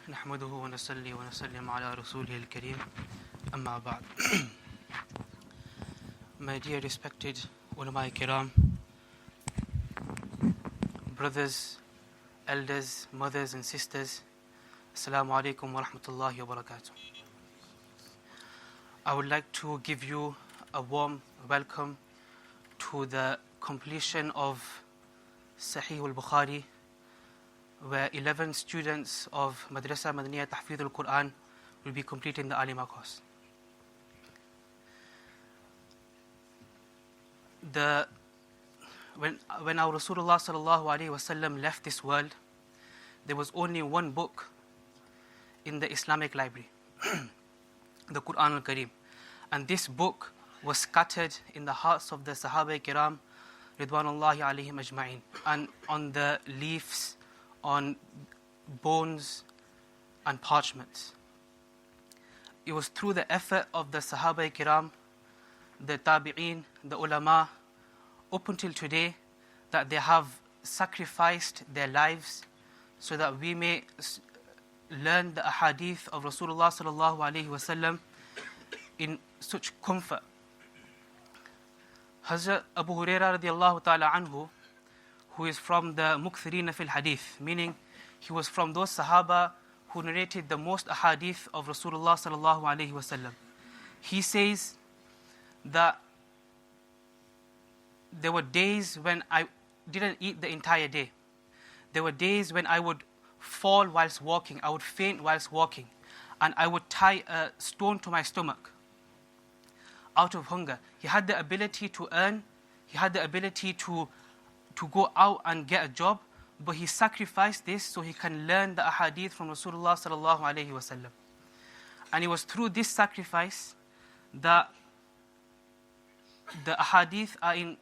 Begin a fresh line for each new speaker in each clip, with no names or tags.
نحمده ونصلي ونسلم على رسوله الكريم أما بعد. My dear respected ulama kiram, brothers, elders, mothers and sisters, Assalamu alaikum wa rahmatullahi wa barakatuh. I would like to give you a warm welcome to the completion of Sahih al-Bukhari, where 11 students of Madrasa Madaniya Tahfidh al-Quran will be completing the Alima course. When our Rasulullah sallallahu alaihi wasallam left this world, there was only one book in the Islamic library, the Quran al-Kareem. And this book was scattered in the hearts of the Sahaba Kiram, Ridwanullahi alayhim ajma'in, and on the leaves, on bones and parchments. It was through the effort of the Sahaba Kiram, the Tabi'een, the ulama, up until today, that they have sacrificed their lives so that we may learn the ahadith of Rasulullah sallallahu alaihi wasallam in such comfort. Hazrat Abu Hurairah radiallahu ta'ala anhu, who is from the Mukthirina fil Hadith, meaning he was from those Sahaba who narrated the most ahadith of Rasulullah sallallahu alaihi wasallam. He says that there were days when I didn't eat the entire day. There were days when I would fall whilst walking, I would faint whilst walking, and I would tie a stone to my stomach out of hunger. He had the ability to earn, he had the ability to go out and get a job, but he sacrificed this so he can learn the ahadith from Rasulullah sallallahu alaihi wasallam. And it was through this sacrifice that the ahadith are in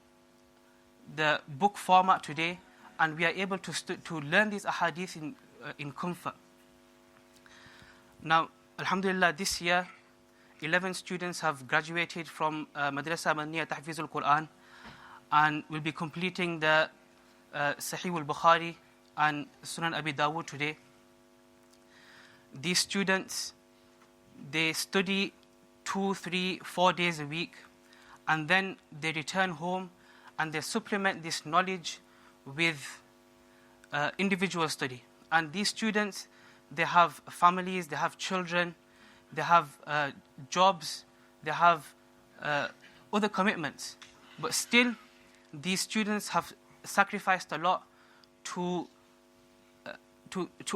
the book format today, and we are able to learn these ahadith in comfort. Now, alhamdulillah, this year 11 students have graduated from Madrasa Madaniya Tahfidh al-Quran and will be completing the Sahih al-Bukhari and Sunan Abi Dawood today. These students, they study 2, 3, 4 days a week, and then they return home and they supplement this knowledge with individual study. And these students, they have families, they have children, they have jobs, they have other commitments. But still, these students have sacrificed a lot to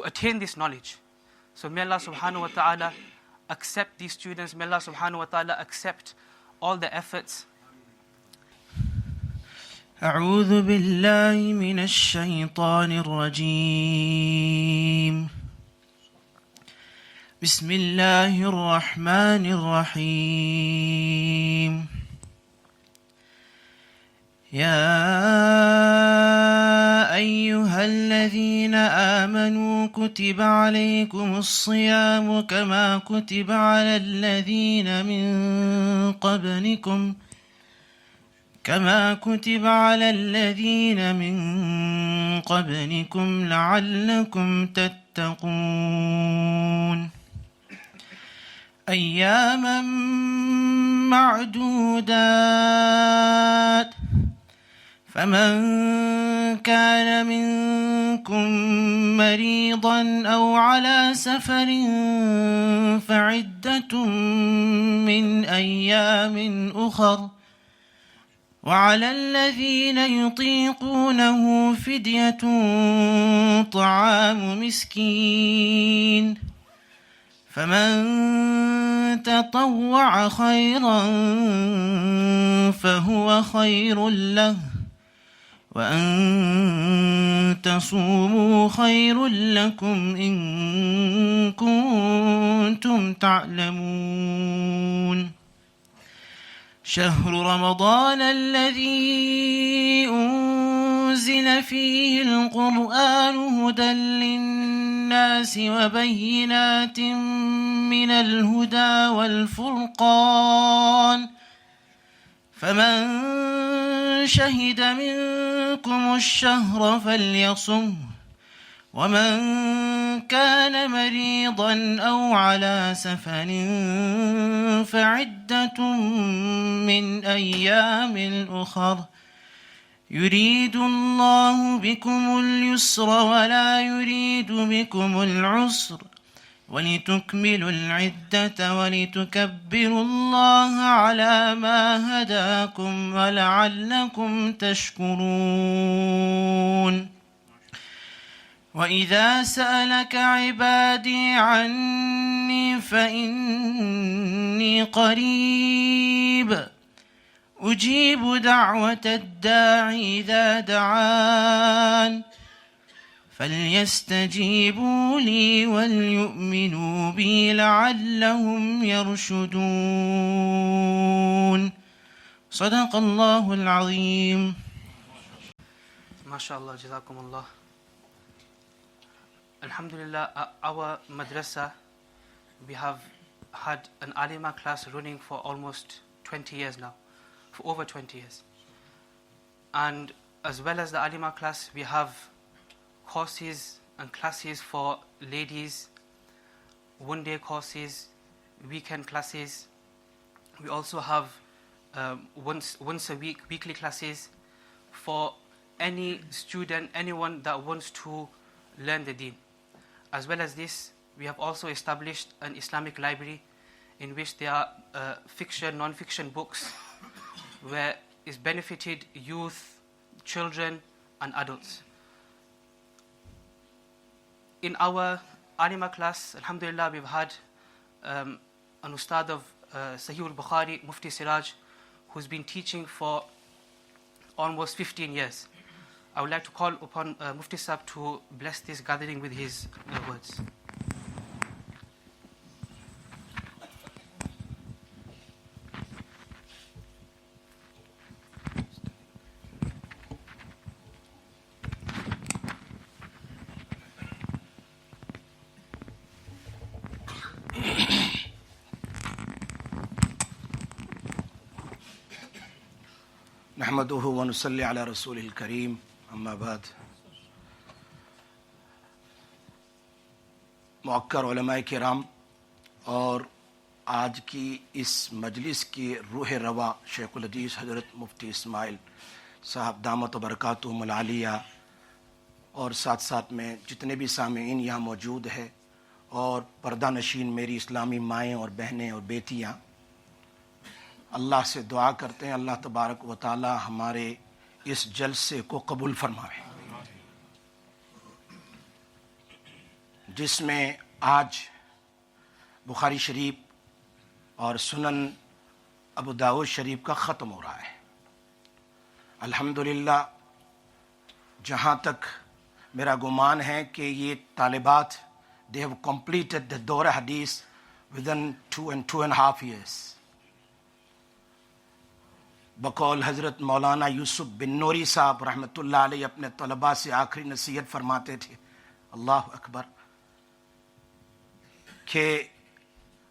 attain this knowledge. So may Allah subhanahu wa ta'ala accept these students, may Allah subhanahu wa ta'ala accept all the efforts.
أعوذ بالله من الشيطان الرجيم بسم الله الرحمن الرحيم يا أيها الذين آمنوا كتب عليكم الصيام كما كتب على الذين من قبلكم لعلكم تتقون أياما معدودات فمن كان منكم مريضا أو على سفر فعدة من أيام أخر وعلى الذين يطيقونه فدية طعام مسكين فمن تطوع خيرا فهو خير له وأن تصوموا خير لكم إن كنتم تعلمون شهر رمضان الذي أنزل فيه القرآن هدى للناس وبينات من الهدى والفرقان فمن شهد منكم الشهر فليصمه ومن كان مريضا أو على سفر فعدة من أيام أخر يريد الله بكم اليسر ولا يريد بكم العسر ولتكملوا العدة ولتكبروا الله على ما هداكم ولعلكم تشكرون وإذا سألك عبادي عني فإني قريب أجيب دعوة الداعي إذا دعان فليستجيبوا لي وليؤمنوا بي لعلهم يرشدون صدق الله العظيم.
MashaAllah, Jazakumullah. Alhamdulillah, our madrasa, we have had an alima class running for almost 20 years now, for over 20 years. And as well as the alima class, we have courses and classes for ladies, one-day courses, weekend classes. We also have once a week, weekly classes for any student, anyone that wants to learn the deen. As well as this, we have also established an Islamic library in which there are fiction, non-fiction books where is benefited youth, children and adults. In our alima class, alhamdulillah, we've had an ustad of Sahih al-Bukahi Mufti Siraj, who's been teaching for almost 15 years. I would like to call upon Mufti Saheb to bless this gathering with his words.
نحمده ونصلي على رسوله الكريم اما بعد. معکر علماء کرام اور آج کی اس مجلس کی روح روا شیخ الحدیث حضرت مفتی اسماعیل صاحب دامت و برکاتہم العالیہ، اور ساتھ ساتھ میں جتنے بھی سامعین یہاں موجود ہے اور پردہ نشین میری اسلامی مائیں اور بہنیں اور بیٹیاں، اللہ سے دعا کرتے ہیں اللہ تبارک و تعالی ہمارے اس جلسے کو قبول فرمائے، جس میں آج بخاری شریف اور سنن ابو داود شریف کا ختم ہو رہا ہے. الحمدللہ جہاں تک میرا گمان ہے کہ یہ طالبات they have completed the دورہ حدیث within 2.5 years. بقول حضرت مولانا یوسف بن نوری صاحب رحمۃ اللہ علیہ اپنے طلباء سے آخری نصیحت فرماتے تھے، اللہ اکبر، کہ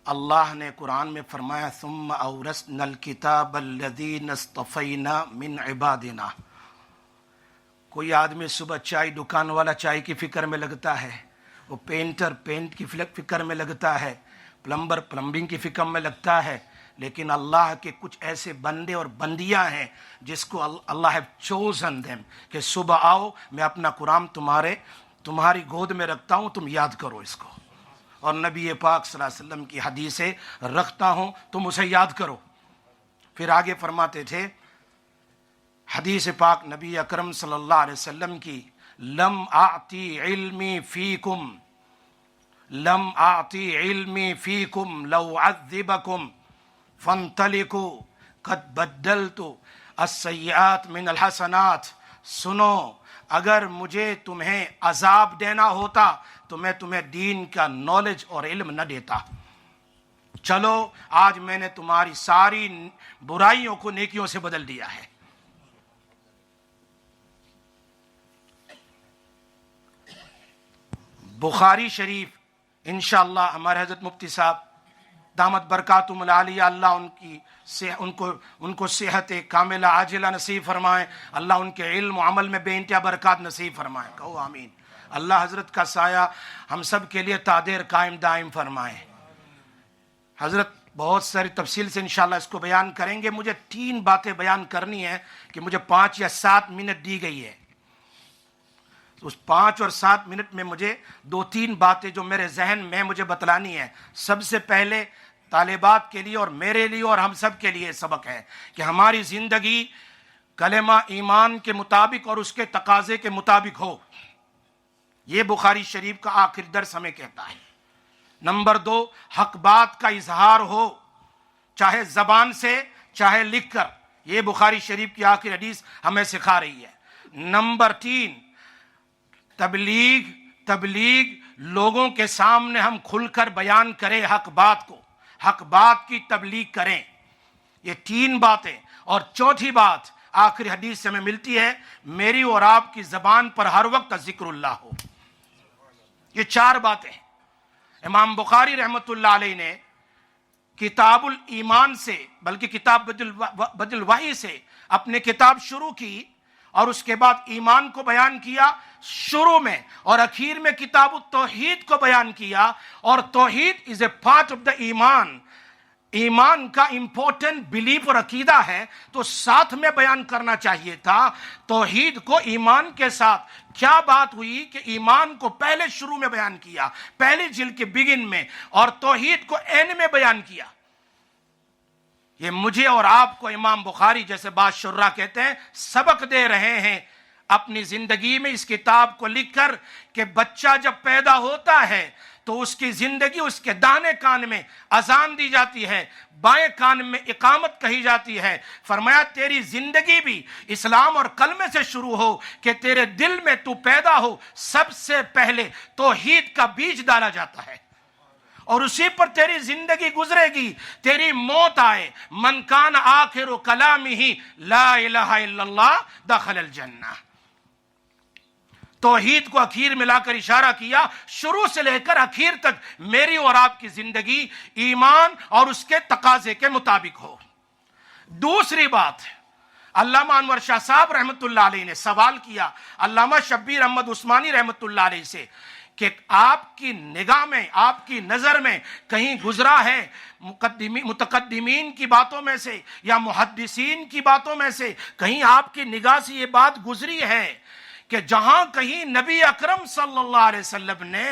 اللہ نے قرآن میں فرمایا ثم اورثنا الکتاب الذین اصطفینا من عبادنا. کوئی آدمی صبح چائے دکان والا چائے کی فکر میں لگتا ہے، وہ پینٹر پینٹ کی فکر میں لگتا ہے، پلمبر پلمبنگ کی فکر میں لگتا ہے، لیکن اللہ کے کچھ ایسے بندے اور بندیاں ہیں جس کو اللہ have chosen them کہ صبح آؤ میں اپنا قرآن تمہاری گود میں رکھتا ہوں، تم یاد کرو اس کو، اور نبی پاک صلی اللہ علیہ وسلم کی حدیثیں رکھتا ہوں، تم اسے یاد کرو. پھر آگے فرماتے تھے حدیث پاک نبی اکرم صلی اللہ علیہ وسلم کی، لم اعطی علمی فیکم لو عذبکم فانطلقوا قد بدلت السیئات من الحسنات. سنو، اگر مجھے تمہیں عذاب دینا ہوتا تو میں تمہیں دین کا نالج اور علم نہ دیتا. چلو آج میں نے تمہاری ساری برائیوں کو نیکیوں سے بدل دیا ہے. بخاری شریف انشاءاللہ ہمارے حضرت مفتی صاحب دامت برکاتہم العالیہ، اللہ ان کو صحت کاملہ عاجلہ نصیب فرمائیں، اللہ ان کے علم و عمل میں بے انتہا برکات نصیب فرمائیں، کہو آمین. اللہ حضرت کا سایہ ہم سب کے لیے تادیر قائم دائم فرمائے. حضرت بہت ساری تفصیل سے انشاءاللہ اس کو بیان کریں گے. مجھے 3 باتیں بیان کرنی ہے کہ مجھے 5 یا 7 منٹ دی گئی ہے. اس 5 اور 7 منٹ میں مجھے 2-3 باتیں جو میرے ذہن میں مجھے بتلانی ہے. سب سے پہلے طالبات کے لیے اور میرے لیے اور ہم سب کے لیے سبق ہے کہ ہماری زندگی کلمہ ایمان کے مطابق اور اس کے تقاضے کے مطابق ہو. یہ بخاری شریف کا آخری درس ہمیں کہتا ہے. نمبر 2، حق بات کا اظہار ہو، چاہے زبان سے چاہے لکھ کر. یہ بخاری شریف کی آخری حدیث ہمیں سکھا رہی ہے. نمبر 3، تبلیغ لوگوں کے سامنے ہم کھل کر بیان کریں حق بات کو، حق بات کی تبلیغ کریں. یہ 3 باتیں. اور چوتھی بات آخری حدیث سے ہمیں ملتی ہے، میری اور آپ کی زبان پر ہر وقت ذکر اللہ ہو. یہ 4 باتیں. امام بخاری رحمت اللہ علیہ نے کتاب الایمان سے، بلکہ کتاب بدل الوحی سے اپنے کتاب شروع کی اور اس کے بعد ایمان کو بیان کیا شروع میں، اور اخیر میں کتاب التوحید کو بیان کیا. اور توحید از اے پارٹ آف دا ایمان، ایمان کا امپورٹنٹ بلیف اور عقیدہ ہے، تو ساتھ میں بیان کرنا چاہیے تھا توحید کو ایمان کے ساتھ. کیا بات ہوئی کہ ایمان کو پہلے شروع میں بیان کیا، پہلی جلد کے بگن میں، اور توحید کو اینڈ میں بیان کیا. یہ مجھے اور آپ کو امام بخاری جیسے بعض شرح کہتے ہیں سبق دے رہے ہیں اپنی زندگی میں اس کتاب کو لکھ کر کہ بچہ جب پیدا ہوتا ہے تو اس کی زندگی اس کے داہنے کان میں اذان دی جاتی ہے، بائیں کان میں اقامت کہی جاتی ہے. فرمایا تیری زندگی بھی اسلام اور کلمے سے شروع ہو کہ تیرے دل میں تو پیدا ہو سب سے پہلے توحید کا بیج ڈالا جاتا ہے اور اسی پر تیری زندگی گزرے گی. تیری موت آئے، من کان آخر کلامہ لا الہ الا اللہ دخل الجنہ. توحید کو اخیر میں لا کر اشارہ کیا، شروع سے لے کر اخیر تک میری اور آپ کی زندگی ایمان اور اس کے تقاضے کے مطابق ہو. دوسری بات، علامہ انور شاہ صاحب رحمت اللہ علیہ نے سوال کیا علامہ شبیر احمد عثمانی رحمت اللہ علیہ سے کہ آپ کی نگاہ میں، آپ کی نظر میں کہیں گزرا ہے متقدمین کی باتوں میں سے یا محدثین کی باتوں میں سے کہیں آپ کی نگاہ سے یہ بات گزری ہے کہ جہاں کہیں نبی اکرم صلی اللہ علیہ وسلم نے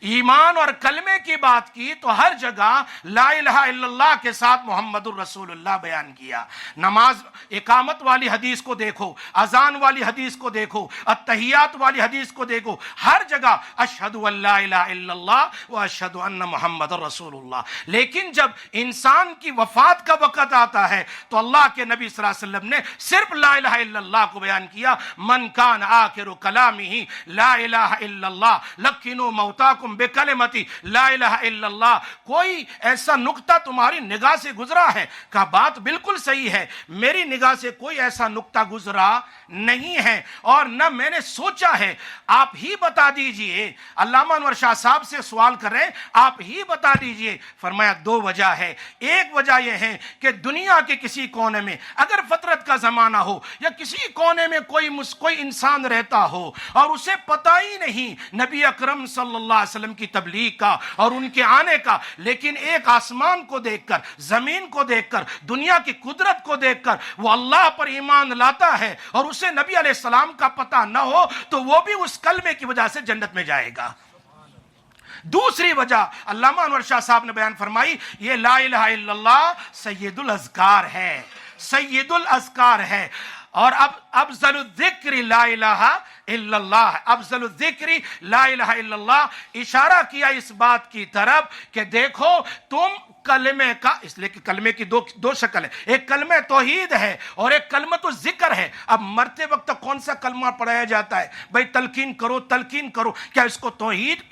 ایمان اور کلمے کی بات کی تو ہر جگہ لا الہ الا اللہ کے ساتھ محمد الرسول اللہ بیان کیا. نماز اقامت والی حدیث کو دیکھو، اذان والی حدیث کو دیکھو، التحیات والی حدیث کو دیکھو، ہر جگہ اشہد ان لا الہ الا اللہ و اشہد ان محمد الرسول اللہ. لیکن جب انسان کی وفات کا وقت آتا ہے تو اللہ کے نبی صلی اللہ علیہ وسلم نے صرف لا الہ الا اللہ کو بیان کیا. من کان آخر کلامہ لا الہ الا اللہ لکنوا موتاکم بکلمتی لا الہ الا اللہ. کوئی ایسا نقطہ تمہاری نگاہ سے گزرا ہے؟ کہا بات بالکل صحیح ہے، میری نگاہ سے کوئی ایسا نقطہ گزرا نہیں ہے اور نہ میں نے سوچا ہے. آپ ہی بتا دیجئے. علامہ انور شاہ صاحب سے سوال کر رہے ہیں، آپ ہی بتا دیجئے. فرمایا 2 وجہ ہے. ایک وجہ یہ ہے کہ دنیا کے کسی کونے میں اگر فطرت کا زمانہ ہو یا کسی کونے میں کوئی انسان رہتا ہو اور اسے پتہ ہی نہیں نبی اکرم صلی اللہ علیہ وسلم کی تبلیغ کا اور ان کے آنے کا، لیکن ایک آسمان کو دیکھ کر، زمین کو دیکھ کر، دنیا کی قدرت کو دیکھ کر وہ اللہ پر ایمان لاتا ہے اور اسے نبی علیہ السلام کا پتہ نہ ہو تو وہ بھی اس کلمے کی وجہ سے جنت میں جائے گا. دوسری وجہ علامہ انور شاہ صاحب نے بیان فرمائی، یہ لا الہ الا اللہ سید الاذکار ہے، سید الاذکار ہے. اور اب افضل الذکر لا الہ الا اللہ، افضل الذکر لا الہ الا اللہ. اشارہ کیا اس بات کی طرف کہ دیکھو تم کلمے کا، اس لیے کہ کلمے کی دو شکل ہے، ایک کلمہ توحید ہے اور ایک کلمۃ الذکر ہے. اب مرتے وقت کون سا کلمہ پڑھایا جاتا ہے؟ بھائی تلقین کرو تلقین کرو، کیا اس کو توحید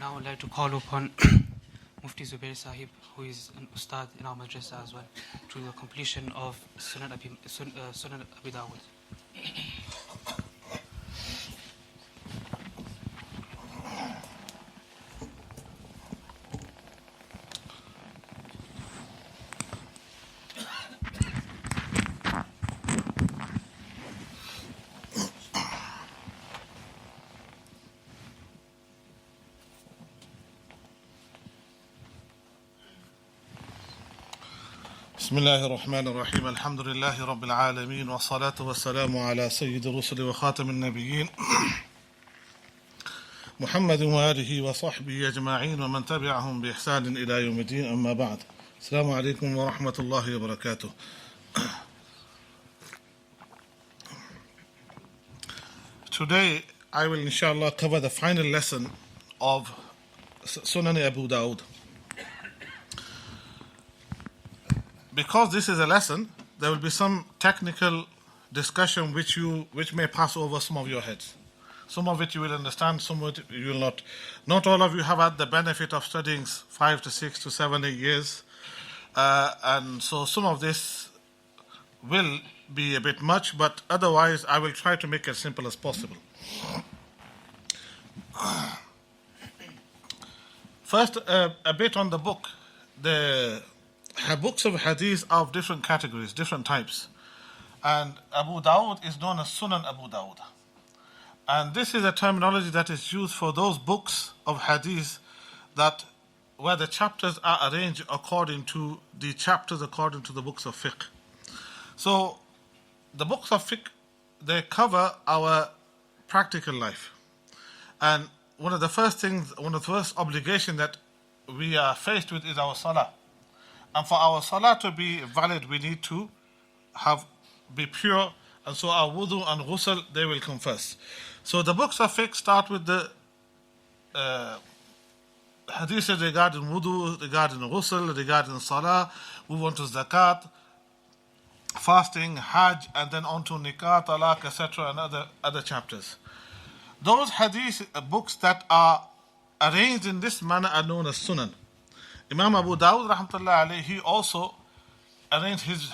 Now I'd like to call upon Mufti Zubair Saheb, who is an ustad in our madrasa as well, to the completion of Sunan Abi Dawood.
بسم الله الرحمن الرحيم الحمد لله رب العالمين والصلاة والسلام على سيد الرسل وخاتم النبيين محمد وآله وصحبه أجمعين ومن تبعهم بإحسان إلى يوم الدين أما بعد. السلام عليكم ورحمة الله وبركاته. Today I will inshallah cover the final lesson of Sunan Abu Dawood. Because this is a lesson, there will be some technical discussion which may pass over some of your heads. Some of it you will understand, some of it you will not. Not all of you have had the benefit of studying 5 to 6 to 7, 8 years. And so some of this will be a bit much, but otherwise I will try to make it as simple as possible. First, a bit on the book. The books of hadith are of different categories, different types. And Abu Dawood is known as Sunan Abu Dawood. And this is a terminology that is used for those books of hadith that where the chapters are arranged according to the chapters according to the books of fiqh. So the books of fiqh, they cover our practical life. And one of the first obligations that we are faced with is our salah. And for our salah to be valid, we need to be pure, and so our wudu and ghusl, they will come first. So the books of fiqh start with the hadiths regarding wudu, regarding ghusl, regarding salah, move on to zakat, fasting, hajj, and then on to nikah, talaq, etc., and other chapters. Those hadith books that are arranged in this manner are known as Sunan. Imam Abu Dawood rahmatullah alayhi, he also arranged his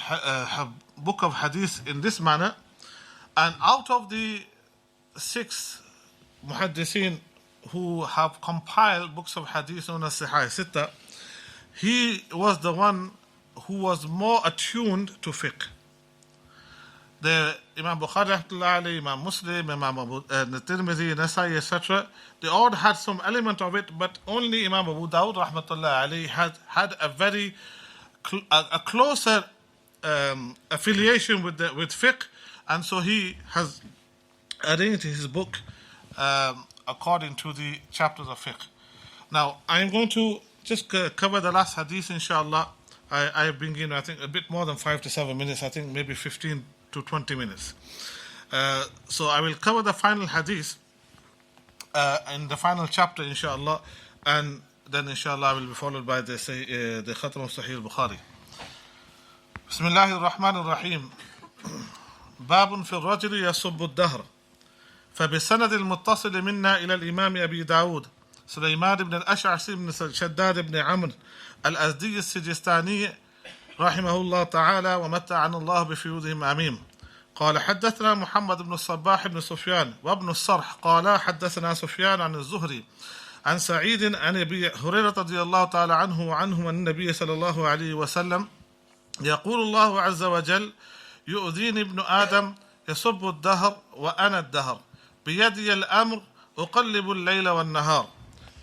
book of hadith in this manner, and out of the 6 muhaddithin who have compiled books of hadith known as Sahih Sitta, he was the one who was more attuned to fiqh. The Imam Bukhari rahmatullah alayhi, Imam Muslim, Imam Tirmidhi, Naseehah, etc., they all had some element of it, but only Imam Abu Dawood rahmatullah alayhi had a very closer affiliation with fiqh, and so he has arranged his book according to the chapters of fiqh. Now, I am going to just cover the last hadith, inshallah. I have been given, I think, a bit more than 5 to 7 minutes, I think maybe 15 to 20 minutes. So I will cover the final hadith in the final chapter, inshallah, and then inshallah will be followed by the khatam of Sahih al-Bukhari. Bismillah ar-Rahman ar-Rahim. باب في الرجل يسب الدهر. فبسند المتصل منا إلى الإمام أبي داود سليمان بن الأشعث بن شداد بن عمرو الأزدي السجستاني رحمه الله تعالى ومتعنا الله بفيوضهم آمين. قال حدثنا محمد بن الصباح بن سفيان وابن الصرح قال حدثنا سفيان عن الزهري عن سعيد عن أبي هريرة رضي الله تعالى عنه وعنهم النبي صلى الله عليه وسلم يقول الله عز وجل يؤذيني ابن آدم يسب الدهر وأنا الدهر بيدي الأمر أقلب الليل والنهار.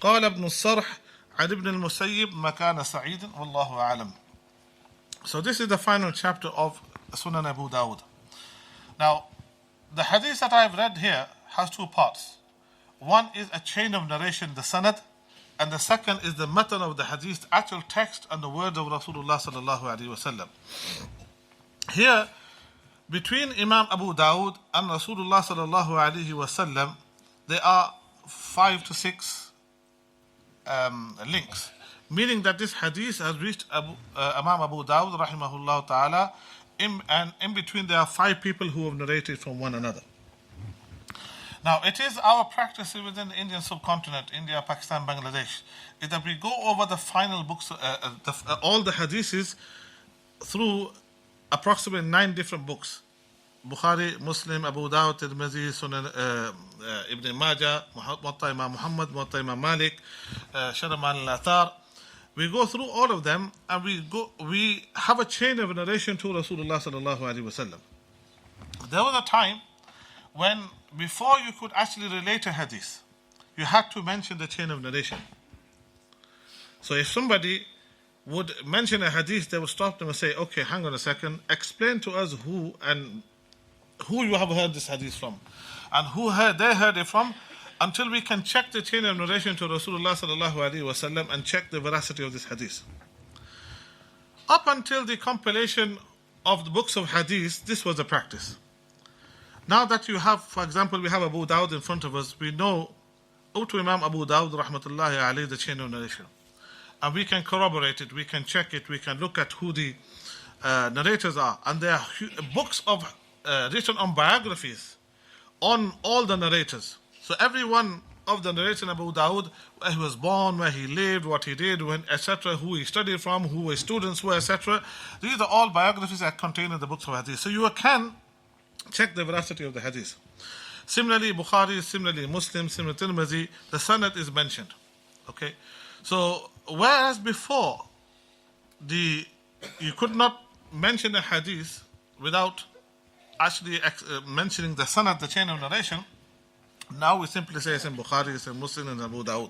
قال ابن الصرح عن ابن المسيب مكان سعيد والله أعلم. So this is the final chapter of Sunan Abu Dawood. Now, the hadith that I have read here has 2 parts. One is a chain of narration, the sanad, and the second is the matan of the hadith, actual text and the words of Rasulullah sallallahu alaihi wasallam. Here, between Imam Abu Dawood and Rasulullah sallallahu alaihi wasallam, there are 5 to 6 links, meaning that this hadith has reached Imam Abu Dawood rahimahullah ta'ala, and in between there are 5 people who have narrated from one another. Now, it is our practice within the Indian subcontinent, India, Pakistan, Bangladesh, is that we go over the final books, all the hadiths through approximately 9 different books. Bukhari, Muslim, Abu Dawud, Tirmidhi, Sunan, Ibn Majah, Muwatta Imam Muhammad, Muwatta Imam Malik, Sharh al-Athar. We go through all of them, and we have a chain of narration to Rasulullah sallallahu alaihi wasallam. There was a time when, before you could actually relate a hadith, you had to mention the chain of narration. So if somebody would mention a hadith, they would stop them and say, okay, hang on a second, explain to us who you have heard this hadith from, and who they heard it from, until we can check the chain of narration to Rasulullah sallallahu alaihi wasallam and check the veracity of this hadith. Up until the compilation of the books of hadith, this was the practice. Now that you have, for example, we have Abu Dawud in front of us, we know to Imam Abu Dawud rahmatullahi alayhi the chain of narration. And we can corroborate it, we can check it, we can look at who the narrators are. And there are books of written on biographies on all the narrators. So everyone of the narration of Abu Dawood, where he was born, where he lived, what he did, when, etc., who he studied from, who his students were, etc. These are all biographies that contained in the books of hadith. So you can check the veracity of the hadith. Similarly, Bukhari, similarly Muslim, similarly Tirmidhi, the sanad is mentioned. Okay, so whereas before you could not mention a hadith without actually mentioning the sanad, the chain of narration, now we simply say it's in Bukhari, it's in Muslim, and Abu Dawood.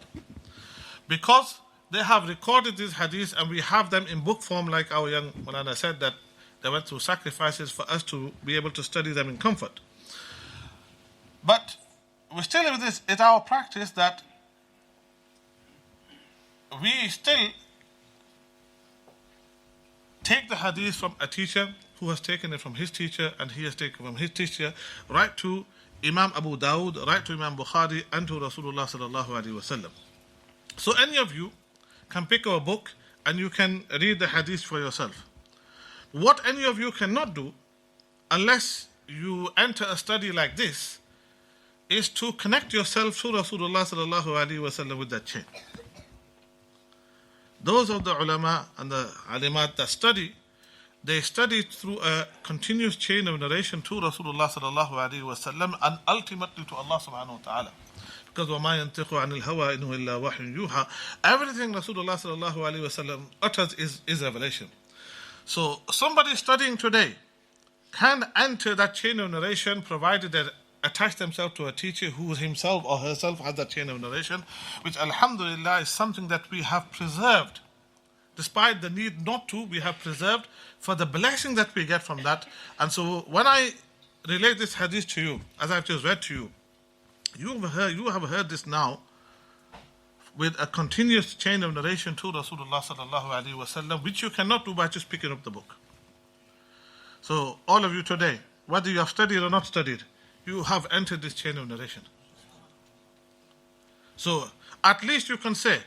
Because they have recorded these hadiths and we have them in book form, like our young Mawlana said, that they went through sacrifices for us to be able to study them in comfort. But we still with this, it's our practice that we still take the hadith from a teacher who has taken it from his teacher, and he has taken from his teacher, right to Imam Abu Dawood, right to Imam Bukhari, and to Rasulullah sallallahu alaihi wasallam. So any of you can pick up a book and you can read the hadith for yourself. What any of you cannot do, unless you enter a study like this, is to connect yourself to Rasulullah sallallahu alaihi wasallam with that chain. Those of the ulama and the alimat that study, they study through a continuous chain of narration to Rasulullah sallallahu alaihi wasallam and ultimately to Allah subhanahu wa ta'ala. Because وَمَا يَنْتِقُ عَنِ الْهَوَىٰ إِنْهُ إِلَّا وَحْيٌ يُوحَىٰ. Everything Rasulullah sallallahu alaihi wasallam utters is revelation. So somebody studying today can enter that chain of narration provided they attach themselves to a teacher who himself or herself has that chain of narration, which alhamdulillah is something that we have preserved. Despite the need not to, we have preserved for the blessing that we get from that. And so when I relate this hadith to you, as I've just read to you, you have heard this now with a continuous chain of narration to Rasulullah sallallahu alaihi wasallam, which you cannot do by just picking up the book. So all of you today, whether you have studied or not studied, you have entered this chain of narration. So at least you can say,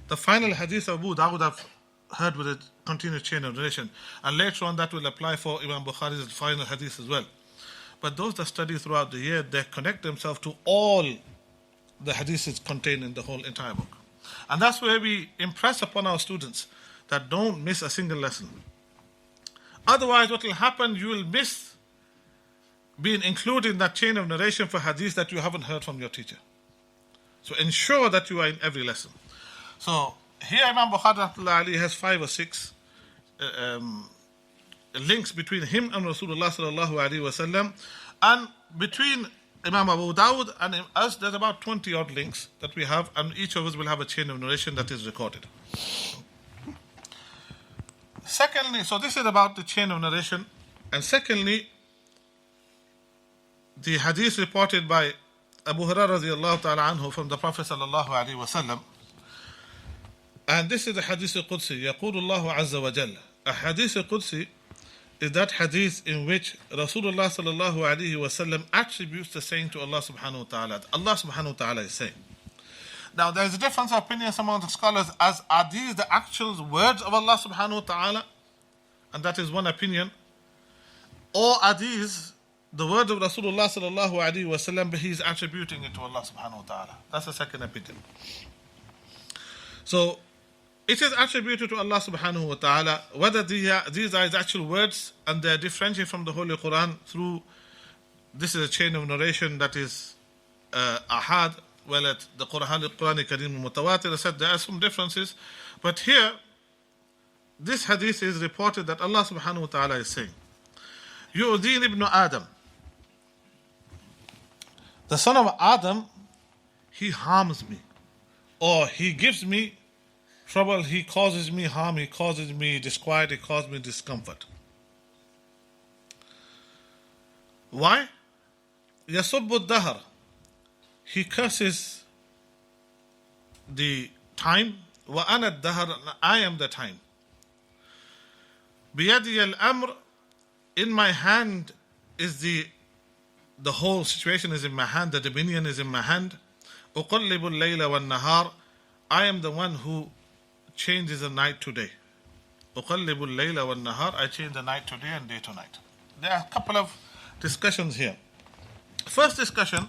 the final hadith of Abu Dawood I've heard with a continuous chain of narration. And later on that will apply for Imam Bukhari's final hadith as well. But those that study throughout the year, they connect themselves to all the hadiths contained in the whole entire book. And that's where we impress upon our students that don't miss a single lesson. Otherwise what will happen, you will miss being included in that chain of narration for hadith that you haven't heard from your teacher. So ensure that you are in every lesson. So here Imam Bukhari has 5 or 6 links between him and Rasulullah sallallahu alaihi wasallam, and between Imam Abu Dawood and us there's about 20 odd links that we have, and each of us will have a chain of narration that is recorded. Secondly, so this is about the chain of narration, and secondly, the hadith reported by Abu Hurairah radiyallahu ta'ala anhu from the Prophet sallallahu alaihi wasallam. And this is the hadith al-Qudsi. يقول الله عز وجل. A hadith al-Qudsi is that hadith in which Rasulullah sallallahu alaihi wasallam attributes the saying to Allah subhanahu wa ta'ala. Allah subhanahu wa ta'ala is saying. Now there is a difference of opinions among the scholars as are these the actual words of Allah subhanahu wa ta'ala, and that is one opinion, or are these the words of Rasulullah sallallahu alaihi wasallam but he is attributing it to Allah subhanahu wa ta'ala. That's the second opinion. So it is attributed to Allah subhanahu wa ta'ala, whether these are his actual words and they are differentiated from the Holy Quran through, this is a chain of narration that is ahad, well at the Quran Kareem Mutawatir said there are some differences, but here this hadith is reported that Allah subhanahu wa ta'ala is saying, Yu'din ibn Adam, the son of Adam, he harms me, or he gives me trouble, he causes me harm, he causes me disquiet, he causes me discomfort. Why? Yasubbu dahr, he curses the time. Wa ana dahr, I am the time. Biyadi al-amr, in my hand is the whole situation is in my hand, the dominion is in my hand. Uqallibu al-layla wal-nahar, I am the one who changes the night to day. Uqallibu al-layla wal-nahar, I change the night to day and day to night. There are a couple of discussions here. First discussion,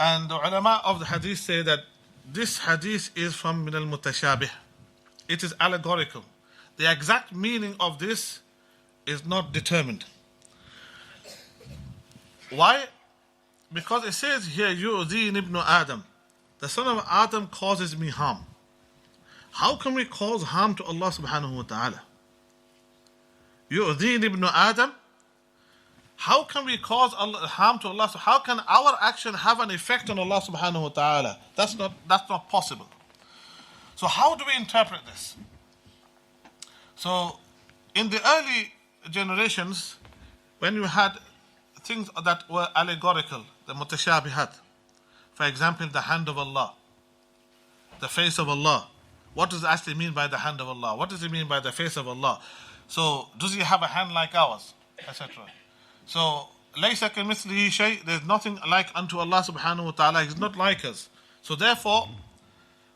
And the ulama of the hadith say that this hadith is from min al-mutashabih. It is allegorical. The exact meaning of this is not determined. Why? Because it says here, yu'dhin ibn Adam. The son of Adam causes me harm. How can we cause harm to Allah subhanahu wa ta'ala? Yu'dhin ibn Adam. How can we cause harm to Allah? How can our action have an effect on Allah subhanahu wa ta'ala? That's not possible. So how do we interpret this? So in the early generations, when you had things that were allegorical, the mutashabihat, for example, the hand of Allah, the face of Allah. What does it actually mean by the hand of Allah? What does it mean by the face of Allah? So does he have a hand like ours? Etc. So laysa kamithlihi shay, there's nothing like unto Allah subhanahu wa ta'ala. He's not like us. So therefore,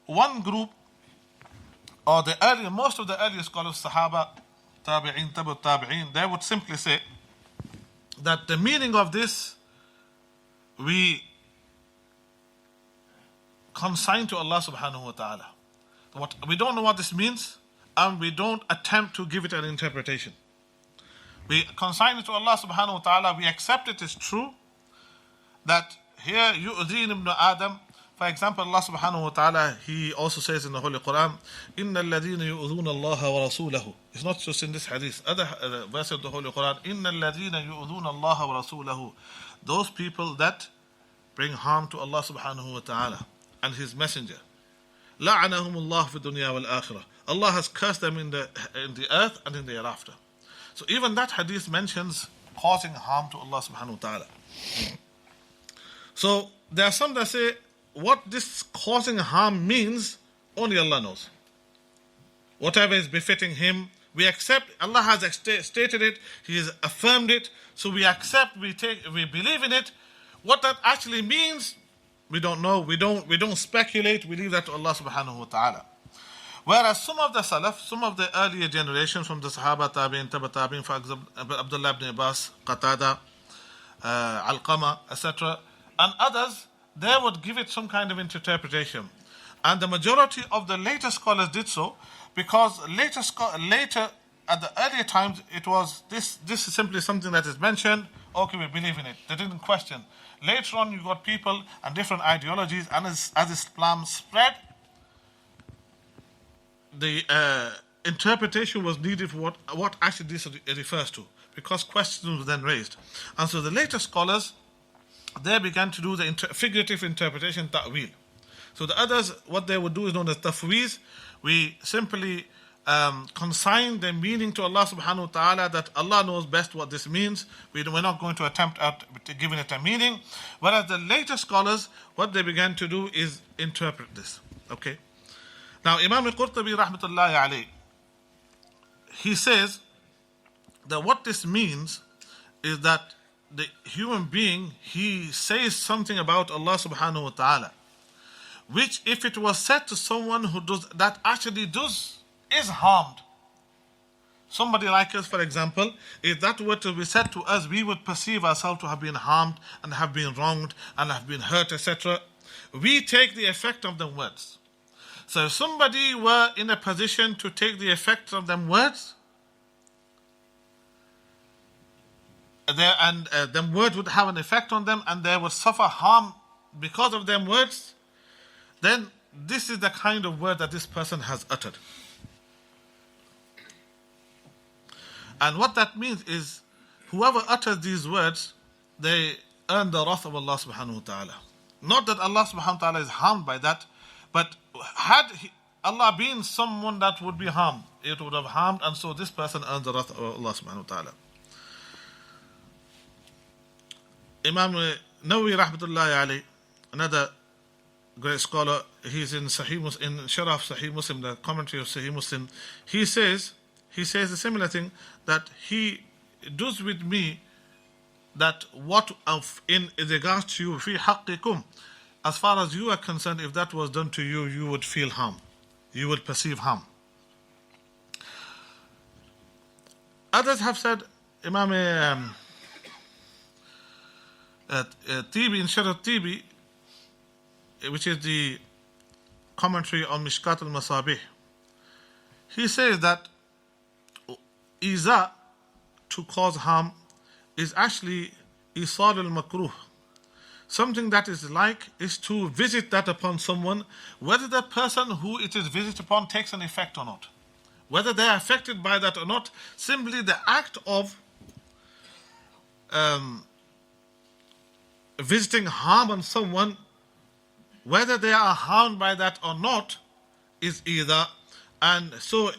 one group, or most of the earlier scholars, Sahaba, Tabi'in, Tabu Tabi'in, they would simply say that the meaning of this we consign to Allah subhanahu wa ta'ala. We don't know what this means, and we don't attempt to give it an interpretation. We consign it to Allah subhanahu wa ta'ala. We accept it as true that here yu'dhin ibn Adam. For example, Allah subhanahu wa ta'ala, He also says in the Holy Quran, إِنَّ الَّذِينَ يُؤْذُونَ اللَّهَ وَرَسُولَهُ. It's not just in this hadith. Other verse of the Holy Quran, إِنَّ الَّذِينَ يُؤْذُونَ اللَّهَ وَرَسُولَهُ. Those people that bring harm to Allah subhanahu wa ta'ala and His Messenger. لَعَنَهُمُ اللَّهُ فِي الدُّنْيَا وَالْآخِرَةِ. Allah has cursed them in the earth and in the hereafter. So even that hadith mentions causing harm to Allah subhanahu wa ta'ala. So there are some that say, what this causing harm means, only Allah knows. Whatever is befitting Him, we accept. Allah has stated it, He has affirmed it, so we accept, we believe in it. What that actually means, we don't know, we don't speculate, we leave that to Allah subhanahu wa ta'ala. Whereas some of the Salaf, some of the earlier generations from the Sahaba, Tabi'in, Tabi Tabi'in, for example, Abdullah ibn Abbas, Qatada, Alqama, etc., and others, they would give it some kind of interpretation. And the majority of the later scholars did so, because later at the earlier times, it was this is simply something that is mentioned, okay, we believe in it. They didn't question. Later on, you got people and different ideologies, and as Islam spread, the interpretation was needed for what actually this refers to, because questions were then raised. And so the later scholars, they began to do the figurative interpretation, ta'wil. So the others, what they would do is known as tafweez. We simply consign the meaning to Allah subhanahu wa ta'ala, that Allah knows best what this means. We're not going to attempt at giving it a meaning. Whereas the later scholars, what they began to do is interpret this. Okay. Now Imam al-Qurtubi rahmatullahi alayhi, he says that what this means is that the human being, he says something about Allah subhanahu wa ta'ala, which if it was said to someone who does that actually is harmed. Somebody like us, for example, if that were to be said to us, we would perceive ourselves to have been harmed and have been wronged and have been hurt, etc. We take the effect of them words. So if somebody were in a position to take the effect of them words, them words would have an effect on them and they would suffer harm because of them words, then this is the kind of word that this person has uttered. And what that means is, whoever utters these words, they earn the wrath of Allah subhanahu wa ta'ala. Not that Allah subhanahu wa ta'ala is harmed by that, but had Allah been someone that would be harmed, it would have harmed, and so this person earns the wrath of Allah subhanahu wa ta'ala. Imam Nawawi rahmatullahi alayhi, another great scholar, he's in Sahih Muslim, in Sharh of Sahih Muslim, the commentary of Sahih Muslim, he says a similar thing, that he does with me that what in regards to you, fi haqqikum, as far as you are concerned, if that was done to you, you would feel harm, you would perceive harm. Others have said, Imam Tibi in Sharh Tibi, which is the commentary on Mishkat al-Masabih, he says that Iza, to cause harm, is actually Isar al-Makruh. Something that is like is to visit that upon someone, whether the person who it is visited upon takes an effect or not. Whether they are affected by that or not, simply the act of visiting harm on someone, whether they are harmed by that or not, is either. And so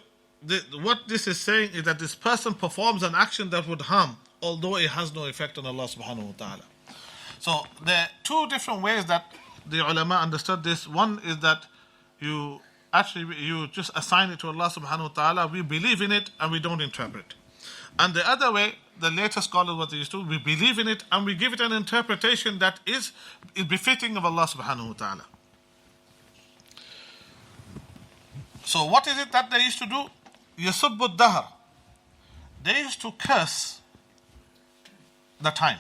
what this is saying is that this person performs an action that would harm, although it has no effect on Allah subhanahu wa ta'ala. So there are two different ways that the ulama understood this. One is that you just assign it to Allah subhanahu wa ta'ala, we believe in it and we don't interpret. And the other way, the later scholars what they used to, we believe in it and we give it an interpretation that is befitting of Allah subhanahu wa ta'ala. So what is it that they used to do? Yasubbu dahr. They used to curse the time,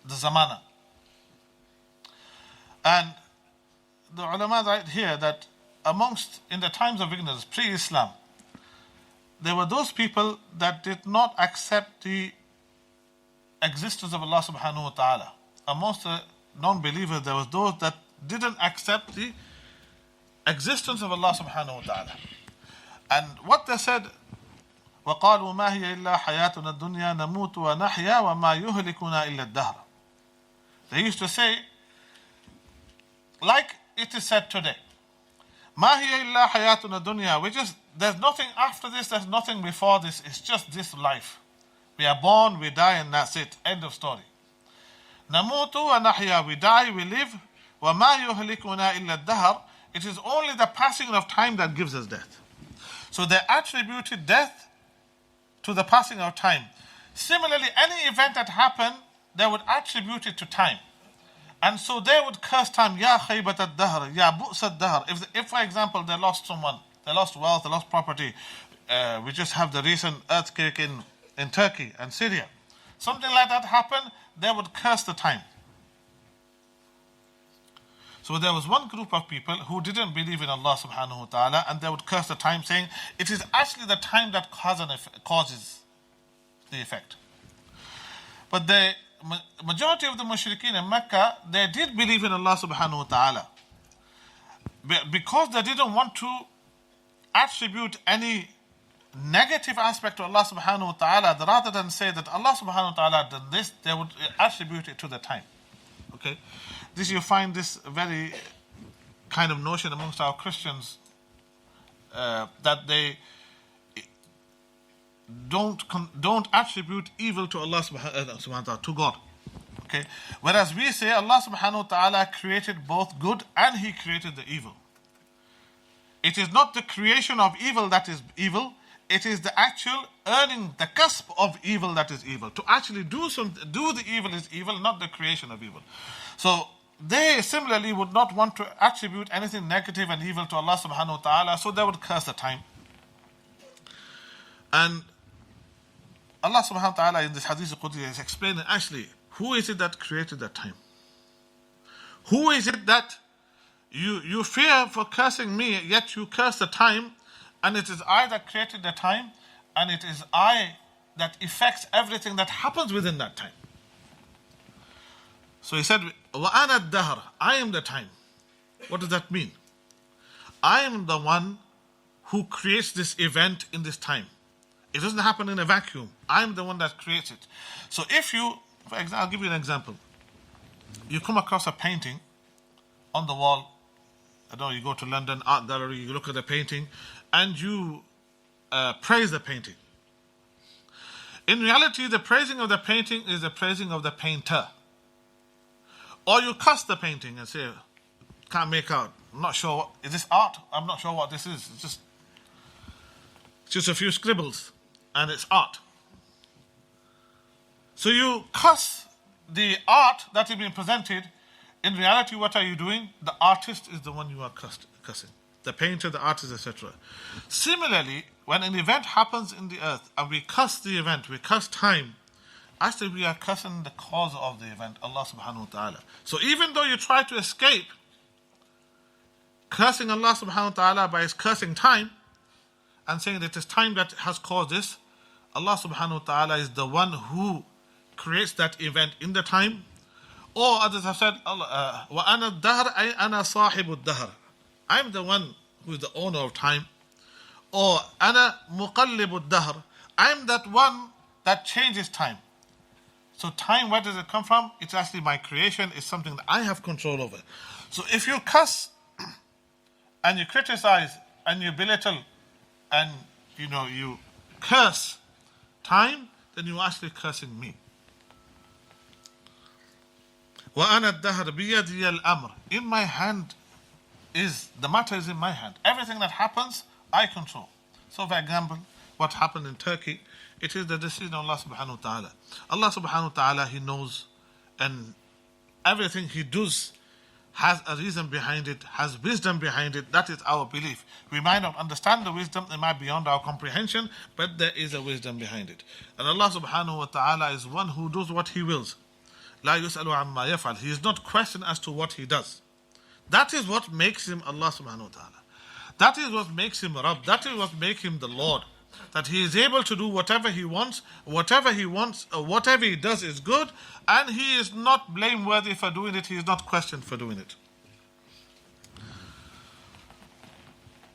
the zamana. And the ulama write here that in the times of ignorance, pre-Islam, there were those people that did not accept the existence of Allah subhanahu wa ta'ala. Amongst the non-believers, there was those that didn't accept the existence of Allah subhanahu wa ta'ala. And what they said, وَقَالُوا مَا هِيَ إِلَّا حَيَاتُنَا الدُّنْيَا نَمُوتُ وَنَحْيَا وَمَا يُهْلِكُنَا إِلَّا الدَّهْرَ. They used to say, like it is said today, مَا هِيَ إِلَّا حَيَاتُنَا الدُّنْيا, which is, there's nothing after this, there's nothing before this, it's just this life. We are born, we die, and that's it. End of story. نَمُوتُ وَنَحْيَا, we die, we live. وَمَا يُهْلِكُنَا إِلَّا الدَّهْرَ, it is only the passing of time that gives us death. So they attributed death to the passing of time. Similarly, any event that happened, they would attribute it to time. And so they would curse time, Ya khaybat ad-dahr, Ya bu's ad-dahr. If, for example, they lost someone, they lost wealth, they lost property, we just have the recent earthquake in Turkey and Syria. Something like that happened, they would curse the time. So there was one group of people who didn't believe in Allah subhanahu wa ta'ala, and they would curse the time, saying, it is actually the time that causes the effect. But the majority of the mushrikeen in Mecca, they did believe in Allah subhanahu wa ta'ala. Because they didn't want to attribute any negative aspect to Allah subhanahu wa ta'ala, rather than say that Allah subhanahu wa ta'ala did this, they would attribute it to the time. Okay? This, you find this very kind of notion amongst our Christians, that they don't attribute evil to Allah subhanahu wa ta'ala, to God. Okay? Whereas we say Allah subhanahu wa ta'ala created both good and He created the evil. It is not the creation of evil that is evil, it is the actual earning, the cusp of evil that is evil. To actually do the evil is evil, not the creation of evil. So they similarly would not want to attribute anything negative and evil to Allah subhanahu wa ta'ala, so they would curse the time. And Allah subhanahu wa ta'ala in this Hadith al-Qudsi is explaining actually, who is it that created that time? Who is it that you fear for cursing me, yet you curse the time, and it is I that created the time, and it is I that affects everything that happens within that time. So he said, وَأَنَا الدَّهْرَ, I am the time. What does that mean? I am the one who creates this event in this time. It doesn't happen in a vacuum. I am the one that creates it. So if you, for example, I'll give you an example. You come across a painting on the wall. I don't know, you go to London Art Gallery, you look at the painting, and you praise the painting. In reality, the praising of the painting is the praising of the painter. Or you curse the painting and say, can't make out, I'm not sure, is this art? I'm not sure what this is. It's just a few scribbles, and it's art. So you curse the art that is being presented. In reality, what are you doing? The artist is the one you are cursing. The painter, the artist, etc. Similarly, when an event happens in the earth and we curse the event, we curse time, actually we are cursing the cause of the event, Allah subhanahu wa ta'ala. So even though you try to escape cursing Allah subhanahu wa ta'ala by cursing time and saying that it is time that has caused this, Allah subhanahu wa ta'ala is the one who creates that event in the time. Or others have said, وَأَنَا الدَّهْرَ أَيْ أَنَا صَاحِبُ الدَّهْرِ, I'm the one who is the owner of time. Or أَنَا مُقَلِّبُ الدَّهْرِ, I'm that one that changes time. So time, where does it come from? It's actually my creation. It's something that I have control over. So if you cuss and you criticize and you belittle and you curse time, then you're actually cursing me. وَأَنَا الدَّهْرَ بِيَدِيَ الْأَمْرِ, in my hand is, the matter is in my hand. Everything that happens, I control. So for example, what happened in Turkey, it is the decision of Allah subhanahu wa ta'ala. Allah subhanahu wa ta'ala, He knows, and everything He does has a reason behind it, has wisdom behind it. That is our belief. We might not understand the wisdom, it might be beyond our comprehension, but there is a wisdom behind it. And Allah subhanahu wa ta'ala is one who does what He wills. لا يسأل عما يفعل. He is not questioned as to what He does. That is what makes Him Allah subhanahu wa ta'ala. That is what makes Him Rabb. That is what makes Him the Lord. That He is able to do whatever He wants, whatever He does is good, and He is not blameworthy for doing it, He is not questioned for doing it.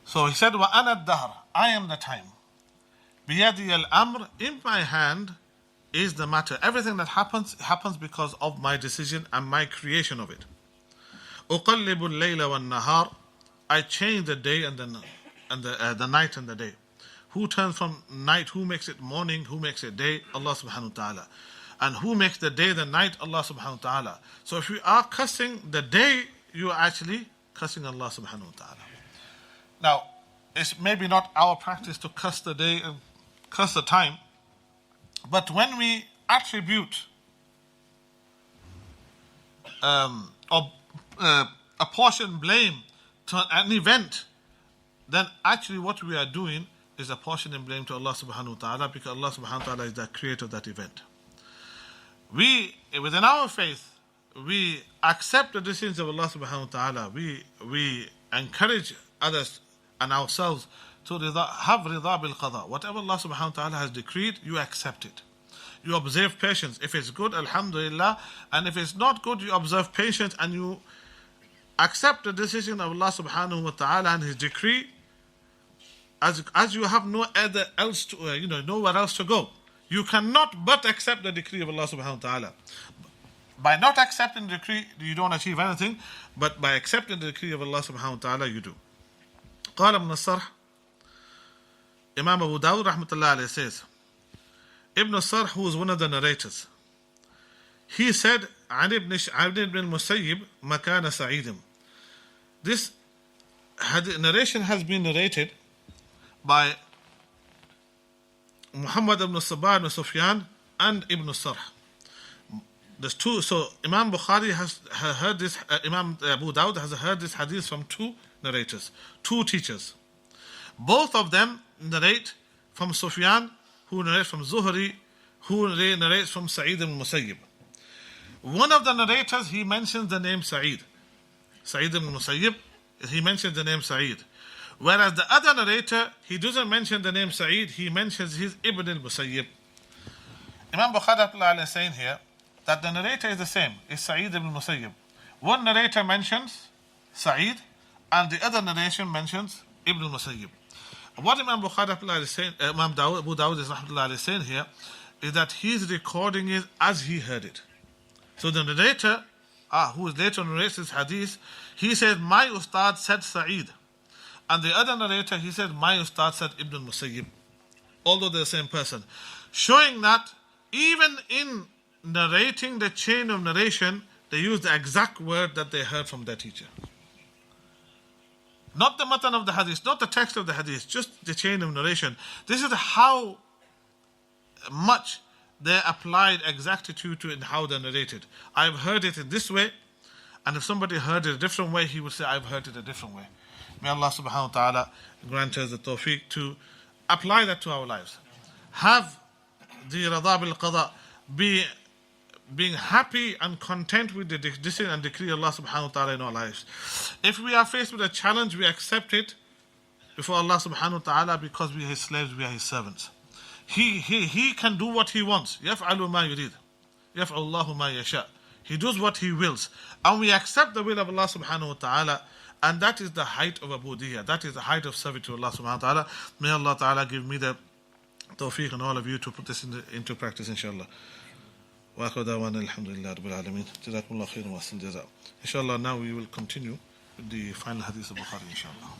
So He said, وَأَنَا الدَّهْرَ, I am the time. بِيَدِيَ الْأَمْرِ, in my hand is the matter. Everything that happens because of my decision and my creation of it. أُقَلِّبُ اللَّيْلَ وَالنَّهَارِ, I change the day and the night and the day. Who turns from night? Who makes it morning? Who makes it day? Allah subhanahu wa ta'ala. And who makes the day the night? Allah subhanahu wa ta'ala. So if you are cussing the day, you are actually cussing Allah subhanahu wa ta'ala. Now, it's maybe not our practice to cuss the day and cuss the time, but when we attribute apportion blame to an event, then actually what we are doing is apportioning blame to Allah subhanahu wa ta'ala, because Allah subhanahu wa ta'ala is the creator of that event. We, within our faith, we accept the decisions of Allah subhanahu wa ta'ala. We encourage others and ourselves to have rida bil qada. Whatever Allah subhanahu wa ta'ala has decreed, you accept it. You observe patience. If it's good, alhamdulillah. And if it's not good, you observe patience and you accept the decision of Allah subhanahu wa ta'ala and His decree, as you have nowhere else to go. You cannot but accept the decree of Allah subhanahu wa ta'ala. By not accepting the decree, you don't achieve anything, but by accepting the decree of Allah subhanahu wa ta'ala, you do. قال ابن الصرح, Imam Abu Dawood rahmatullah alayhi says, Ibn al-Sarh, who was one of the narrators, he said, عن ابن المسيب مكان سعيد. This narration has been narrated by Muhammad ibn Sabah ibn Sufyan and Ibn al-Sarh. There's two. So Imam Bukhari has heard this, Imam Abu Dawud has heard this hadith from two narrators, two teachers. Both of them narrate from Sufyan, who narrates from Zuhri, who narrates from Sa'id ibn Musayyib. One of the narrators, he mentions the name Sa'id ibn Musayyib, he mentions the name Sa'id. Whereas the other narrator, he doesn't mention the name Sa'id, he mentions his Ibn al-Musayyib. Imam Bukhari is saying here that the narrator is the same, is Sa'id ibn Musayyib. One narrator mentions Sa'id, and the other narration mentions Ibn al-Musayyib. What Imam Bukhari is saying, Imam Abu Dawud is saying here, is that he's recording it as he heard it. So the narrator, who is later narrates this hadith, he says, my Ustad said Sa'id. And the other narrator, he said, my Ustad said Ibn al-Musayyib. Although they're the same person. Showing that even in narrating the chain of narration, they use the exact word that they heard from their teacher. Not the matan of the hadith, not the text of the hadith, just the chain of narration. This is how much they applied exactitude to in how they narrated. I've heard it in this way, and if somebody heard it a different way, he would say, I've heard it a different way. May Allah subhanahu wa ta'ala grant us the tawfiq to apply that to our lives. Have the rada bil qada, be being happy and content with the decision and decree of Allah subhanahu wa ta'ala in our lives. If we are faced with a challenge, we accept it before Allah subhanahu wa ta'ala because we are His slaves, we are His servants. He can do what He wants. يَفْعَلُ مَا يُرِيدُ يَفْعَلُ اللَّهُ مَا يَشَاءُ. He does what He wills. And we accept the will of Allah subhanahu wa ta'ala, and that is the height of Ubudiyya. That is the height of service to Allah subhanahu wa ta'ala. May Allah ta'ala give me the tawfiq and all of you to put this into practice, inshallah. وآخر دعوانا الحمد لله رب العالمين جزاكم الله خيرا وأحسن الجزاء. Inshallah, now we will continue with the final hadith of Bukhari, inshallah.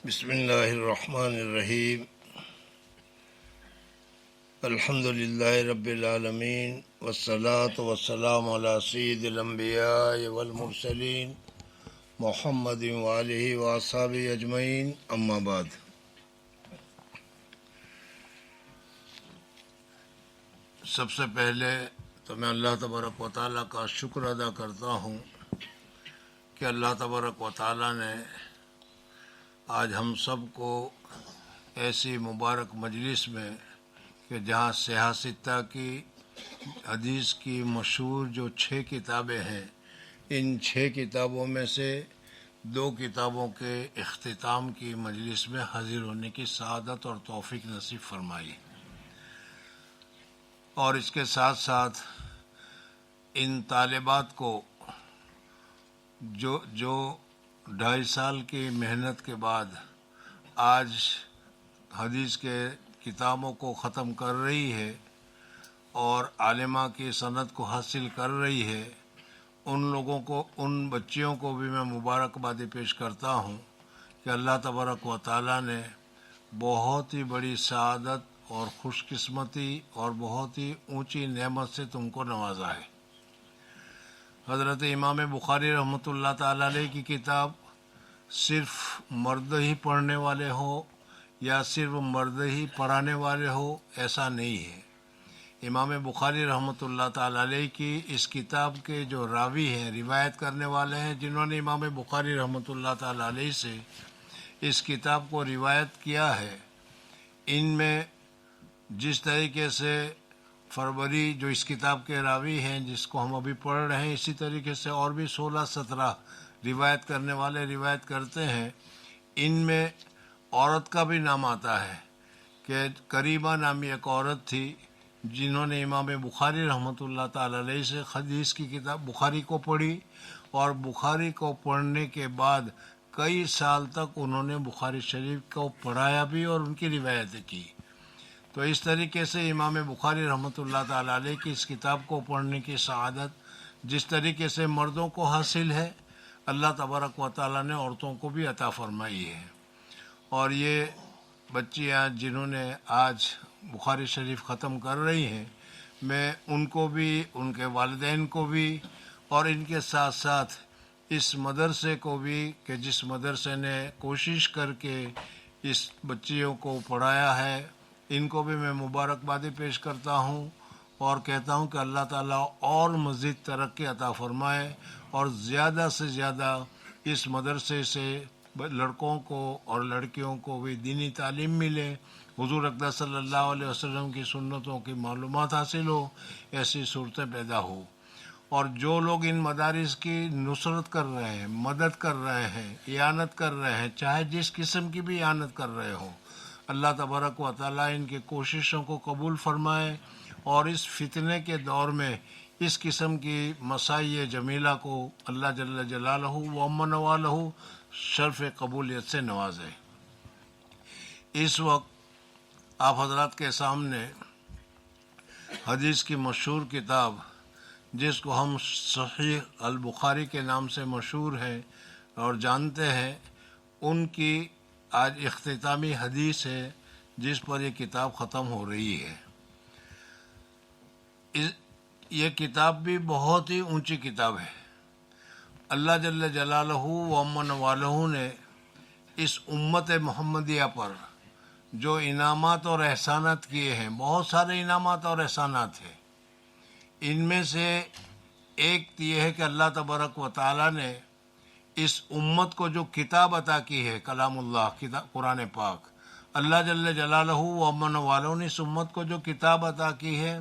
بسم الله الرحمن الرحيم الحمد لله رب العالمين والصلاة والسلام على سيد الأنبياء والمرسلين محمد وآله وأصحابه أجمعين أما بعد. سب سے پہلے تو میں اللہ تبارک و تعالیٰ کا شکر ادا کرتا ہوں کہ اللہ تبارک و تعالیٰ نے آج ہم سب کو ایسی مبارک مجلس میں کہ جہاں صحیح ستہ کی حدیث کی مشہور جو 6 کتابیں ہیں، ان 6 کتابوں میں سے 2 کتابوں کے اختتام کی مجلس میں حاضر ہونے کی سعادت اور توفیق نصیب فرمائی، اور اس کے ساتھ ساتھ ان طالبات کو جو 2.5 سال کی محنت کے بعد آج حدیث کے کتابوں کو ختم کر رہی ہے اور عالمہ کی سند کو حاصل کر رہی ہے، ان لوگوں کو، ان بچیوں کو بھی میں مبارکبادی پیش کرتا ہوں کہ اللہ تبارک و تعالیٰ نے بہت ہی بڑی سعادت اور خوش قسمتی اور بہت ہی اونچی نعمت سے تم کو نوازا ہے۔ حضرت امام بخاری رحمۃ اللہ تعالیٰ علیہ کی کتاب صرف مرد ہی پڑھنے والے ہو یا صرف مرد ہی پڑھانے والے ہو، ایسا نہیں ہے۔ امام بخاری رحمۃ اللہ تعالیٰ علیہ کی اس کتاب کے جو راوی ہیں، روایت کرنے والے ہیں، جنہوں نے امام بخاری رحمۃ اللہ تعالیٰ علیہ سے اس کتاب کو روایت کیا ہے، ان میں جس طریقے سے فروری جو اس کتاب کے راوی ہیں جس کو ہم ابھی پڑھ رہے ہیں، اسی طریقے سے اور بھی 16-17 روایت کرنے والے روایت کرتے ہیں۔ ان میں عورت کا بھی نام آتا ہے کہ کریمہ نامی ایک عورت تھی جنہوں نے امام بخاری رحمۃ اللہ تعالی علیہ سے حدیث کی کتاب بخاری کو پڑھی، اور بخاری کو پڑھنے کے بعد کئی سال تک انہوں نے بخاری شریف کو پڑھایا بھی اور ان کی روایتیں کی۔ تو اس طریقے سے امام بخاری رحمۃ اللہ تعالی علیہ کی اس کتاب کو پڑھنے کی سعادت جس طریقے سے مردوں کو حاصل ہے، اللہ تبارک و تعالیٰ نے عورتوں کو بھی عطا فرمائی ہے۔ اور یہ بچیاں جنہوں نے آج بخاری شریف ختم کر رہی ہیں، میں ان کو بھی، ان کے والدین کو بھی، اور ان کے ساتھ ساتھ اس مدرسے کو بھی کہ جس مدرسے نے کوشش کر کے اس بچیوں کو پڑھایا ہے، ان کو بھی میں مبارکبادی پیش کرتا ہوں اور کہتا ہوں کہ اللہ تعالیٰ اور مزید ترقی عطا فرمائے اور زیادہ سے زیادہ اس مدرسے سے لڑکوں کو اور لڑکیوں کو بھی دینی تعلیم ملے، حضور اقدس صلی اللہ علیہ وسلم کی سنتوں کی معلومات حاصل ہو، ایسی صورتیں پیدا ہو۔ اور جو لوگ ان مدارس کی نصرت کر رہے ہیں، مدد کر رہے ہیں، اعانت کر رہے ہیں، چاہے جس قسم کی بھی اعانت کر رہے ہوں، اللہ تبارک و تعالیٰ ان کی کوششوں کو قبول فرمائے اور اس فتنے کے دور میں اس قسم کی مسائی جمیلہ کو اللہ جل جلالہ و امن والہ شرف قبولیت سے نوازے۔ اس وقت آپ حضرات کے سامنے حدیث کی مشہور کتاب جس کو ہم صحیح al-Bukhari کے نام سے مشہور ہے اور جانتے ہیں، ان کی آج اختتامی حدیث ہے جس پر یہ کتاب ختم ہو رہی ہے۔ یہ کتاب بھی بہت ہی اونچی کتاب ہے۔ اللہ جل جلالہ و امن والہ نے اس امت محمدیہ پر جو انعامات اور احسانات کیے ہیں، بہت سارے انعامات اور احسانات ہیں، ان میں سے ایک یہ ہے کہ اللہ تبارک و تعالیٰ نے اس امت کو جو کتاب عطا کی ہے، کلام اللہ، قرآن پاک، اللہ جل جلالہ و امن والوں نے اس امت کو جو کتاب عطا کی ہے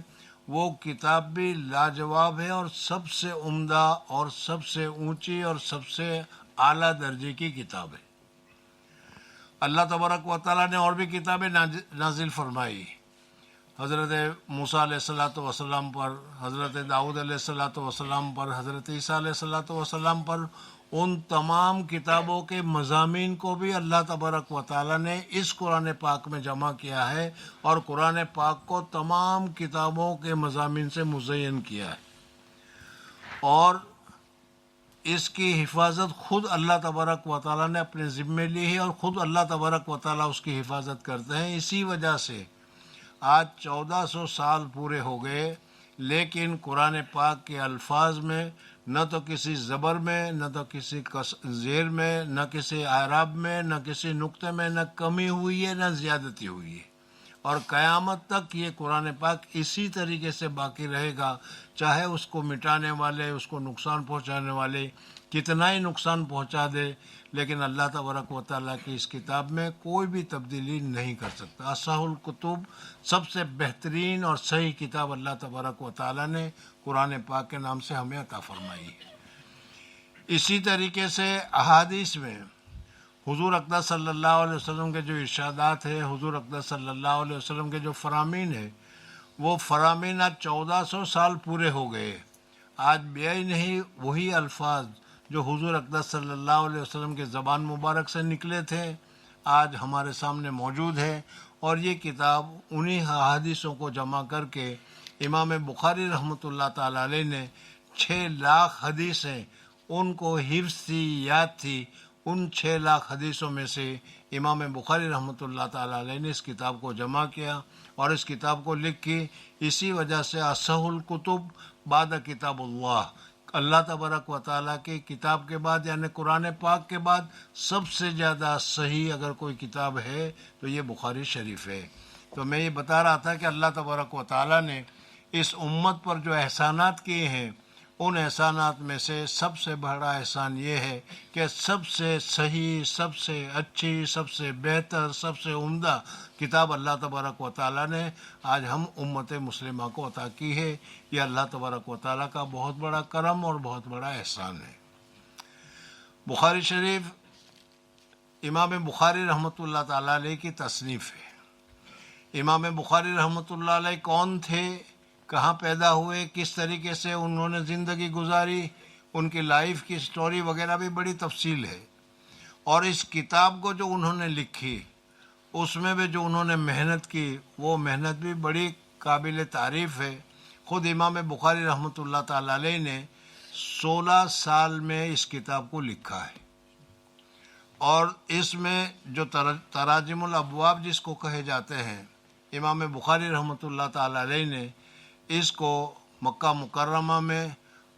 وہ کتاب بھی لاجواب ہے اور سب سے عمدہ اور سب سے اونچی اور سب سے اعلیٰ درجے کی کتاب ہے۔ اللہ تبارک و تعالیٰ نے اور بھی کتابیں نازل فرمائی، حضرت موسیٰ علیہ الصلوۃ والسلام پر، حضرت داؤد علیہ الصلوۃ والسلام پر، حضرت عیسیٰ علیہ الصلوۃ والسلام پر۔ ان تمام کتابوں کے مضامین کو بھی اللہ تبارک و تعالیٰ نے اس قرآن پاک میں جمع کیا ہے، اور قرآن پاک کو تمام کتابوں کے مضامین سے مزین کیا ہے، اور اس کی حفاظت خود اللہ تبارک و تعالیٰ نے اپنے ذمے لی ہے، اور خود اللہ تبارک و تعالیٰ اس کی حفاظت کرتے ہیں۔ اسی وجہ سے آج 1400 سال پورے ہو گئے، لیکن قرآن پاک کے الفاظ میں نہ تو کسی زبر میں، نہ تو کسی زیر میں، نہ کسی اعراب میں، نہ کسی نقطے میں نہ کمی ہوئی ہے نہ زیادتی ہوئی ہے، اور قیامت تک یہ قرآن پاک اسی طریقے سے باقی رہے گا، چاہے اس کو مٹانے والے، اس کو نقصان پہنچانے والے کتنا ہی نقصان پہنچا دے، لیکن اللہ تبارک و تعالیٰ کی اس کتاب میں کوئی بھی تبدیلی نہیں کر سکتا۔ اصح الکتب، سب سے بہترین اور صحیح کتاب اللہ تبارک و تعالیٰ نے قرآن پاک کے نام سے ہمیں عطا فرمائی ہے۔ اسی طریقے سے احادیث میں حضور اقدس صلی اللہ علیہ وسلم کے جو ارشادات ہیں، حضور اقدس صلی اللہ علیہ وسلم کے جو فرامین ہیں، وہ فرامین آج 1400 سال پورے ہو گئے، آج بیا ہی نہیں وہی الفاظ جو حضور اقدس صلی اللہ علیہ وسلم کے زبان مبارک سے نکلے تھے آج ہمارے سامنے موجود ہے، اور یہ کتاب انہی احادیثوں کو جمع کر کے امام بخاری رحمۃ اللہ تعالیٰ علیہ نے 6 لاکھ حدیثیں ان کو حفظ تھی، یاد تھی، ان 6 لاکھ حدیثوں میں سے امام بخاری رحمۃ اللہ تعالیٰ علیہ نے اس کتاب کو جمع کیا اور اس کتاب کو لکھی۔ اسی وجہ سے اصح الکتب بعد کتاب اللہ، اللہ تبارک و تعالیٰ کی کتاب کے بعد یعنی قرآن پاک کے بعد سب سے زیادہ صحیح اگر کوئی کتاب ہے تو یہ بخاری شریف ہے۔ تو میں یہ بتا رہا تھا کہ اللہ تبارک و تعالیٰ نے اس امت پر جو احسانات کیے ہیں، ان احسانات میں سے سب سے بڑا احسان یہ ہے کہ سب سے صحیح، سب سے اچھی، سب سے بہتر، سب سے عمدہ کتاب اللہ تبارک و تعالیٰ نے آج ہم امت مسلمہ کو عطا کی ہے۔ یہ اللہ تبارک و تعالیٰ کا بہت بڑا کرم اور بہت بڑا احسان ہے۔ بخاری شریف امام بخاری رحمۃ اللہ تعالیٰ علیہ کی تصنیف ہے۔ امام بخاری رحمۃ اللہ علیہ کون تھے، کہاں پیدا ہوئے، کس طریقے سے انہوں نے زندگی گزاری، ان کی لائف کی سٹوری وغیرہ بھی بڑی تفصیل ہے، اور اس کتاب کو جو انہوں نے لکھی اس میں بھی جو انہوں نے محنت کی وہ محنت بھی بڑی قابل تعریف ہے۔ خود امام بخاری رحمۃ اللہ تعالیٰ علیہ نے 16 سال میں اس کتاب کو لکھا ہے، اور اس میں جو تراجم الابواب جس کو کہے جاتے ہیں، امام بخاری رحمۃ اللہ تعالیٰ علیہ نے اس کو مکہ مکرمہ میں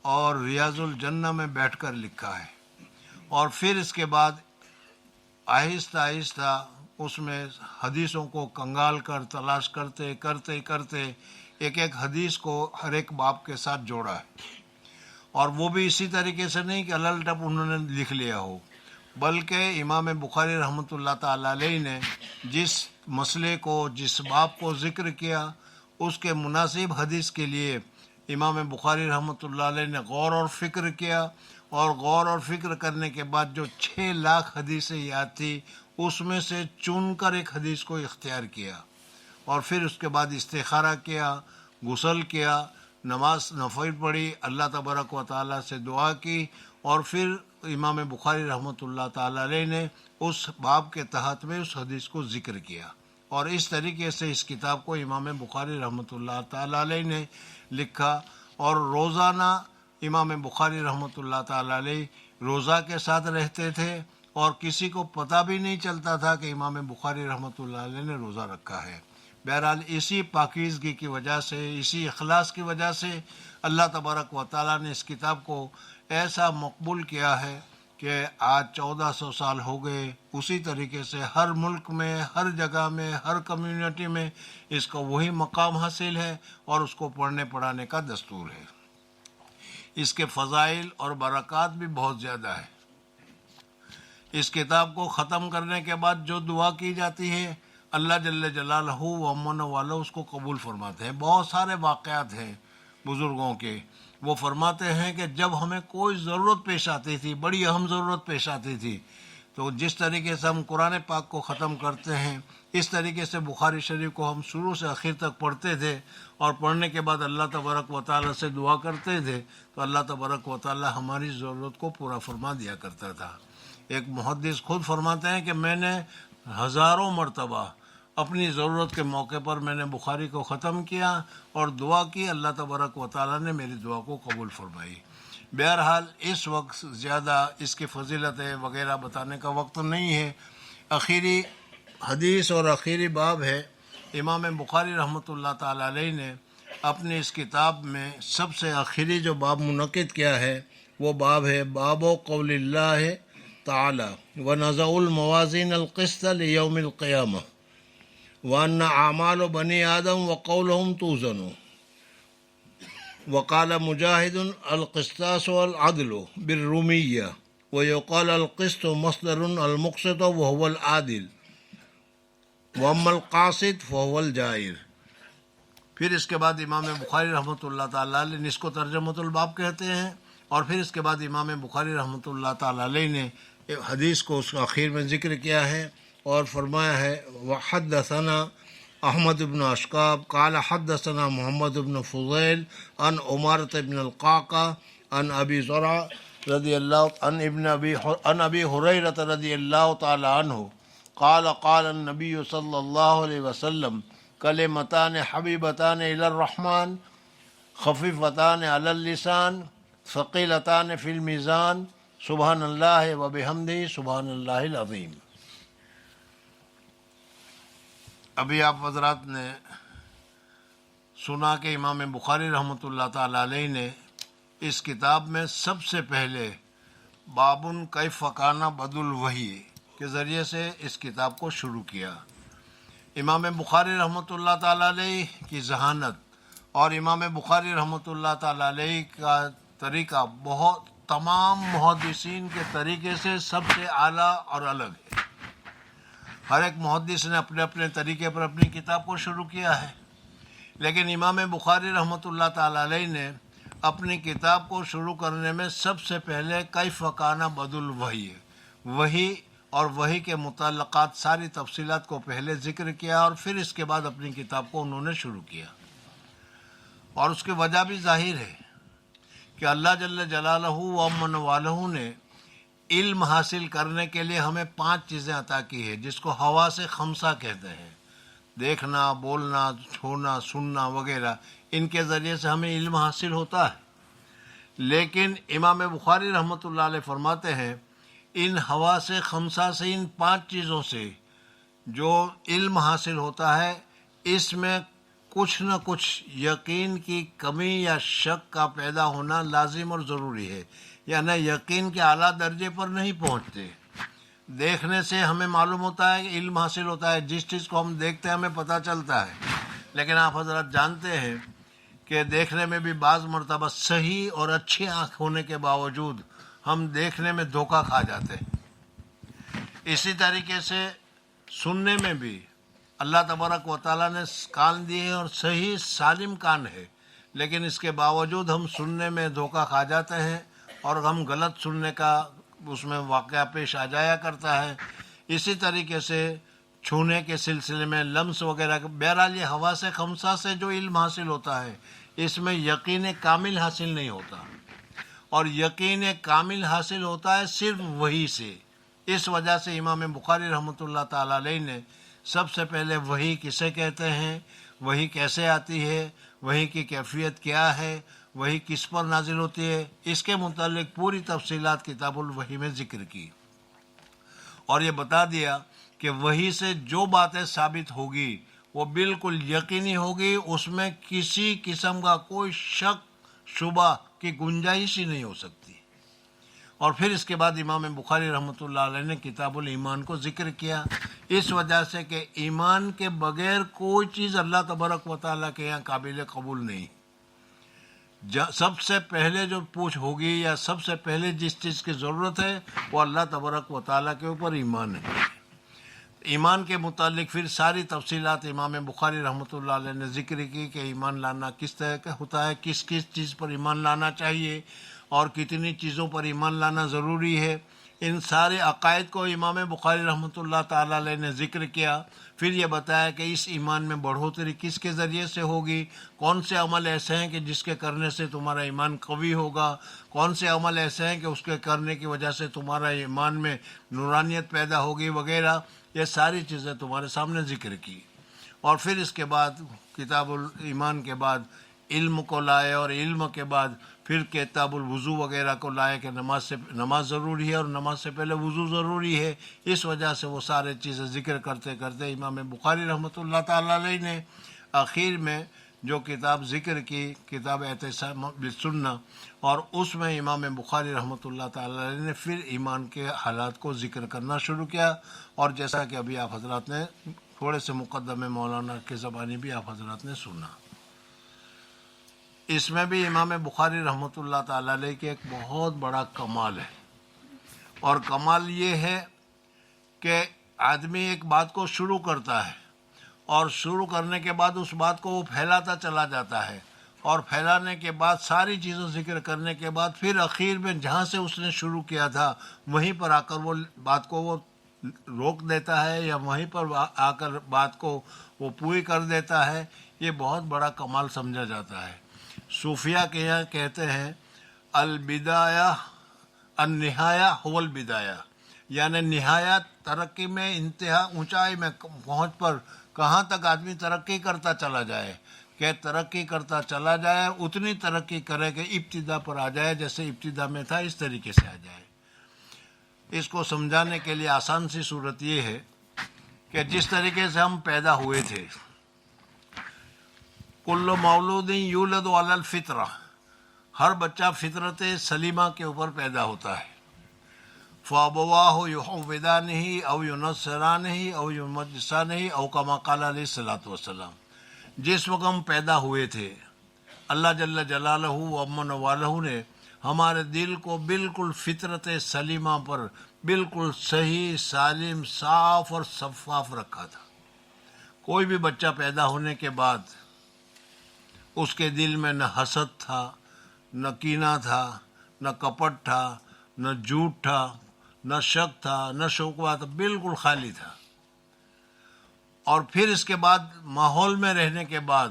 اور ریاض الجنہ میں بیٹھ کر لکھا ہے، اور پھر اس کے بعد آہستہ آہستہ اس میں حدیثوں کو کنگال کر تلاش کرتے کرتے کرتے ایک ایک حدیث کو ہر ایک باب کے ساتھ جوڑا ہے، اور وہ بھی اسی طریقے سے نہیں کہ الٹپ انہوں نے لکھ لیا ہو، بلکہ امام بخاری رحمۃ اللہ تعالیٰ علیہ نے جس مسئلے کو، جس باب کو ذکر کیا، اس کے مناسب حدیث کے لیے امام بخاری رحمۃ اللہ علیہ نے غور اور فکر کیا، اور غور اور فکر کرنے کے بعد جو 6 لاکھ حدیثیں یاد تھی اس میں سے چن کر ایک حدیث کو اختیار کیا، اور پھر اس کے بعد استخارہ کیا، غسل کیا، نماز نفل پڑھی، اللہ تبارک و تعالیٰ سے دعا کی، اور پھر امام بخاری رحمۃ اللہ تعالیٰ علیہ نے اس باب کے تحت میں اس حدیث کو ذکر کیا، اور اس طریقے سے اس کتاب کو امام بخاری رحمۃ اللہ تعالیٰ علیہ نے لکھا۔ اور روزانہ امام بخاری رحمۃ اللہ تعالیٰ علیہ روزہ کے ساتھ رہتے تھے، اور کسی کو پتہ بھی نہیں چلتا تھا کہ امام بخاری رحمۃ اللہ علیہ نے روزہ رکھا ہے۔ بہرحال اسی پاکیزگی کی وجہ سے، اسی اخلاص کی وجہ سے اللہ تبارک و تعالیٰ نے اس کتاب کو ایسا مقبول کیا ہے کہ آج 1400 سال ہو گئے، اسی طریقے سے ہر ملک میں، ہر جگہ میں، ہر کمیونٹی میں اس کو وہی مقام حاصل ہے، اور اس کو پڑھنے پڑھانے کا دستور ہے۔ اس کے فضائل اور برکات بھی بہت زیادہ ہے۔ اس کتاب کو ختم کرنے کے بعد جو دعا کی جاتی ہے، اللہ جل جلالہ و امن والا اس کو قبول فرماتے ہیں۔ بہت سارے واقعات ہیں بزرگوں کے، وہ فرماتے ہیں کہ جب ہمیں کوئی ضرورت پیش آتی تھی، بڑی اہم ضرورت پیش آتی تھی، تو جس طریقے سے ہم قرآن پاک کو ختم کرتے ہیں اس طریقے سے بخاری شریف کو ہم شروع سے آخر تک پڑھتے تھے، اور پڑھنے کے بعد اللہ تبارک و تعالیٰ سے دعا کرتے تھے تو اللہ تبارک و تعالیٰ ہماری ضرورت کو پورا فرما دیا کرتا تھا۔ ایک محدث خود فرماتے ہیں کہ میں نے ہزاروں مرتبہ اپنی ضرورت کے موقع پر میں نے بخاری کو ختم کیا اور دعا کی، اللہ تبارک و تعالیٰ نے میری دعا کو قبول فرمائی۔ بہرحال اس وقت زیادہ اس کی فضیلتیں وغیرہ بتانے کا وقت نہیں ہے۔ آخری حدیث اور آخری باب ہے۔ امام بخاری رحمۃ اللہ تعالیٰ علیہ نے اپنی اس کتاب میں سب سے آخری جو باب منعقد کیا ہے وہ باب ہے باب قول اللہ تعالی ونضع الموازین القسط لیوم القیامہ وان اعمال بنی آدم وقولهم توزن وقال مجاہد القسطاس والعدل بالرومیہ ويقال القسط مصدر المقسط وهو العادل واما القاسط فهو الجائر۔ پھر اس کے بعد امام بخاری رحمۃ اللہ تعالیٰ علیہ نے اس کو ترجمۃ الباب کہتے ہیں، اور پھر اس کے بعد امام بخاری رحمۃ اللہ تعالیٰ علیہ نے حدیث کو اس آخر میں ذکر کیا ہے اور فرمایا ہے وحدثنا احمد بن اشقاب قال حدثنا محمد بن فضیل عن عمارة بن القعقاع عن ابی زرع رضی اللہ عن ابی ہریرہ رضی اللہ تعالی عنہ قال قال النبی صلی اللہ علیہ وسلم کلمتان حبیبتان الی الرحمن خفیفتان علی اللسان ثقیلتان فی المیزان سبحان اللہ و بحمدہ سبحان اللہ العظیم۔ ابھی آپ حضرات نے سنا کہ امام بخاری رحمۃ اللہ تعالیٰ علیہ نے اس کتاب میں سب سے پہلے بابن کیف کان بدء الوحی کے ذریعے سے اس کتاب کو شروع کیا۔ امام بخاری رحمۃ اللہ تعالیٰ علیہ کی ذہانت اور امام بخاری رحمۃ اللہ تعالیٰ علیہ کا طریقہ بہت تمام محدثین کے طریقے سے سب سے اعلیٰ اور الگ ہے۔ ہر ایک محدث نے اپنے اپنے طریقے پر اپنی کتاب کو شروع کیا ہے، لیکن امام بخاری رحمۃ اللہ تعالیٰ علیہ نے اپنی کتاب کو شروع کرنے میں سب سے پہلے کیف کان بدء الوحی وحی اور وحی کے متعلقات ساری تفصیلات کو پہلے ذکر کیا، اور پھر اس کے بعد اپنی کتاب کو انہوں نے شروع کیا۔ اور اس کی وجہ بھی ظاہر ہے کہ اللہ جل جلالہ و امن والہ نے علم حاصل کرنے کے لیے ہمیں 5 چیزیں عطا کی ہے، جس کو حواس خمسہ کہتے ہیں، دیکھنا، بولنا، چھونا، سننا وغیرہ، ان کے ذریعے سے ہمیں علم حاصل ہوتا ہے۔ لیکن امام بخاری رحمۃ اللہ علیہ فرماتے ہیں ان حواس خمسہ سے، ان 5 چیزوں سے جو علم حاصل ہوتا ہے، اس میں کچھ نہ کچھ یقین کی کمی یا شک کا پیدا ہونا لازم اور ضروری ہے، یعنی یقین کے اعلیٰ درجے پر نہیں پہنچتے۔ دیکھنے سے ہمیں معلوم ہوتا ہے، علم حاصل ہوتا ہے، جس چیز کو ہم دیکھتے ہیں ہمیں پتہ چلتا ہے، لیکن آپ حضرات جانتے ہیں کہ دیکھنے میں بھی بعض مرتبہ صحیح اور اچھی آنکھ ہونے کے باوجود ہم دیکھنے میں دھوکہ کھا جاتے ہیں۔ اسی طریقے سے سننے میں بھی اللہ تبارک و تعالیٰ نے کان دیے اور صحیح سالم کان ہے، لیکن اس کے باوجود ہم سننے میں دھوکہ کھا جاتے ہیں اور ہم غلط سننے کا اس میں واقعہ پیش آ جایا کرتا ہے۔ اسی طریقے سے چھونے کے سلسلے میں لمس وغیرہ، بہرحال یہ حواس خمسہ سے جو علم حاصل ہوتا ہے اس میں یقین کامل حاصل نہیں ہوتا، اور یقین کامل حاصل ہوتا ہے صرف وحی سے۔ اس وجہ سے امام بخاری رحمۃ اللہ تعالیٰ علیہ نے سب سے پہلے وحی کسے کہتے ہیں، وحی کیسے آتی ہے، وحی کی کیفیت کیا ہے، وحی کس پر نازل ہوتی ہے، اس کے متعلق پوری تفصیلات کتاب الوحی میں ذکر کی، اور یہ بتا دیا کہ وحی سے جو باتیں ثابت ہوگی وہ بالکل یقینی ہوگی، اس میں کسی قسم کا کوئی شک شبہ کی گنجائش ہی نہیں ہو سکتی۔ اور پھر اس کے بعد امام بخاری رحمۃ اللہ علیہ نے کتاب الایمان کو ذکر کیا، اس وجہ سے کہ ایمان کے بغیر کوئی چیز اللہ تبارک و تعالیٰ کے یہاں قابل قبول نہیں۔ سب سے پہلے جو پوچھ ہوگی یا سب سے پہلے جس چیز کی ضرورت ہے وہ اللہ تبارک و تعالیٰ کے اوپر ایمان ہے۔ ایمان کے متعلق پھر ساری تفصیلات امام بخاری رحمۃ اللہ علیہ نے ذکر کی کہ ایمان لانا کس طرح کا ہوتا ہے، کس کس چیز پر ایمان لانا چاہیے اور کتنی چیزوں پر ایمان لانا ضروری ہے. ان سارے عقائد کو امام بخاری رحمۃ اللہ تعالیٰ علیہ نے ذکر کیا. پھر یہ بتایا کہ اس ایمان میں بڑھوتری کس کے ذریعے سے ہوگی، کون سے عمل ایسے ہیں کہ جس کے کرنے سے تمہارا ایمان قوی ہوگا، کون سے عمل ایسے ہیں کہ اس کے کرنے کی وجہ سے تمہارا ایمان میں نورانیت پیدا ہوگی وغیرہ. یہ ساری چیزیں تمہارے سامنے ذکر کی. اور پھر اس کے بعد کتاب الایمان کے بعد علم کو لائے، اور علم کے بعد پھر کتاب الوضو وغیرہ کو لائے کہ نماز ضروری ہے اور نماز سے پہلے وضو ضروری ہے. اس وجہ سے وہ سارے چیزیں ذکر کرتے کرتے امام بخاری رحمۃ اللہ تعالیٰ علیہ نے آخر میں جو کتاب ذکر کی، کتاب اعتصام بالسنہ، اور اس میں امام بخاری رحمۃ اللہ تعالیٰ علیہ نے پھر ایمان کے حالات کو ذکر کرنا شروع کیا. اور جیسا کہ ابھی آپ حضرات نے تھوڑے سے مقدمے مولانا کے زبانی بھی آپ حضرات نے سنا، اس میں بھی امام بخاری رحمۃ اللہ تعالیٰ علیہ کے ایک بہت بڑا کمال ہے. اور کمال یہ ہے کہ آدمی ایک بات کو شروع کرتا ہے اور شروع کرنے کے بعد اس بات کو وہ پھیلاتا چلا جاتا ہے، اور پھیلانے کے بعد ساری چیزوں ذکر کرنے کے بعد پھر اخیر میں جہاں سے اس نے شروع کیا تھا وہیں پر آ کر وہ بات کو وہ روک دیتا ہے، یا وہیں پر آ کر بات کو وہ پوری کر دیتا ہے. یہ بہت بڑا کمال سمجھا جاتا ہے. صوفیہ کے یہاں کہتے ہیں البدایہ النہایہ هو البدایہ، یعنی نہایت ترقی میں، انتہا اونچائی میں پہنچ پر کہاں تک آدمی ترقی کرتا چلا جائے، کہ ترقی کرتا چلا جائے، اتنی ترقی کرے کہ ابتدا پر آ جائے، جیسے ابتدا میں تھا اس طریقے سے آ جائے. اس کو سمجھانے کے لیے آسان سی صورت یہ ہے کہ جس طریقے سے ہم پیدا ہوئے تھے، کل مولود یولد علی الفطرہ، ہر بچہ فطرت سلیمہ کے اوپر پیدا ہوتا ہے. فابواہ یحودانہ او ینصرانہ او یمجسانہ او کما قال علیہ الصلوۃ والسلام. جس وقت ہم پیدا ہوئے تھے، اللہ جل جلالہ و امن والہ نے ہمارے دل کو بالکل فطرت سلیمہ پر بالکل صحیح، سالم، صاف اور شفاف رکھا تھا. کوئی بھی بچہ پیدا ہونے کے بعد اس کے دل میں نہ حسد تھا، نہ کینہ تھا، نہ کپٹ تھا، نہ جھوٹ تھا، نہ شک تھا، نہ شکوہ تھا، بالکل خالی تھا. اور پھر اس کے بعد ماحول میں رہنے کے بعد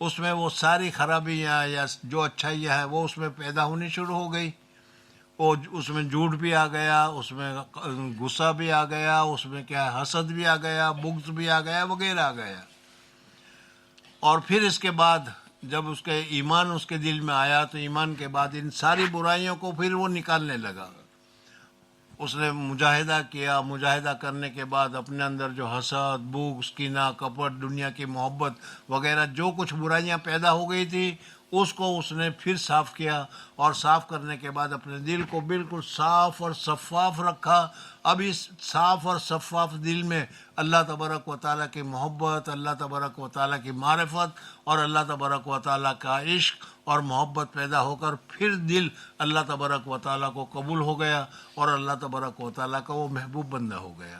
اس میں وہ ساری خرابیاں یا جو اچھائیاں ہیں وہ اس میں پیدا ہونی شروع ہو گئی. وہ اس میں جھوٹ بھی آ گیا، اس میں غصہ بھی آ گیا، اس میں کیا ہے حسد بھی آ گیا، بغض بھی آ گیا وغیرہ آ گیا. اور پھر اس کے بعد جب اس کے ایمان اس کے دل میں آیا تو ایمان کے بعد ان ساری برائیوں کو پھر وہ نکالنے لگا. اس نے مجاہدہ کیا، مجاہدہ کرنے کے بعد اپنے اندر جو حسد، بغض، کینہ، کپٹ، دنیا کی محبت وغیرہ جو کچھ برائیاں پیدا ہو گئی تھی اس کو اس نے پھر صاف کیا، اور صاف کرنے کے بعد اپنے دل کو بالکل صاف اور شفاف رکھا. اب اس صاف اور شفاف دل میں اللہ تبارک و تعالیٰ کی محبت، اللہ تبارک و تعالیٰ کی معرفت اور اللہ تبارک و تعالیٰ کا عشق اور محبت پیدا ہو کر پھر دل اللہ تبارک و تعالیٰ کو قبول ہو گیا اور اللہ تبارک و تعالیٰ کا وہ محبوب بندہ ہو گیا.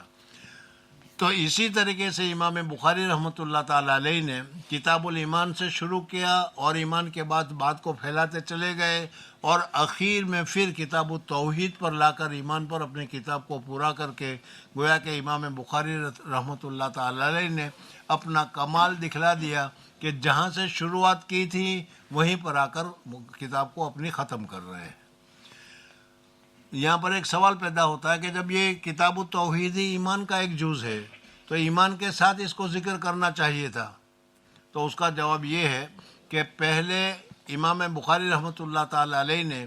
تو اسی طریقے سے امام بخاری رحمۃ اللہ تعالیٰ علیہ نے کتاب الایمان سے شروع کیا، اور ایمان کے بعد بات کو پھیلاتے چلے گئے، اور اخیر میں پھر کتاب التوحید پر لا کر ایمان پر اپنی کتاب کو پورا کر کے گویا کہ امام بخاری رحمۃ اللہ تعالیٰ علیہ نے اپنا کمال دکھلا دیا کہ جہاں سے شروعات کی تھی وہیں پر آ کر کتاب کو اپنی ختم کر رہے ہیں. یہاں پر ایک سوال پیدا ہوتا ہے کہ جب یہ کتاب التوحید ایمان کا ایک جز ہے تو ایمان کے ساتھ اس کو ذکر کرنا چاہیے تھا. تو اس کا جواب یہ ہے کہ پہلے امام بخاری رحمۃ اللہ تعالیٰ علیہ نے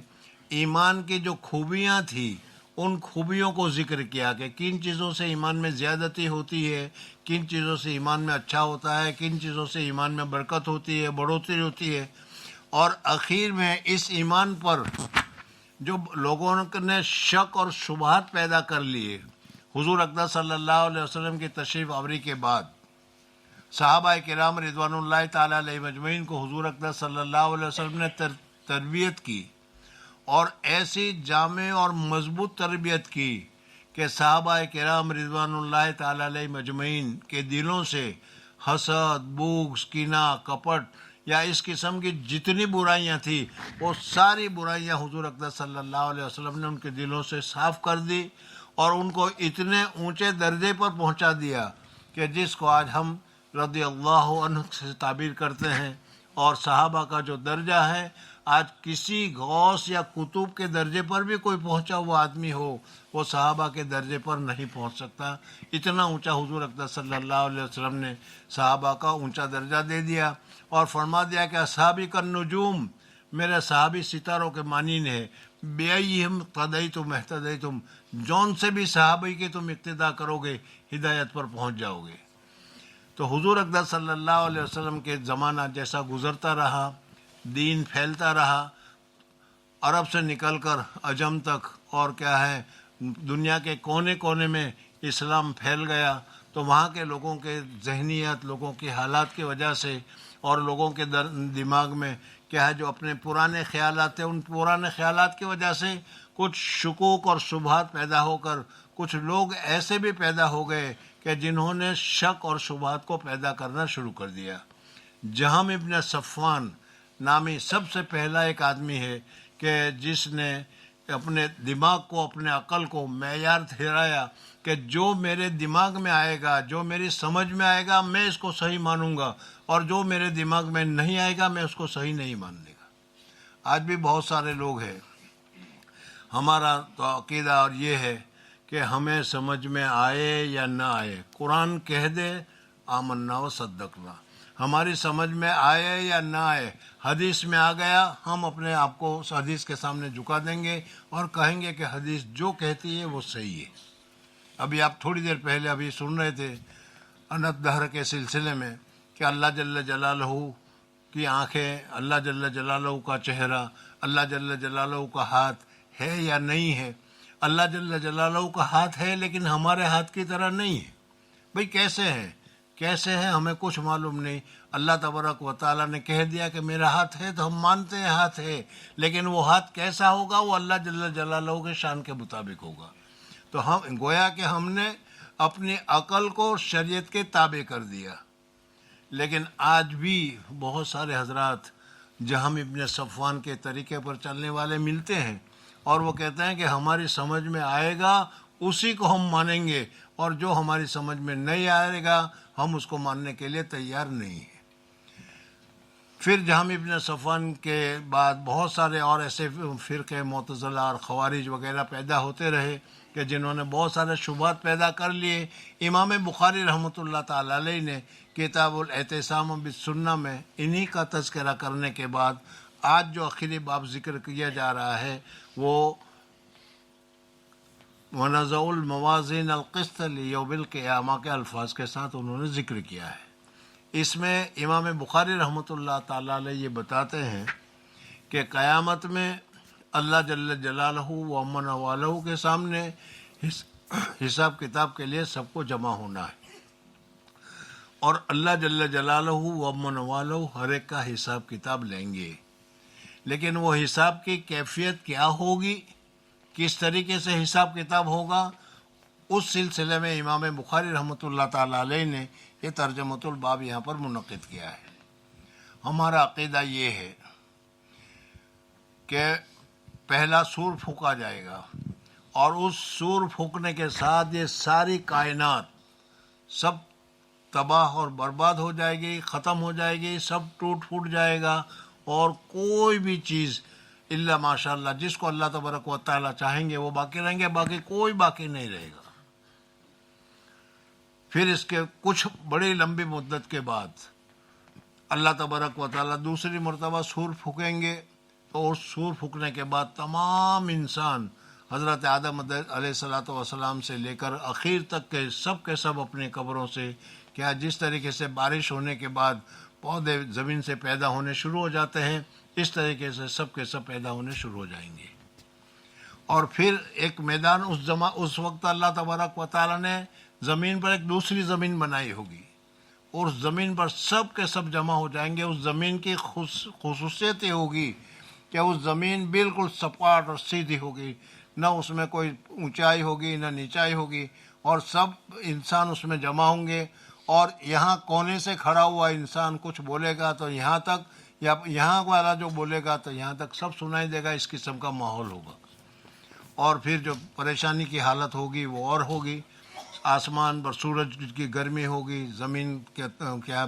ایمان کی جو خوبیاں تھیں ان خوبیوں کو ذکر کیا کہ کن چیزوں سے ایمان میں زیادتی ہوتی ہے، کن چیزوں سے ایمان میں اچھا ہوتا ہے، کن چیزوں سے ایمان میں برکت ہوتی ہے، بڑھوتری ہوتی ہے. اور اخیر میں اس ایمان پر جو لوگوں نے شک اور شبہات پیدا کر لیے، حضور اقدس صلی اللہ علیہ وسلم کی تشریف آوری کے بعد صحابہ کرام رضوان اللہ تعالیٰ علیہ مجمعین کو حضور اقدس صلی اللہ علیہ وسلم نے تربیت کی، اور ایسی جامع اور مضبوط تربیت کی کہ صحابہ کرام رضوان اللہ تعالی علیہ مجمعین کے دلوں سے حسد، بغض، کینہ، کپٹ یا اس قسم کی جتنی برائیاں تھیں وہ ساری برائیاں حضور اقدس صلی اللہ علیہ وسلم نے ان کے دلوں سے صاف کر دی اور ان کو اتنے اونچے درجے پر پہنچا دیا کہ جس کو آج ہم رضی اللہ عنہ سے تعبیر کرتے ہیں، اور صحابہ کا جو درجہ ہے آج کسی غوث یا کتب کے درجے پر بھی کوئی پہنچا ہوا آدمی ہو وہ صحابہ کے درجے پر نہیں پہنچ سکتا. اتنا اونچا حضور اقدس صلی اللہ علیہ وسلم نے صحابہ کا اونچا درجہ دے دیا اور فرما دیا کہ اصحابی کا نجوم، میرے صحابی ستاروں کے مانند ہے، بیئہم اقتدیتم اہتدیتم، جون سے بھی صحابی کی تم اقتدا کرو گے ہدایت پر پہنچ جاؤ گے. تو حضور اقدس صلی اللہ علیہ وسلم کے زمانہ جیسا گزرتا رہا، دین پھیلتا رہا، عرب سے نکل کر عجم تک اور کیا ہے دنیا کے کونے کونے میں اسلام پھیل گیا، تو وہاں کے لوگوں کے ذہنیت، لوگوں کی حالات کی وجہ سے اور لوگوں کے دماغ میں کیا ہے جو اپنے پرانے خیالات تھے، ان پرانے خیالات کی وجہ سے کچھ شکوک اور شبہات پیدا ہو کر کچھ لوگ ایسے بھی پیدا ہو گئے کہ جنہوں نے شک اور شبہات کو پیدا کرنا شروع کر دیا. جہم ابن صفوان نامی سب سے پہلا ایک آدمی ہے کہ جس نے اپنے دماغ کو، اپنے عقل کو معیار ٹھہرایا کہ جو میرے دماغ میں آئے گا، جو میری سمجھ میں آئے گا میں اس کو صحیح مانوں گا، اور جو میرے دماغ میں نہیں آئے گا میں اس کو صحیح نہیں ماننے گا. آج بھی بہت سارے لوگ ہیں، ہمارا تو عقیدہ اور یہ ہے کہ ہمیں سمجھ میں آئے یا نہ آئے، قرآن کہہ دے آمنا و صدقنا، ہماری سمجھ میں آئے یا نہ آئے، حدیث میں آ گیا ہم اپنے آپ کو اس حدیث کے سامنے جھکا دیں گے اور کہیں گے کہ حدیث جو کہتی ہے وہ صحیح ہے. ابھی آپ تھوڑی دیر پہلے ابھی سن رہے تھے انت دہر کے سلسلے میں کہ اللہ جل جلالہ کی آنکھیں، اللہ جل جلالہ کا چہرہ، اللہ جل جلالہ کا ہاتھ ہے یا نہیں ہے. اللہ جل جلالہ کا ہاتھ ہے لیکن ہمارے ہاتھ کی طرح نہیں ہے. بھئی کیسے ہے ہمیں کچھ معلوم نہیں. اللہ تبارک و تعالیٰ نے کہہ دیا کہ میرا ہاتھ ہے تو ہم مانتے ہیں ہاتھ ہے، لیکن وہ ہاتھ کیسا ہوگا وہ اللہ جل جلالہ کے شان کے مطابق ہوگا. تو ہم گویا کہ ہم نے اپنی عقل کو شریعت کے تابع کر دیا. لیکن آج بھی بہت سارے حضرات جہم ابن صفوان کے طریقے پر چلنے والے ملتے ہیں اور وہ کہتے ہیں کہ ہماری سمجھ میں آئے گا اسی کو ہم مانیں گے، اور جو ہماری سمجھ میں نہیں آئے گا ہم اس کو ماننے کے لیے تیار نہیں ہیں. پھر جہم ابن صفوان کے بعد بہت سارے اور ایسے فرقے معتزلہ اور خوارج وغیرہ پیدا ہوتے رہے کہ جنہوں نے بہت سارے شبہات پیدا کر لیے. امام بخاری رحمۃ اللہ تعالی علیہ نے کتاب الاعتصام بالسنہ میں انہی کا تذکرہ کرنے کے بعد آج جو آخری باب ذکر کیا جا رہا ہے وہ وَنَزَعُ الْمَوَازِينَ الْقِسْطَ لِيَوْمِ الْقِيَامَہ کے الفاظ کے ساتھ انہوں نے ذکر کیا ہے. اس میں امام بخاری رحمۃ اللہ تعالی علیہ یہ بتاتے ہیں کہ قیامت میں اللہ جل جلالہ و امن والہ کے سامنے حساب کتاب کے لیے سب کو جمع ہونا ہے، اور اللہ جل جلالہ و امن والہ ہر ایک کا حساب کتاب لیں گے. لیکن وہ حساب کی کیفیت کیا ہوگی، کس طریقے سے حساب کتاب ہوگا، اس سلسلے میں امام بخاری رحمۃ اللہ تعالی علیہ نے یہ ترجمۃ الباب یہاں پر منعقد کیا ہے. ہمارا عقیدہ یہ ہے کہ پہلا سور پھونکا جائے گا اور اس سور پھونکنے کے ساتھ یہ ساری کائنات سب تباہ اور برباد ہو جائے گی، ختم ہو جائے گی، سب ٹوٹ پھوٹ جائے گا، اور کوئی بھی چیز الا ماشاء اللہ جس کو اللہ تبارک و تعالیٰ چاہیں گے وہ باقی رہیں گے، باقی کوئی باقی نہیں رہے گا. پھر اس کے کچھ بڑی لمبی مدت کے بعد اللہ تبارک و تعالیٰ دوسری مرتبہ سور پھونکیں گے، اور سور پھونکنے کے بعد تمام انسان حضرت آدم علیہ السلام سے لے کر اخیر تک کے سب اپنے قبروں سے کیا جس طریقے سے بارش ہونے کے بعد پودے زمین سے پیدا ہونے شروع ہو جاتے ہیں اس طریقے سے سب کے سب پیدا ہونے شروع ہو جائیں گے. اور پھر ایک میدان اس وقت اللہ تبارک و تعالیٰ نے زمین پر ایک دوسری زمین بنائی ہوگی، اور اس زمین پر سب کے سب جمع ہو جائیں گے. اس زمین کی خصوصیت یہ ہوگی کہ اس زمین بالکل سپاٹ اور سیدھی ہوگی، نہ اس میں کوئی اونچائی ہوگی نہ نیچائی ہوگی، اور سب انسان اس میں جمع ہوں گے، اور یہاں کونے سے کھڑا ہوا انسان کچھ بولے گا تو یہاں تک، یا یہاں والا جو بولے گا تو یہاں تک سب سنائی دے گا، اس قسم کا ماحول ہوگا۔ اور پھر جو پریشانی کی حالت ہوگی وہ اور ہوگی، آسمان پر سورج کی گرمی ہوگی، زمین کے کیا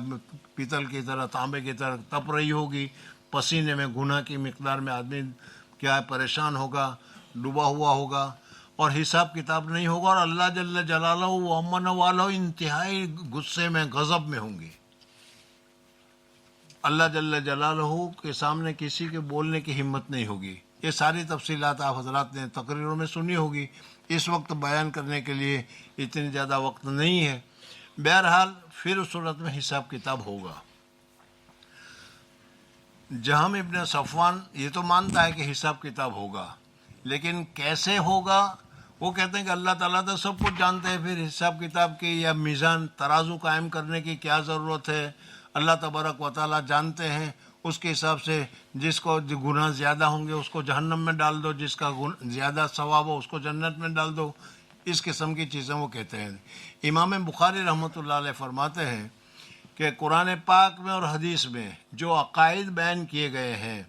پیتل کی طرح تانبے کی طرح تپ رہی ہوگی، پسینے میں گناہ کی مقدار میں آدمی کیا پریشان ہوگا، ڈوبا ہوا ہوگا، اور حساب کتاب نہیں ہوگا، اور اللہ جل جلالہ و امن والہ انتہائی غصے میں غضب میں ہوں گے۔ اللہ جل جلالہ کے سامنے کسی کے بولنے کی ہمت نہیں ہوگی۔ یہ ساری تفصیلات آپ حضرات نے تقریروں میں سنی ہوگی، اس وقت بیان کرنے کے لیے اتنی زیادہ وقت نہیں ہے۔ بہرحال پھر اس صورت میں حساب کتاب ہوگا۔ جہم ابن صفوان یہ تو مانتا ہے کہ حساب کتاب ہوگا، لیکن کیسے ہوگا؟ وہ کہتے ہیں کہ اللہ تعالیٰ تو سب کچھ جانتے ہیں، پھر حساب کتاب کی یا میزان ترازو قائم کرنے کی کیا ضرورت ہے؟ اللہ تبارک و تعالیٰ جانتے ہیں، اس کے حساب سے جس کو گناہ زیادہ ہوں گے اس کو جہنم میں ڈال دو، جس کا زیادہ ثواب ہو اس کو جنت میں ڈال دو، اس قسم کی چیزیں وہ کہتے ہیں۔ امام بخاری رحمۃ اللہ علیہ فرماتے ہیں کہ قرآن پاک میں اور حدیث میں جو عقائد بیان کیے گئے ہیں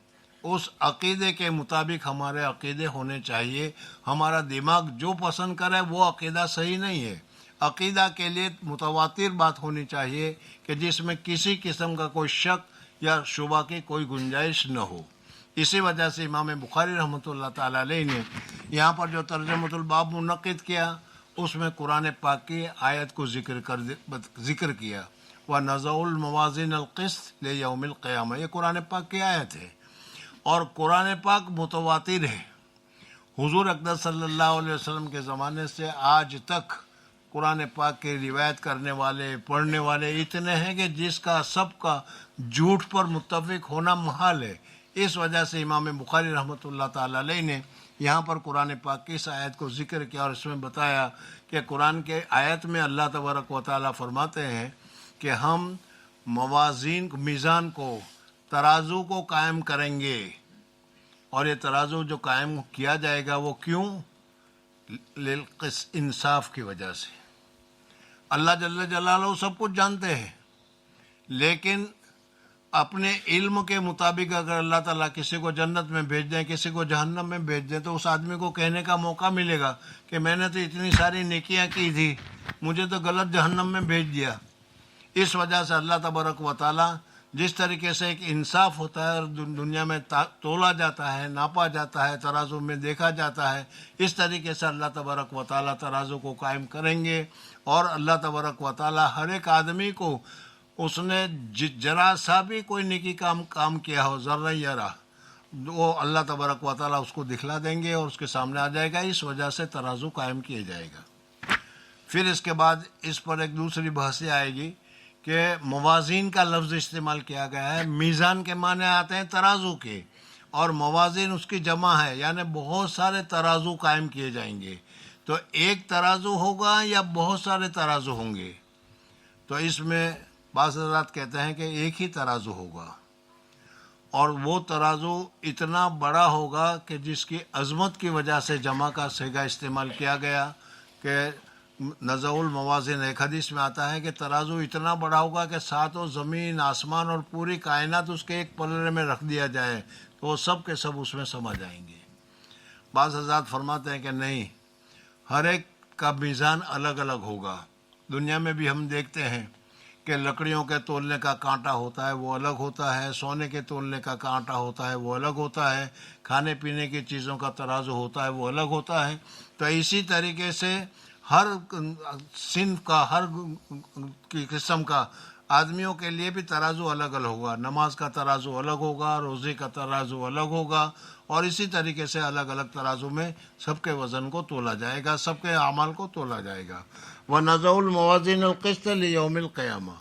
اس عقیدے کے مطابق ہمارے عقیدے ہونے چاہیے۔ ہمارا دماغ جو پسند کرے وہ عقیدہ صحیح نہیں ہے۔ عقیدہ کے لیے متواتر بات ہونی چاہیے کہ جس میں کسی قسم کا کوئی شک یا شبہ کی کوئی گنجائش نہ ہو۔ اسی وجہ سے امام بخاری رحمۃ اللہ تعالیٰ علیہ نے یہاں پر جو ترجمۃ الباب منعقد کیا اس میں قرآن پاک کی آیت کو ذکر کیا، وَنَضَعُ الْمَوَازِينَ الْقِسْطَ لِيَوْمِ الْقِيَامَةِ، یہ قرآن پاک کی آیت ہے، اور قرآن پاک متواتر ہے۔ حضور اقدس صلی اللہ علیہ وسلم کے زمانے سے آج تک قرآن پاک کی روایت کرنے والے پڑھنے والے اتنے ہیں کہ جس کا سب کا جھوٹ پر متفق ہونا محال ہے۔ اس وجہ سے امام بخاری رحمۃ اللہ تعالیٰ علیہ نے یہاں پر قرآن پاک کی اس آیت کو ذکر کیا، اور اس میں بتایا کہ قرآن کے آیت میں اللہ تبارک و تعالیٰ فرماتے ہیں کہ ہم موازین میزان کو، ترازو کو قائم کریں گے، اور یہ ترازو جو قائم کیا جائے گا وہ کیوں؟ انصاف کی وجہ سے۔ اللہ جل جلالہ سب کچھ جانتے ہیں، لیکن اپنے علم کے مطابق اگر اللہ تعالیٰ کسی کو جنت میں بھیج دیں، کسی کو جہنم میں بھیج دیں، تو اس آدمی کو کہنے کا موقع ملے گا کہ میں نے تو اتنی ساری نیکیاں کی تھی، مجھے تو غلط جہنم میں بھیج دیا۔ اس وجہ سے اللہ تبارک و تعالیٰ جس طریقے سے ایک انصاف ہوتا ہے اور دنیا میں تولا جاتا ہے، ناپا جاتا ہے، ترازو میں دیکھا جاتا ہے، اس طریقے سے اللہ تبارک و تعالیٰ ترازو کو قائم کریں گے، اور اللہ تبارک و تعالیٰ ہر ایک آدمی کو اس نے ذرا سا بھی کوئی نیکی کام کیا ہو، ذرہ یرا، وہ اللہ تبارک و تعالیٰ اس کو دکھلا دیں گے اور اس کے سامنے آ جائے گا۔ اس وجہ سے ترازو قائم کیا جائے گا۔ پھر اس کے بعد اس پر ایک دوسری بحث آئے گی کہ موازین کا لفظ استعمال کیا گیا ہے۔ میزان کے معنی آتے ہیں ترازو کے، اور موازین اس کی جمع ہے، یعنی بہت سارے ترازو قائم کیے جائیں گے۔ تو ایک ترازو ہوگا یا بہت سارے ترازو ہوں گے؟ تو اس میں بعض حضرات کہتے ہیں کہ ایک ہی ترازو ہوگا، اور وہ ترازو اتنا بڑا ہوگا کہ جس کی عظمت کی وجہ سے جمع کا صیغہ استعمال کیا گیا کہ نضع الموازین۔ ایک حدیث میں آتا ہے کہ ترازو اتنا بڑا ہوگا کہ ساتوں زمین، آسمان اور پوری کائنات اس کے ایک پلڑے میں رکھ دیا جائے تو وہ سب کے سب اس میں سما جائیں گے۔ بعض حضرات فرماتے ہیں کہ نہیں، ہر ایک کا میزان الگ الگ ہوگا۔ دنیا میں بھی ہم دیکھتے ہیں کہ لکڑیوں کے تولنے کا کانٹا ہوتا ہے وہ الگ ہوتا ہے، سونے کے تولنے کا کانٹا ہوتا ہے وہ الگ ہوتا ہے، کھانے پینے کی چیزوں کا ترازو ہوتا ہے وہ الگ ہوتا ہے۔ تو اسی طریقے سے ہر صنف کا، ہر قسم کا آدمیوں کے لیے بھی ترازو الگ الگ ہوگا۔ نماز کا ترازو الگ ہوگا، روزے کا ترازو الگ ہوگا، اور اسی طریقے سے الگ الگ ترازو میں سب کے وزن کو تولا جائے گا، سب کے اعمال کو تولا جائے گا۔ وَنَضَعُ الْمَوَازِينَ الْقِسْطَ لِيَوْمِ الْقِيَامَةِ۔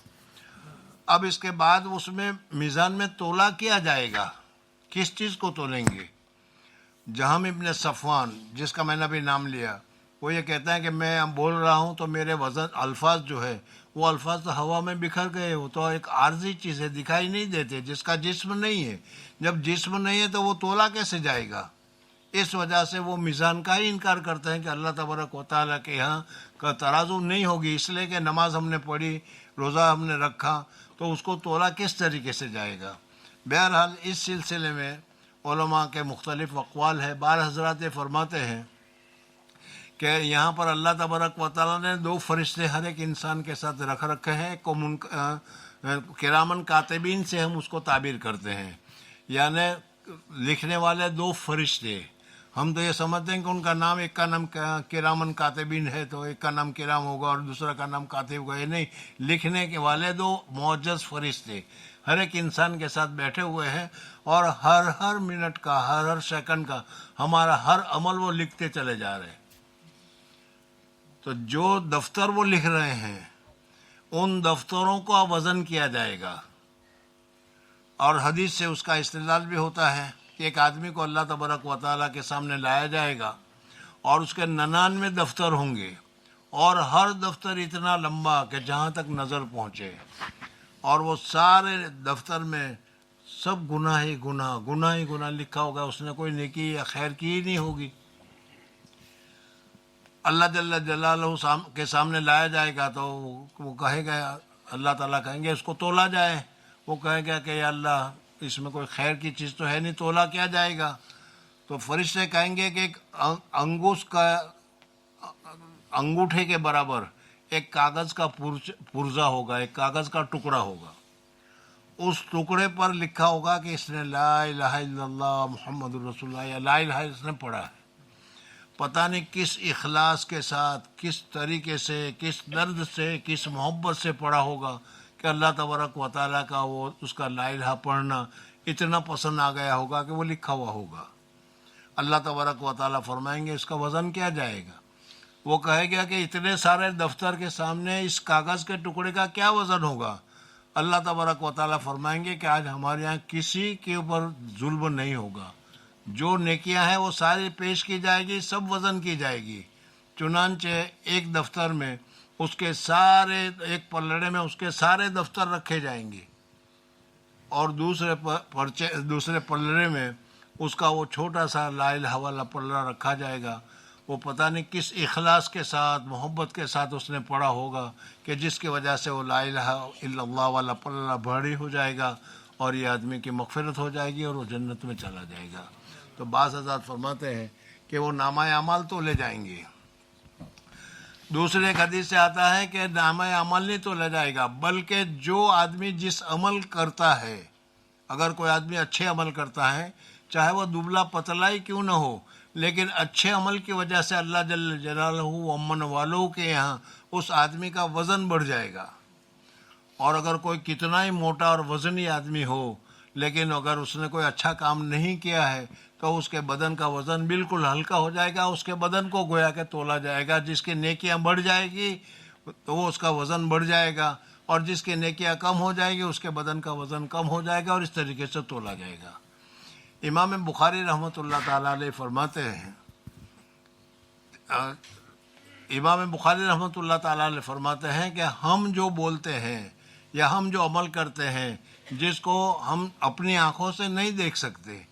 اب اس کے بعد اس میں میزان میں تولا کیا جائے گا، کس چیز کو تولیں گے؟ جہم ابن صفوان، جس کا میں نے ابھی نام لیا، وہ یہ کہتا ہے کہ میں بول رہا ہوں تو میرے وزن الفاظ جو ہے وہ الفاظ تو ہوا میں بکھر گئے، وہ تو ایک عارضی چیز ہے، دکھائی نہیں دیتے، جس کا جسم نہیں ہے۔ جب جسم نہیں ہے تو وہ تولا کیسے جائے گا؟ اس وجہ سے وہ میزان کا ہی انکار کرتے ہیں کہ اللہ تبارک و تعالیٰ کے یہاں کا ترازو نہیں ہوگی، اس لیے کہ نماز ہم نے پڑھی، روزہ ہم نے رکھا، تو اس کو تولا کس طریقے سے جائے گا۔ بہرحال اس سلسلے میں علماء کے مختلف اقوال ہے۔ بعض حضرات یہ فرماتے ہیں کہ یہاں پر اللہ تبارک و تعالیٰ نے 2 فرشتے ہر ایک انسان کے ساتھ رکھ رکھے ہیں، کرامن کاتبین سے ہم اس کو تعبیر کرتے ہیں، یعنی لکھنے والے 2 فرشتے۔ ہم تو یہ سمجھتے ہیں کہ ان کا نام، ایک کا نام کرامن کاتبین ہے تو ایک کا نام کرام ہوگا اور دوسرا کا نام کاتب ہوگا، یہ نہیں، لکھنے کے والے 2 معزز فرشتے ہر ایک انسان کے ساتھ بیٹھے ہوئے ہیں، اور ہر منٹ کا، ہر سیکنڈ کا ہمارا ہر عمل وہ لکھتے چلے جا رہے ہیں۔ تو جو دفتر وہ لکھ رہے ہیں ان دفتروں کا وزن کیا جائے گا، اور حدیث سے اس کا استدلال بھی ہوتا ہے کہ ایک آدمی کو اللہ تبارک و تعالیٰ کے سامنے لایا جائے گا اور اس کے 99 دفتر ہوں گے، اور ہر دفتر اتنا لمبا کہ جہاں تک نظر پہنچے، اور وہ سارے دفتر میں سب گناہ ہی گناہ لکھا ہوگا، اس نے کوئی نیکی یا خیر کی ہی نہیں ہوگی۔ اللہ جل جلالہ کے سامنے لایا جائے گا تو وہ کہے گا، اللہ تعالیٰ کہیں گے اس کو تولا جائے، وہ کہے گا کہ یا اللہ اس میں کوئی خیر کی چیز تو ہے نہیں، تولا کیا جائے گا؟ تو فرشتے کہیں گے کہ ایک انگوٹھے کے برابر ایک کاغذ کا پرزہ ہوگا، ایک کاغذ کا ٹکڑا ہوگا، اس ٹکڑے پر لکھا ہوگا کہ اس نے لا الہ الا اللہ محمد رسول اللہ یا لا الہ اس نے پڑھا ہے۔ پتہ نہیں کس اخلاص کے ساتھ، کس طریقے سے، کس درد سے، کس محبت سے پڑھا ہوگا کہ اللہ تبارک و تعالیٰ کا وہ اس کا لا الہ پڑھنا اتنا پسند آ گیا ہوگا کہ وہ لکھا ہوا ہوگا۔ اللہ تبارک و تعالیٰ فرمائیں گے اس کا وزن کیا جائے گا؟ وہ کہے گا کہ اتنے سارے دفتر کے سامنے اس کاغذ کے ٹکڑے کا کیا وزن ہوگا؟ اللہ تبارک و تعالیٰ فرمائیں گے کہ آج ہمارے یہاں کسی کے اوپر ظلم نہیں ہوگا، جو نیکیاں ہیں وہ ساری پیش کی جائے گی، سب وزن کی جائے گی۔ چنانچہ ایک دفتر میں اس کے سارے، ایک پلڑے میں اس کے سارے دفتر رکھے جائیں گے، اور دوسرے پلڑے میں اس کا وہ چھوٹا سا لا الہ والا پلڑا رکھا جائے گا۔ وہ پتہ نہیں کس اخلاص کے ساتھ، محبت کے ساتھ اس نے پڑھا ہوگا کہ جس کی وجہ سے وہ لا الہ الا اللہ والا پلڑا بھاری ہو جائے گا، اور یہ آدمی کی مغفرت ہو جائے گی اور وہ جنت میں چلا جائے گا۔ تو بعض حضرات فرماتے ہیں کہ وہ نامہ اعمال تو لے جائیں گے۔ دوسرے ایک حدیث سے آتا ہے کہ نامہ عمل نہیں تو لے جائے گا، بلکہ جو آدمی جس عمل کرتا ہے، اگر کوئی آدمی اچھے عمل کرتا ہے، چاہے وہ دبلا پتلا ہی کیوں نہ ہو، لیکن اچھے عمل کی وجہ سے اللہ جل جلالہ و امن والوں کے یہاں اس آدمی کا وزن بڑھ جائے گا۔ اور اگر کوئی کتنا ہی موٹا اور وزنی آدمی ہو، لیکن اگر اس نے کوئی اچھا کام نہیں کیا ہے تو اس کے بدن کا وزن بالکل ہلکا ہو جائے گا، اس کے بدن کو گویا کہ تولا جائے گا۔ جس کی نیکیاں بڑھ جائے گی تو وہ اس کا وزن بڑھ جائے گا، اور جس کی نیکیاں کم ہو جائے گی اس کے بدن کا وزن کم ہو جائے گا، اور اس طریقے سے تولا جائے گا۔ امام بخاری رحمۃ اللہ تعالیٰ علیہ فرماتے ہیں، امام بخاری رحمۃ اللہ تعالیٰ علیہ فرماتے ہیں کہ ہم جو بولتے ہیں یا ہم جو عمل کرتے ہیں، جس کو ہم اپنی آنکھوں سے نہیں دیکھ سکتے،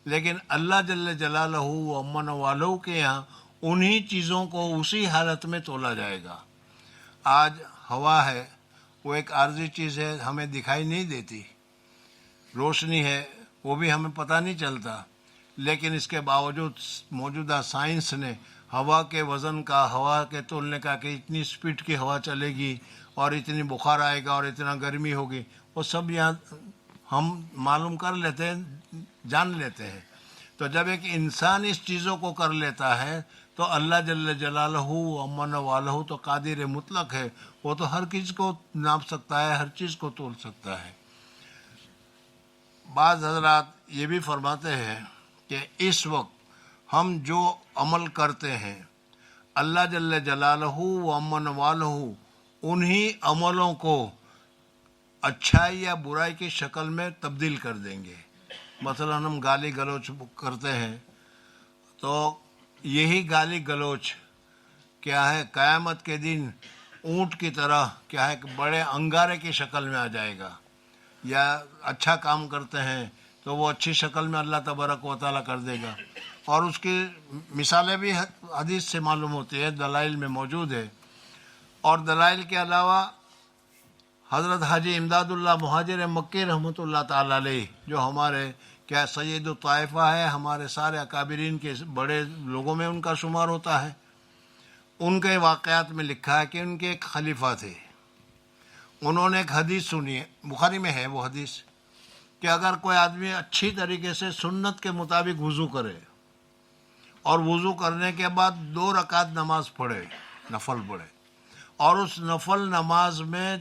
لیکن اللہ جل جلالہ و امن والوں کے یہاں انہی چیزوں کو اسی حالت میں تولا جائے گا۔ آج ہوا ہے، وہ ایک عارضی چیز ہے، ہمیں دکھائی نہیں دیتی، روشنی ہے وہ بھی ہمیں پتہ نہیں چلتا، لیکن اس کے باوجود موجودہ سائنس نے ہوا کے وزن کا، ہوا کے تولنے کا، کہ اتنی سپیڈ کی ہوا چلے گی اور اتنی بخار آئے گا اور اتنا گرمی ہوگی، وہ سب یہاں ہم معلوم کر لیتے ہیں، جان لیتے ہیں۔ تو جب ایک انسان اس چیزوں کو کر لیتا ہے تو اللہ جل جلالہ و امن والہ تو قادر مطلق ہے، وہ تو ہر چیز کو ناپ سکتا ہے، ہر چیز کو تول سکتا ہے۔ بعض حضرات یہ بھی فرماتے ہیں کہ اس وقت ہم جو عمل کرتے ہیں، اللہ جل جلالہ و امن والہ انہی عملوں کو اچھائی یا برائی کی شکل میں تبدیل کر دیں گے۔ مثلا ہم گالی گلوچ کرتے ہیں تو یہی گالی گلوچ کیا ہے، قیامت کے دن اونٹ کی طرح کیا ہے، بڑے انگارے کی شکل میں آ جائے گا۔ یا اچھا کام کرتے ہیں تو وہ اچھی شکل میں اللہ تبارک و تعالیٰ کر دے گا۔ اور اس کی مثالیں بھی حدیث سے معلوم ہوتی ہے، دلائل میں موجود ہے۔ اور دلائل کے علاوہ حضرت حاجی امداد اللہ مہاجر مکی رحمۃ اللہ تعالیٰ علیہ، جو ہمارے کیا سید الطائفہ ہے، ہمارے سارے اکابرین کے بڑے لوگوں میں ان کا شمار ہوتا ہے، ان کے واقعات میں لکھا ہے کہ ان کے ایک خلیفہ تھے، انہوں نے ایک حدیث سنی ہے، بخاری میں ہے وہ حدیث، کہ اگر کوئی آدمی اچھی طریقے سے سنت کے مطابق وضو کرے اور وضو کرنے کے بعد 2 رکعت نماز پڑھے، نفل پڑھے، اور اس نفل نماز میں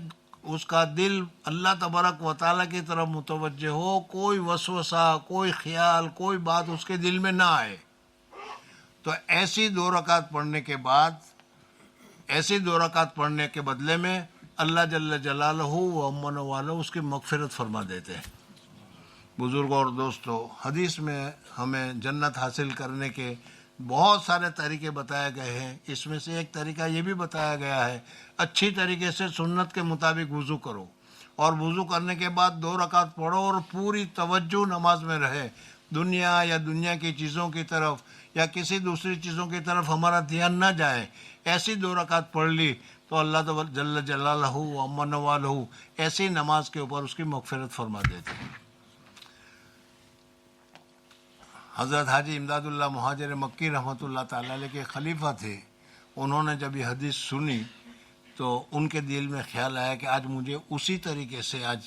اس کا دل اللہ تبارک و تعالیٰ کی طرف متوجہ ہو، کوئی وسوسہ، کوئی خیال، کوئی بات اس کے دل میں نہ آئے، تو ایسی 2 رکعت پڑھنے کے بعد، ایسی 2 رکعت پڑھنے کے بدلے میں اللہ جل جلالہ و امن والہ اس کی مغفرت فرما دیتے ہیں۔ بزرگوں اور دوستو، حدیث میں ہمیں جنت حاصل کرنے کے بہت سارے طریقے بتائے گئے ہیں، اس میں سے ایک طریقہ یہ بھی بتایا گیا ہے، اچھی طریقے سے سنت کے مطابق وضو کرو، اور وضو کرنے کے بعد 2 رکعت پڑھو اور پوری توجہ نماز میں رہے، دنیا یا دنیا کی چیزوں کی طرف یا کسی دوسری چیزوں کی طرف ہمارا دھیان نہ جائے، ایسی 2 رکعت پڑھ لی تو اللہ جل جلالہ و امن والہ ایسی نماز کے اوپر اس کی مغفرت فرما دیتے ہیں۔ حضرت حاجی امداد اللہ مہاجر مکی رحمۃ اللہ تعالیٰ علیہ کے خلیفہ تھے، انہوں نے جب یہ حدیث سنی تو ان کے دل میں خیال آیا کہ آج مجھے اسی طریقے سے آج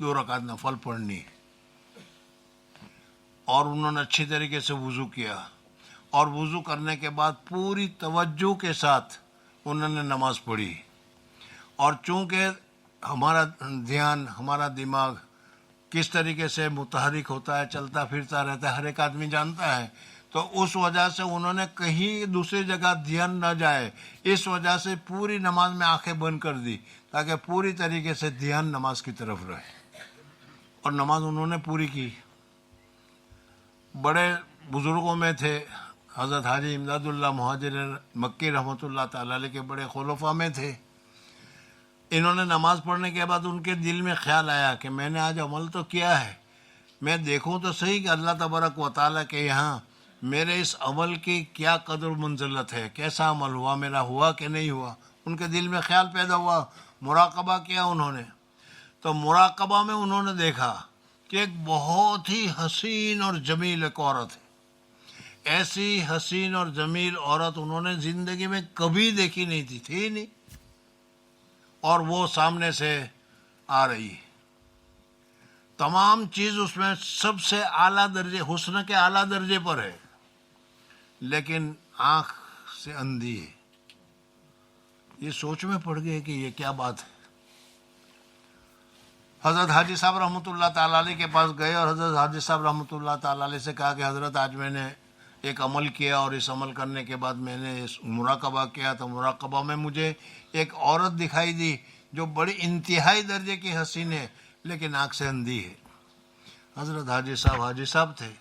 2 رکعت نفل پڑھنی ہے، اور انہوں نے اچھی طریقے سے وضو کیا، اور وضو کرنے کے بعد پوری توجہ کے ساتھ انہوں نے نماز پڑھی، اور چونکہ ہمارا دھیان، ہمارا دماغ کس طریقے سے متحرک ہوتا ہے، چلتا پھرتا رہتا ہے، ہر ایک آدمی جانتا ہے، تو اس وجہ سے انہوں نے کہیں دوسری جگہ دھیان نہ جائے، اس وجہ سے پوری نماز میں آنکھیں بند کر دی تاکہ پوری طریقے سے دھیان نماز کی طرف رہے، اور نماز انہوں نے پوری کی۔ بڑے بزرگوں میں تھے، حضرت حاجی امداد اللہ مہاجر مکی رحمۃ اللہ تعالیٰ علیہ کے بڑے خلفاء میں تھے۔ انہوں نے نماز پڑھنے کے بعد ان کے دل میں خیال آیا کہ میں نے آج عمل تو کیا ہے، میں دیکھوں تو صحیح کہ اللہ تبارک و تعالیٰ کے یہاں میرے اس عمل کی کیا قدر منزلت ہے، کیسا عمل ہوا، میرا ہوا کہ نہیں ہوا۔ ان کے دل میں خیال پیدا ہوا، مراقبہ کیا انہوں نے، تو مراقبہ میں انہوں نے دیکھا کہ ایک بہت ہی حسین اور جمیل ایک عورت ہے، ایسی حسین اور جمیل عورت انہوں نے زندگی میں کبھی دیکھی نہیں تھی، تھی نہیں، اور وہ سامنے سے آ رہی ہے، تمام چیز اس میں سب سے اعلیٰ درجے، حسن کے اعلیٰ درجے پر ہے، لیکن آنکھ سے اندھی ہے۔ یہ سوچ میں پڑ گئے کہ یہ کیا بات ہے۔ حضرت حاجی صاحب رحمۃ اللہ تعالیٰ علیہ کے پاس گئے اور حضرت حاجی صاحب رحمۃ اللہ تعالیٰ علیہ سے کہا کہ حضرت آج میں نے ایک عمل کیا، اور اس عمل کرنے کے بعد میں نے مراقبہ کیا تو مراقبہ میں مجھے ایک عورت دکھائی دی جو بڑی انتہائی درجے کی حسین ہے لیکن آنکھ سے اندھی ہے۔ حضرت حاجی صاحب تھے،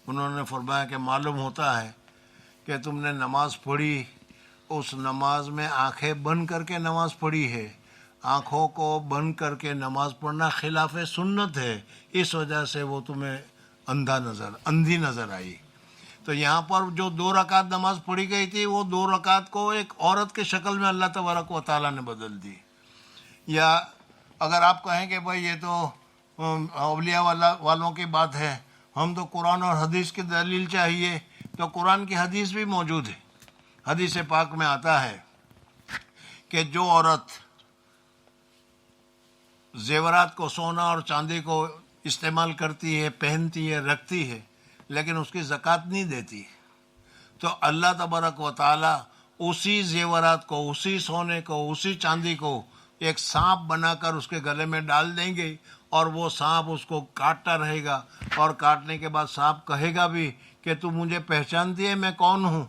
انہوں نے فرمایا کہ معلوم ہوتا ہے کہ تم نے نماز پڑھی، اس نماز میں آنکھیں بند کر کے نماز پڑھی ہے، آنکھوں کو بند کر کے نماز پڑھنا خلاف سنت ہے، اس وجہ سے وہ تمہیں اندھی نظر آئی۔ تو یہاں پر جو 2 رکعت نماز پڑھی گئی تھی، وہ 2 رکعت کو ایک عورت کے شکل میں اللہ تبارک و تعالیٰ نے بدل دی۔ یا اگر آپ کہیں کہ بھائی یہ تو اولیاء والوں کی بات ہے، ہم تو قرآن اور حدیث کی دلیل چاہیے، تو قرآن کی حدیث بھی موجود ہے۔ حدیث پاک میں آتا ہے کہ جو عورت زیورات کو، سونا اور چاندی کو استعمال کرتی ہے، پہنتی ہے، رکھتی ہے، لیکن اس کی زکوٰۃ نہیں دیتی، تو اللہ تبارک و تعالیٰ اسی زیورات کو، اسی سونے کو، اسی چاندی کو ایک سانپ بنا کر اس کے گلے میں ڈال دیں گے، اور وہ سانپ اس کو کاٹتا رہے گا، اور کاٹنے کے بعد سانپ کہے گا بھی کہ تو مجھے پہچانتی ہے میں کون ہوں؟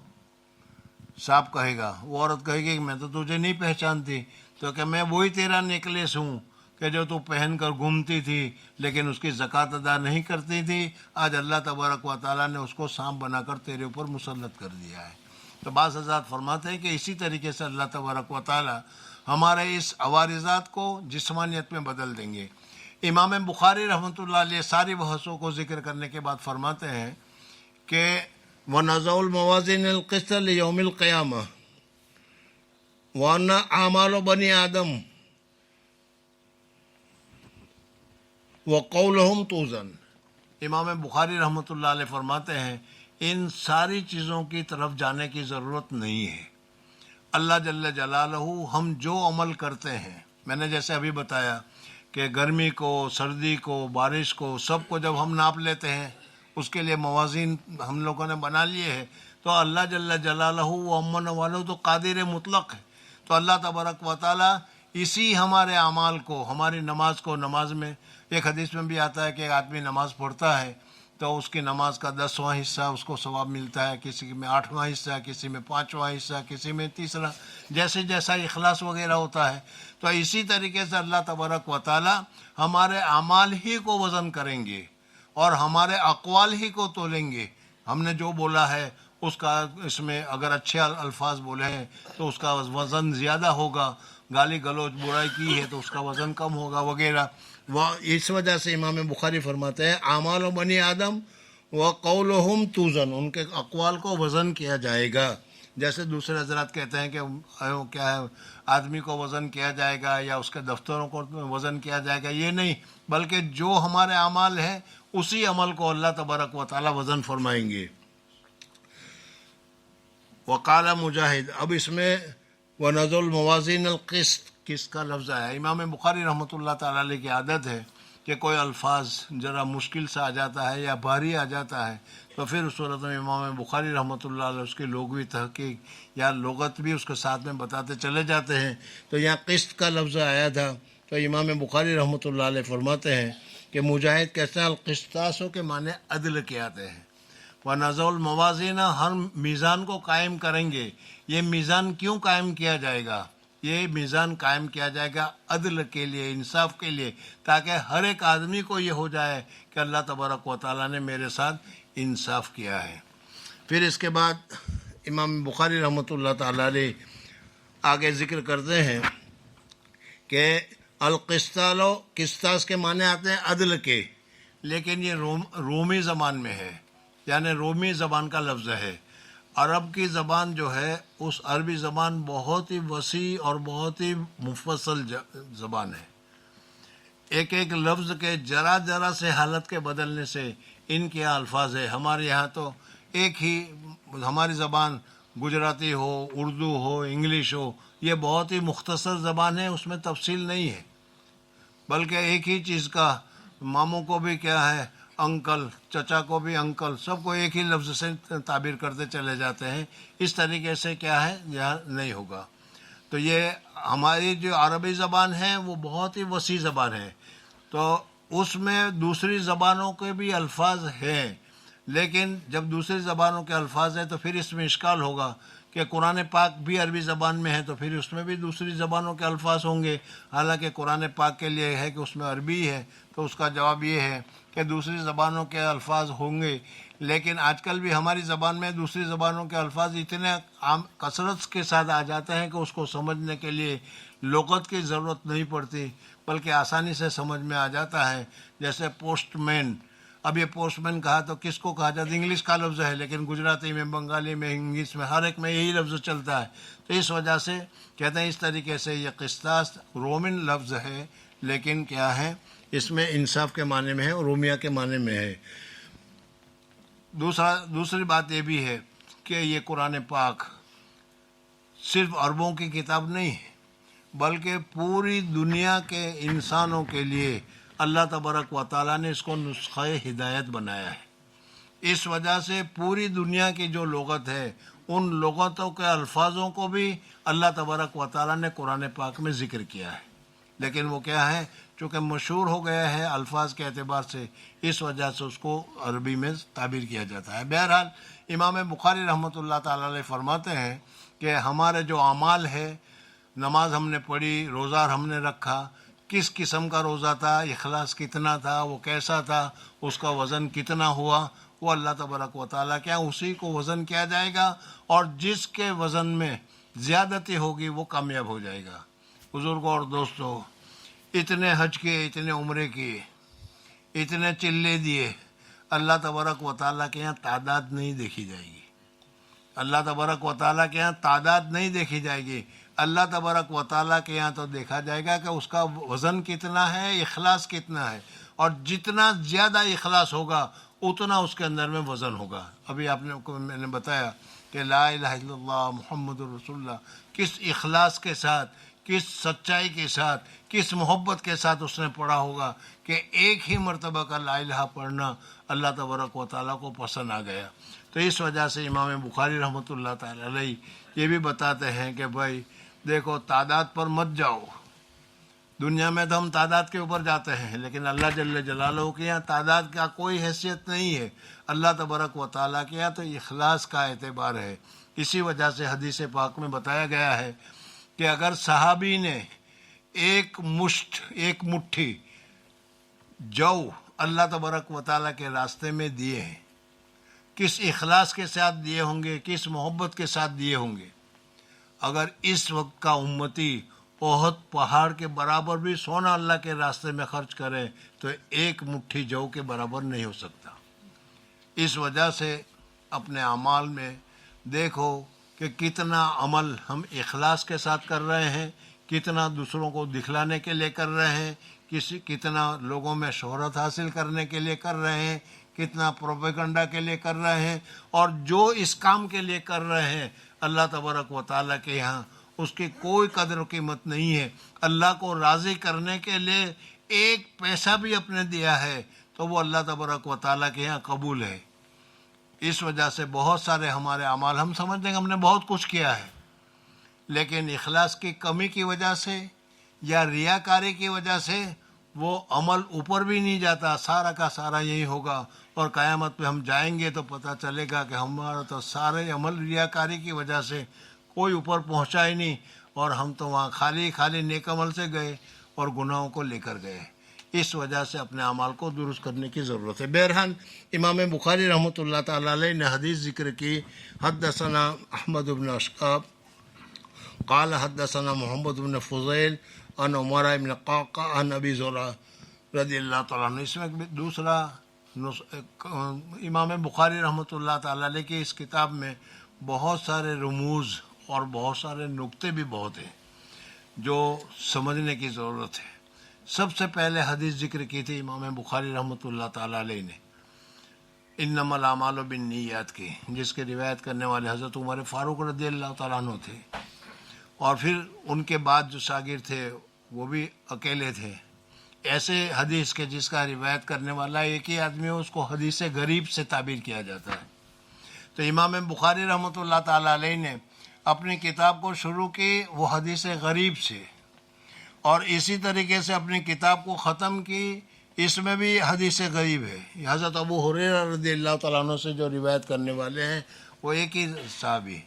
سانپ کہے گا، وہ عورت کہے گی کہ میں تو تجھے نہیں پہچانتی، تو کہ میں وہی تیرا نیکلیس ہوں کہ جو تو پہن کر گھومتی تھی لیکن اس کی زکوٰۃ ادا نہیں کرتی تھی، آج اللہ تبارک و تعالیٰ نے اس کو سانپ بنا کر تیرے اوپر مسلط کر دیا ہے۔ تو بعض حضرات فرماتے ہیں کہ اسی طریقے سے اللہ تبارک و تعالیٰ ہمارے اس عوارضات کو جسمانیت میں بدل دیں گے۔ امام بخاری رحمۃ اللہ علیہ ساری بحثوں کو ذکر کرنے کے بعد فرماتے ہیں کہ وَنَضَعُ الْمَوَازِينَ الْقِسْطَ لِيَوْمِ الْقِيَامَةِ وَأَنَّ أَعْمَالَ بَنِي آدَمَ وَقَوْلُهُمْ تُوزَنُ۔ امام بخاری رحمۃ اللہ علیہ فرماتے ہیں ان ساری چیزوں کی طرف جانے کی ضرورت نہیں ہے۔ اللہ جل جلالہ ہم جو عمل کرتے ہیں، میں نے جیسے ابھی بتایا کہ گرمی کو، سردی کو، بارش کو، سب کو جب ہم ناپ لیتے ہیں، اس کے لیے موازین ہم لوگوں نے بنا لیے ہیں، تو اللہ جل جلالہ و امن والو تو قادر مطلق ہے۔ تو اللہ تبارک و تعالی اسی ہمارے اعمال کو، ہماری نماز کو، نماز میں ایک حدیث میں بھی آتا ہے کہ ایک آدمی نماز پڑھتا ہے تو اس کی نماز کا 10واں حصہ اس کو ثواب ملتا ہے، کسی میں 8واں حصہ، کسی میں 5واں حصہ، کسی میں 3، جیسے جیسا اخلاص وغیرہ ہوتا ہے۔ تو اسی طریقے سے اللہ تبارک و تعالی ہمارے اعمال ہی کو وزن کریں گے اور ہمارے اقوال ہی کو تولیں گے۔ ہم نے جو بولا ہے اس کا، اس میں اگر اچھے الفاظ بولے ہیں تو اس کا وزن زیادہ ہوگا، گالی گلوچ برائی کی ہے تو اس کا وزن کم ہوگا وغیرہ۔ اس وجہ سے امام بخاری فرماتے ہیں اعمال و بنی آدم و قولہم توزن، ان کے اقوال کو وزن کیا جائے گا۔ جیسے دوسرے حضرات کہتے ہیں کہ کیا ہے آدمی کو وزن کیا جائے گا یا اس کے دفتروں کو وزن کیا جائے گا، یہ نہیں، بلکہ جو ہمارے اعمال ہیں اسی عمل کو اللہ تبارک و تعالی وزن فرمائیں گے۔ وقال مجاہد، اب اس میں وَنَضَعُ الْمَوَازِينَ الْقِسْطَ کس کا لفظ آیا؟ امام بخاری رحمۃ اللہ تعالی علیہ کی عادت ہے کہ کوئی الفاظ ذرا مشکل سے آ جاتا ہے یا بھاری آ جاتا ہے تو پھر اس صورت میں امام بخاری رحمۃ اللہ علیہ اس کی لغوی تحقیق یا لغت بھی اس کے ساتھ میں بتاتے چلے جاتے ہیں۔ تو یہاں قسط کا لفظ آیا تھا تو امام بخاری رحمۃ اللہ علیہ فرماتے ہیں کہ مجاہد کہتے ہیں القسطاسوں کے معنی عدل کے آتے ہیں۔ وَنَضَعُ الْمَوَازِينَ، ہر میزان کو قائم کریں گے۔ یہ میزان کیوں قائم کیا جائے گا؟ یہ میزان قائم کیا جائے گا عدل کے لیے، انصاف کے لیے، تاکہ ہر ایک آدمی کو یہ ہو جائے کہ اللہ تبارک و تعالیٰ نے میرے ساتھ انصاف کیا ہے۔ پھر اس کے بعد امام بخاری رحمۃ اللہ تعالیٰ علیہ آگے ذکر کرتے ہیں کہ القسطالو، قسطاس کے معنی آتے ہیں عدل کے، لیکن یہ رومی زبان میں ہے، یعنی رومی زبان کا لفظ ہے۔ عرب کی زبان جو ہے اس عربی زبان بہت ہی وسیع اور بہت ہی مفصل زبان ہے۔ ایک ایک لفظ کے ذرا سے حالت کے بدلنے سے ان کے الفاظ ہے۔ ہمارے یہاں تو ایک ہی ہماری زبان گجراتی ہو، اردو ہو، انگلش ہو، یہ بہت ہی مختصر زبان ہے، اس میں تفصیل نہیں ہے، بلکہ ایک ہی چیز کا ماموں کو بھی کیا ہے انکل، چچا کو بھی انکل، سب کو ایک ہی لفظ سے تعبیر کرتے چلے جاتے ہیں۔ اس طریقے سے کیا ہے یہاں نہیں ہوگا۔ تو یہ ہماری جو عربی زبان ہے وہ بہت ہی وسیع زبان ہے، تو اس میں دوسری زبانوں کے بھی الفاظ ہیں، لیکن جب دوسری زبانوں کے الفاظ ہیں تو پھر اس میں اشکال ہوگا کہ قرآن پاک بھی عربی زبان میں ہے تو پھر اس میں بھی دوسری زبانوں کے الفاظ ہوں گے، حالانکہ قرآن پاک کے لیے ہے کہ اس میں عربی ہے۔ تو اس کا جواب یہ ہے کہ دوسری زبانوں کے الفاظ ہوں گے، لیکن آج کل بھی ہماری زبان میں دوسری زبانوں کے الفاظ اتنے عام کثرت کے ساتھ آ جاتے ہیں کہ اس کو سمجھنے کے لیے لغت کی ضرورت نہیں پڑتی، بلکہ آسانی سے سمجھ میں آ جاتا ہے۔ جیسے پوسٹ مین، اب یہ پوسٹ مین کہا تو کس کو کہا جاتا ہے؟ انگلش کا لفظ ہے، لیکن گجراتی میں، بنگالی میں، انگلش میں، ہر ایک میں یہی لفظ چلتا ہے۔ تو اس وجہ سے کہتے ہیں اس طریقے سے یہ قسطاس رومن لفظ ہے، لیکن کیا ہے اس میں انصاف کے معنی میں ہے اور رومیہ کے معنی میں ہے۔ دوسری بات یہ بھی ہے کہ یہ قرآن پاک صرف عربوں کی کتاب نہیں ہے، بلکہ پوری دنیا کے انسانوں کے لیے اللہ تبارک و تعالیٰ نے اس کو نسخہ ہدایت بنایا ہے۔ اس وجہ سے پوری دنیا کی جو لغت ہے ان لغتوں کے الفاظوں کو بھی اللہ تبارک و تعالیٰ نے قرآن پاک میں ذکر کیا ہے، لیکن وہ کیا ہے چونکہ مشہور ہو گیا ہے الفاظ کے اعتبار سے، اس وجہ سے اس کو عربی میں تعبیر کیا جاتا ہے۔ بہرحال امام بخاری رحمۃ اللہ تعالیٰ علیہ فرماتے ہیں کہ ہمارے جو اعمال ہے، نماز ہم نے پڑھی، روزہ ہم نے رکھا، کس قسم کا روزہ تھا، اخلاص کتنا تھا، وہ کیسا تھا، اس کا وزن کتنا ہوا، وہ اللہ تبارک و تعالیٰ کیا اسی کو وزن کیا جائے گا، اور جس کے وزن میں زیادتی ہوگی وہ کامیاب ہو جائے گا۔ بزرگوں اور دوستوں، اتنے حج کیے، اتنے عمرے کیے، اتنے چلے دیے، اللہ تبارک و تعالیٰ کے یہاں تعداد نہیں دیکھی جائے گی. اللہ تبارک و تعالیٰ کے یہاں تعداد نہیں دیکھی جائے گی. اللہ تبارک و تعالیٰ کے یہاں تو دیکھا جائے گا کہ اس کا وزن کتنا ہے, اخلاص کتنا ہے, اور جتنا زیادہ اخلاص ہوگا اتنا اس کے اندر میں وزن ہوگا. ابھی آپ نے میں نے بتایا کہ لا الہ الا اللہ محمد رسول اللہ کس اخلاص کے ساتھ, کس سچائی کے ساتھ, کس محبت کے ساتھ اس نے پڑھا ہوگا کہ ایک ہی مرتبہ کا لا الہ پڑھنا اللہ تبارک و تعالیٰ کو پسند آ گیا. تو اس وجہ سے امام بخاری رحمۃ اللہ تعالی علیہ یہ بھی بتاتے ہیں کہ بھائی دیکھو تعداد پر مت جاؤ. دنیا میں تو ہم تعداد کے اوپر جاتے ہیں, لیکن اللہ جل جلالہ کے یہاں تعداد کا کوئی حیثیت نہیں ہے. اللہ تبارک و تعالیٰ کے یہاں تو اخلاص کا اعتبار ہے. اسی وجہ سے حدیث پاک میں بتایا گیا ہے کہ اگر صحابی نے ایک مٹھی جو اللہ تبارک و تعالیٰ کے راستے میں دیے ہیں, کس اخلاص کے ساتھ دیے ہوں گے, کس محبت کے ساتھ دیے ہوں گے. اگر اس وقت کا امتی احد پہاڑ کے برابر بھی سونا اللہ کے راستے میں خرچ کرے تو ایک مٹھی جو کے برابر نہیں ہو سکتا. اس وجہ سے اپنے اعمال میں دیکھو کہ کتنا عمل ہم اخلاص کے ساتھ کر رہے ہیں, کتنا دوسروں کو دکھلانے کے لیے کر رہے ہیں, کتنا لوگوں میں شہرت حاصل کرنے کے لیے کر رہے ہیں, کتنا پروپیگنڈا کے لیے کر رہے ہیں. اور جو اس کام کے لیے کر رہے ہیں اللہ تبارک و تعالیٰ کے یہاں اس کی کوئی قدر و قیمت نہیں ہے. اللہ کو راضی کرنے کے لیے ایک پیسہ بھی اپنے دیا ہے تو وہ اللہ تبارک و تعالیٰ کے یہاں قبول ہے. اس وجہ سے بہت سارے ہمارے اعمال ہم سمجھتے ہیں کہ ہم نے بہت کچھ کیا ہے, لیکن اخلاص کی کمی کی وجہ سے یا ریاکاری کی وجہ سے وہ عمل اوپر بھی نہیں جاتا. سارا کا سارا یہی ہوگا, اور قیامت پہ ہم جائیں گے تو پتہ چلے گا کہ ہمارا تو سارے عمل ریاکاری کی وجہ سے کوئی اوپر پہنچا ہی نہیں, اور ہم تو وہاں خالی نیک عمل سے گئے اور گناہوں کو لے کر گئے. اس وجہ سے اپنے اعمال کو درست کرنے کی ضرورت ہے. بہرحال امام بخاری رحمۃ اللہ تعالی علیہ نے حدیث ذکر کی. حدثنا احمد بن اشعب قال حدثنا محمد بن فضیل عن عمر بن قعقاع عن ابی زرع رضی اللہ تعالیٰ عنہ. اس میں دوسرا امام بخاری رحمۃ اللہ تعالی علیہ کی اس کتاب میں بہت سارے رموز اور بہت سارے نقطے بھی بہت ہیں جو سمجھنے کی ضرورت ہے. سب سے پہلے حدیث ذکر کی تھی امام بخاری رحمۃ اللہ تعالی علیہ نے انما الاعمال بالنیات کی, جس کے روایت کرنے والے حضرت عمر فاروق رضی اللہ تعالیٰ عنہ تھے, اور پھر ان کے بعد جو شاگرد تھے وہ بھی اکیلے تھے. ایسے حدیث کے جس کا روایت کرنے والا ایک ہی آدمی ہو اس کو حدیث غریب سے تعبیر کیا جاتا ہے. تو امام بخاری رحمۃ اللہ تعالی علیہ نے اپنی کتاب کو شروع کی وہ حدیث غریب سے, اور اسی طریقے سے اپنی کتاب کو ختم کی اس میں بھی حدیث غریب ہے. حضرت ابو ہریرہ رضی اللہ تعالیٰ عنہ سے جو روایت کرنے والے ہیں وہ ایک ہی صحابی,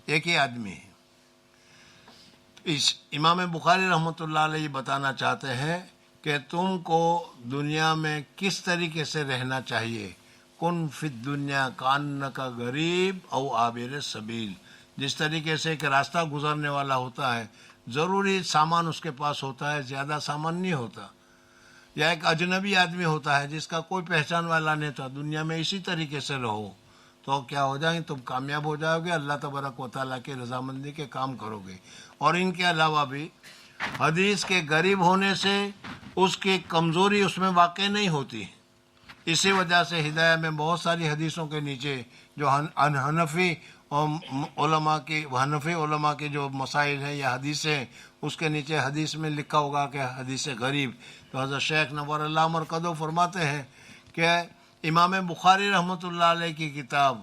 ایک ہی آدمی ہے. اس امام بخاری رحمۃ اللہ علیہ بتانا چاہتے ہیں کہ تم کو دنیا میں کس طریقے سے رہنا چاہیے. کن فی الدنیا کانک غریب او عابر سبیل, جس طریقے سے ایک راستہ گزرنے والا ہوتا ہے, ضروری سامان اس کے پاس ہوتا ہے, زیادہ سامان نہیں ہوتا, یا ایک اجنبی آدمی ہوتا ہے جس کا کوئی پہچان والا نہیں تھا. دنیا میں اسی طریقے سے رہو تو کیا ہو جائیں, تم کامیاب ہو جاؤ گے, اللہ تبارک و تعالیٰ کی رضامندی کے کام کرو گے. اور ان کے علاوہ بھی حدیث کے غریب ہونے سے اس کی کمزوری اس میں واقع نہیں ہوتی. اسی وجہ سے ہدایہ میں بہت ساری حدیثوں کے نیچے جو حنفی علماء کے جو مسائل ہیں یا حدیثیں, اس کے نیچے حدیث میں لکھا ہوگا کہ حدیث غریب. تو حضرت شیخ نور اللہ مرکزو فرماتے ہیں کہ امام بخاری رحمۃ اللہ علیہ کی کتاب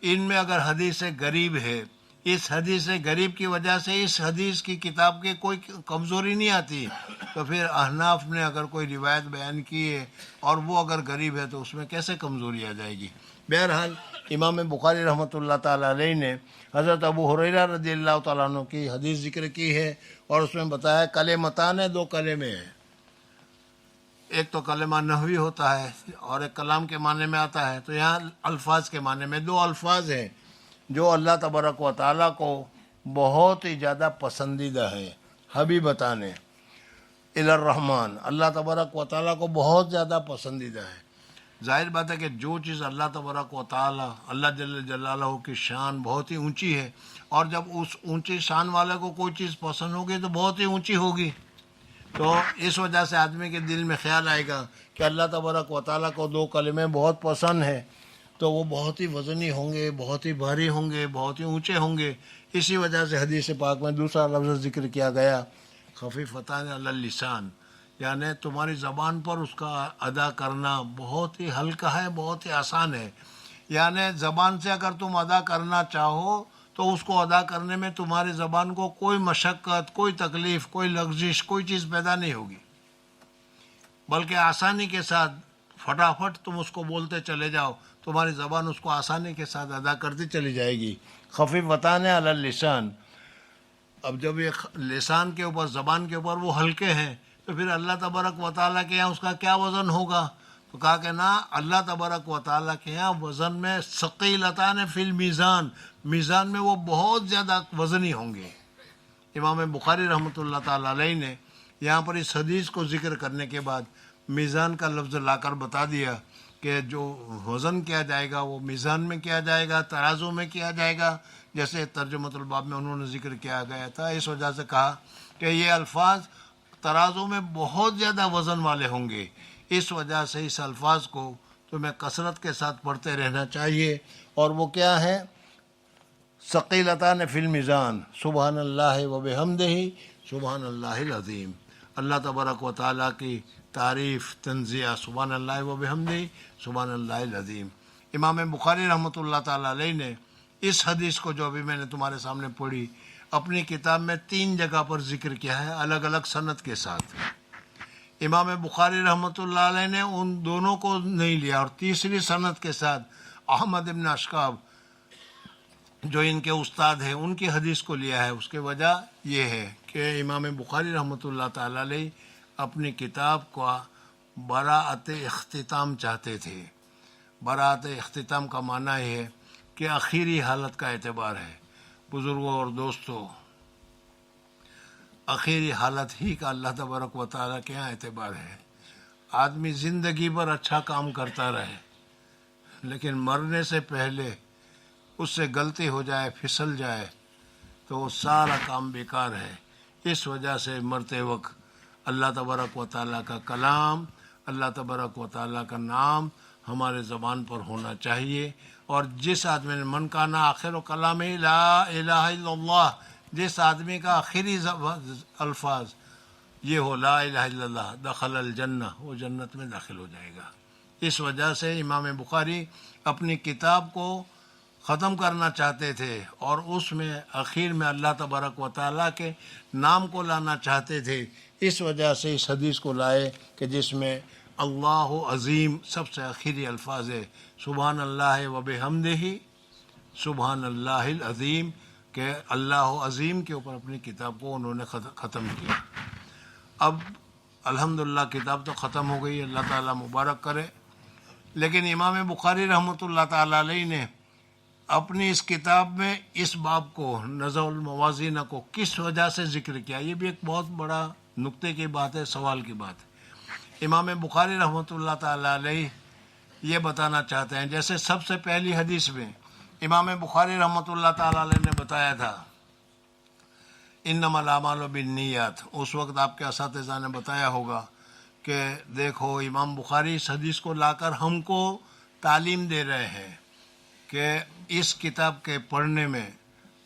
ان میں اگر حدیث غریب ہے, اس حدیث غریب کی وجہ سے اس حدیث کی کتاب کے کوئی کمزوری نہیں آتی. تو پھر احناف نے اگر کوئی روایت بیان کی ہے اور وہ اگر غریب ہے تو اس میں کیسے کمزوری آ جائے گی. بہرحال امام بخاری رحمۃ اللہ تعالی علیہ نے حضرت ابو ہریرہ رضی اللہ تعالیٰ عنہ کی حدیث ذکر کی ہے, اور اس میں بتایا کلمتان ہے, دو کلمے ہیں. ایک تو کلمہ نحوی ہوتا ہے اور ایک کلام کے معنی میں آتا ہے. تو یہاں الفاظ کے معنی میں دو الفاظ ہیں جو اللہ تبارک و تعالیٰ کو بہت ہی زیادہ پسندیدہ ہے. حبیبتان الی الرحمن, اللہ تبارک و تعالیٰ کو بہت زیادہ پسندیدہ ہے. ظاہر بات ہے کہ جو چیز اللہ تبارک و تعالی اللہ جل جلالہ کی شان بہت ہی اونچی ہے، اور جب اس اونچی شان والے کو کوئی چیز پسند ہوگی تو بہت ہی اونچی ہوگی، تو اس وجہ سے آدمی کے دل میں خیال آئے گا کہ اللہ تبارک و تعالیٰ کو دو کلمے بہت پسند ہیں، تو وہ بہت ہی وزنی ہوں گے، بہت ہی بھاری ہوں گے، بہت ہی اونچے ہوں گے۔ اسی وجہ سے حدیث پاک میں دوسرا لفظ ذکر کیا گیا، خفیفتان علی اللسان، یعنی تمہاری زبان پر اس کا ادا کرنا بہت ہی ہلکا ہے، بہت ہی آسان ہے۔ یعنی زبان سے اگر تم ادا کرنا چاہو تو اس کو ادا کرنے میں تمہاری زبان کو کوئی مشقت، کوئی تکلیف، کوئی لغزش، کوئی چیز پیدا نہیں ہوگی، بلکہ آسانی کے ساتھ فٹافٹ تم اس کو بولتے چلے جاؤ، تمہاری زبان اس کو آسانی کے ساتھ ادا کرتی چلی جائے گی۔ خفیفتان علی اللسان، اب جب یہ لسان کے اوپر، زبان کے اوپر وہ ہلکے ہیں تو پھر اللہ تبارک و تعالیٰ کے یہاں اس کا کیا وزن ہوگا؟ تو کہا کہ نا، اللہ تبارک و تعالیٰ کے یہاں وزن میں ثقیلتان فی المیزان، میزان میں وہ بہت زیادہ وزنی ہوں گے۔ امام بخاری رحمۃ اللہ تعالیٰ علیہ نے یہاں پر اس حدیث کو ذکر کرنے کے بعد میزان کا لفظ لا کر بتا دیا کہ جو وزن کیا جائے گا وہ میزان میں کیا جائے گا، ترازو میں کیا جائے گا، جیسے ترجمۃ الباب میں انہوں نے ذکر کیا گیا تھا۔ اس وجہ سے کہا کہ یہ الفاظ ترازو میں بہت زیادہ وزن والے ہوں گے، اس وجہ سے اس الفاظ کو تمہیں کثرت کے ساتھ پڑھتے رہنا چاہیے۔ اور وہ کیا ہے؟ ثقیلتان فی المیزان، سبحان اللہ و بحمدہ سبحان اللہ العظیم، اللہ تبارک و تعالیٰ کی تعریف، تنزیہ، سبحان اللہ و بحمدہ سبحان اللہ العظیم۔ امام بخاری رحمۃ اللہ تعالیٰ علیہ نے اس حدیث کو جو ابھی میں نے تمہارے سامنے پڑھی اپنی کتاب میں 3 جگہ پر ذکر کیا ہے، الگ الگ سند کے ساتھ۔ امام بخاری رحمۃ اللہ علیہ نے ان دونوں کو نہیں لیا، اور تیسری سند کے ساتھ احمد ابن اشکاب جو ان کے استاد ہیں ان کی حدیث کو لیا ہے۔ اس کی وجہ یہ ہے کہ امام بخاری رحمۃ اللہ تعالیٰ علیہ اپنی کتاب کا براءت اختتام چاہتے تھے۔ براءت اختتام کا معنی ہے کہ آخری حالت کا اعتبار ہے۔ بزرگوں اور دوستوں، آخری حالت ہی کا اللہ تبارک و تعالیٰ کے یہاں اعتبار ہے۔ آدمی زندگی بھر اچھا کام کرتا رہے، لیکن مرنے سے پہلے اس سے غلطی ہو جائے، پھسل جائے، تو وہ سارا کام بیکار ہے۔ اس وجہ سے مرتے وقت اللہ تبارک و تعالیٰ کا کلام، اللہ تبارک و تعالیٰ کا نام ہمارے زبان پر ہونا چاہیے۔ اور جس آدمی نے من کانا آخر و کلام لا الہ الا اللہ، جس آدمی کا آخری الفاظ یہ ہو لا الہ الا اللہ، دخل الجنہ، وہ جنت میں داخل ہو جائے گا۔ اس وجہ سے امام بخاری اپنی کتاب کو ختم کرنا چاہتے تھے، اور اس میں آخر میں اللہ تبارک و تعالیٰ کے نام کو لانا چاہتے تھے۔ اس وجہ سے اس حدیث کو لائے کہ جس میں اللہ عظیم سب سے آخری الفاظ ہے، سبحان اللہ و بحمدہ سبحان اللہ العظیم، کہ اللہ عظیم کے اوپر اپنی کتاب کو انہوں نے ختم کیا۔ اب الحمدللہ کتاب تو ختم ہو گئی، اللہ تعالیٰ مبارک کرے، لیکن امام بخاری رحمۃ اللہ تعالیٰ علیہ نے اپنی اس کتاب میں اس باب کو، نزع الموازین کو، کس وجہ سے ذکر کیا؟ یہ بھی ایک بہت بڑا نقطے کی بات ہے، سوال کی بات ہے۔ امام بخاری رحمۃ اللہ تعالیٰ علیہ یہ بتانا چاہتے ہیں، جیسے سب سے پہلی حدیث میں امام بخاری رحمۃ اللہ تعالیٰ علیہ نے بتایا تھا انما الاعمال بالنیات۔ اس وقت آپ کے اساتذہ نے بتایا ہوگا کہ دیکھو امام بخاری اس حدیث کو لا کر ہم کو تعلیم دے رہے ہیں کہ اس کتاب کے پڑھنے میں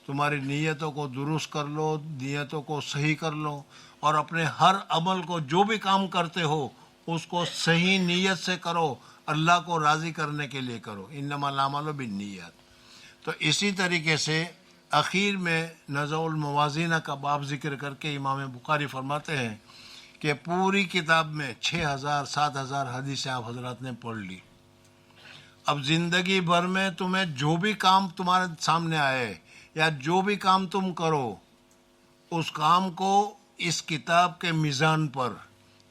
تمہاری نیتوں کو درست کر لو، نیتوں کو صحیح کر لو، اور اپنے ہر عمل کو، جو بھی کام کرتے ہو اس کو صحیح نیت سے کرو، اللہ کو راضی کرنے کے لیے کرو، انما الاعمال بالنیات۔ تو اسی طریقے سے اخیر میں نزع الموازین کا باب ذکر کر کے امام بخاری فرماتے ہیں کہ پوری کتاب میں 6000 7000 حدیثیں آپ حضرات نے پڑھ لی۔ اب زندگی بھر میں تمہیں جو بھی کام تمہارے سامنے آئے یا جو بھی کام تم کرو، اس کام کو اس کتاب کے میزان پر،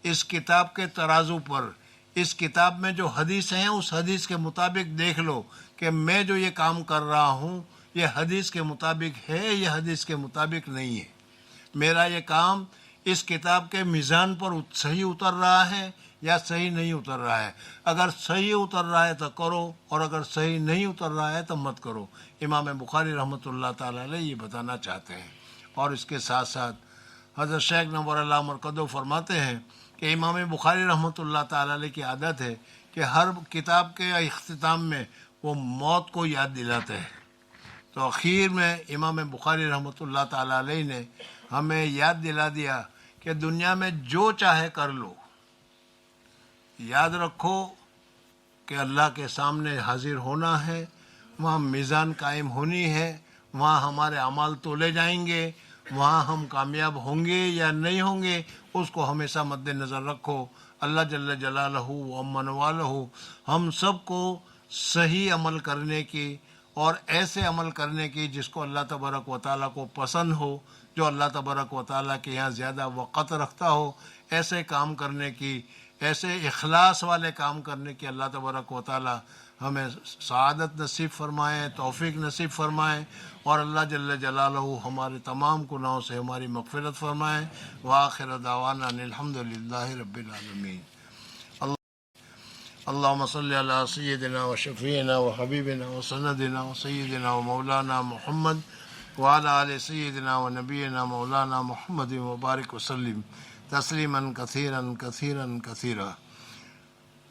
اس کتاب کے ترازو پر، اس کتاب میں جو حدیث ہیں اس حدیث کے مطابق دیکھ لو کہ میں جو یہ کام کر رہا ہوں یہ حدیث کے مطابق ہے، یہ حدیث کے مطابق نہیں ہے۔ میرا یہ کام اس کتاب کے میزان پر صحیح اتر رہا ہے یا صحیح نہیں اتر رہا ہے. اگر صحیح اتر رہا ہے تو کرو، اور اگر صحیح نہیں اتر رہا ہے تو مت کرو. امام بخاری رحمۃ اللہ تعالیٰ علیہ یہ بتانا چاہتے ہیں. اور اس کے ساتھ ساتھ حضرت شیخ نور اللہ مرکزو فرماتے ہیں کہ امام بخاری رحمۃ اللہ تعالیٰ علیہ کی عادت ہے کہ ہر کتاب کے اختتام میں وہ موت کو یاد دلاتے ہیں. تو اخیر میں امام بخاری رحمۃ اللہ تعالیٰ علیہ نے ہمیں یاد دلا دیا کہ دنیا میں جو چاہے کر لو، یاد رکھو کہ اللہ کے سامنے حاضر ہونا ہے، وہاں میزان قائم ہونی ہے، وہاں ہمارے اعمال تولے جائیں گے، وہاں ہم کامیاب ہوں گے یا نہیں ہوں گے، اس کو ہمیشہ مد نظر رکھو. اللہ جل جلالہ و امن والہ ہم سب کو صحیح عمل کرنے کی اور ایسے عمل کرنے کی جس کو اللہ تبارک و تعالیٰ کو پسند ہو، جو اللہ تبارک و تعالیٰ کے یہاں زیادہ وقت رکھتا ہو، ایسے کام کرنے کی، ایسے اخلاص والے کام کرنے کی اللہ تبارک و تعالیٰ ہمیں سعادت نصیب فرمائیں، توفیق نصیب فرمائیں، اور اللہ جل جلالہ ہمارے تمام گناہوں سے ہماری مغفرت فرمائیں. وآخر دعوانا ان الحمد للہ رب العالمین. اللہم صلی علی سیدنا و شفیعنا و حبیبنا و سندنا و سیدنا و مولانا محمد وعلی آل سیدنا و نبینا مولانا محمد وبارک وسلم تسلیما کثیرا کثیرا کثیرا.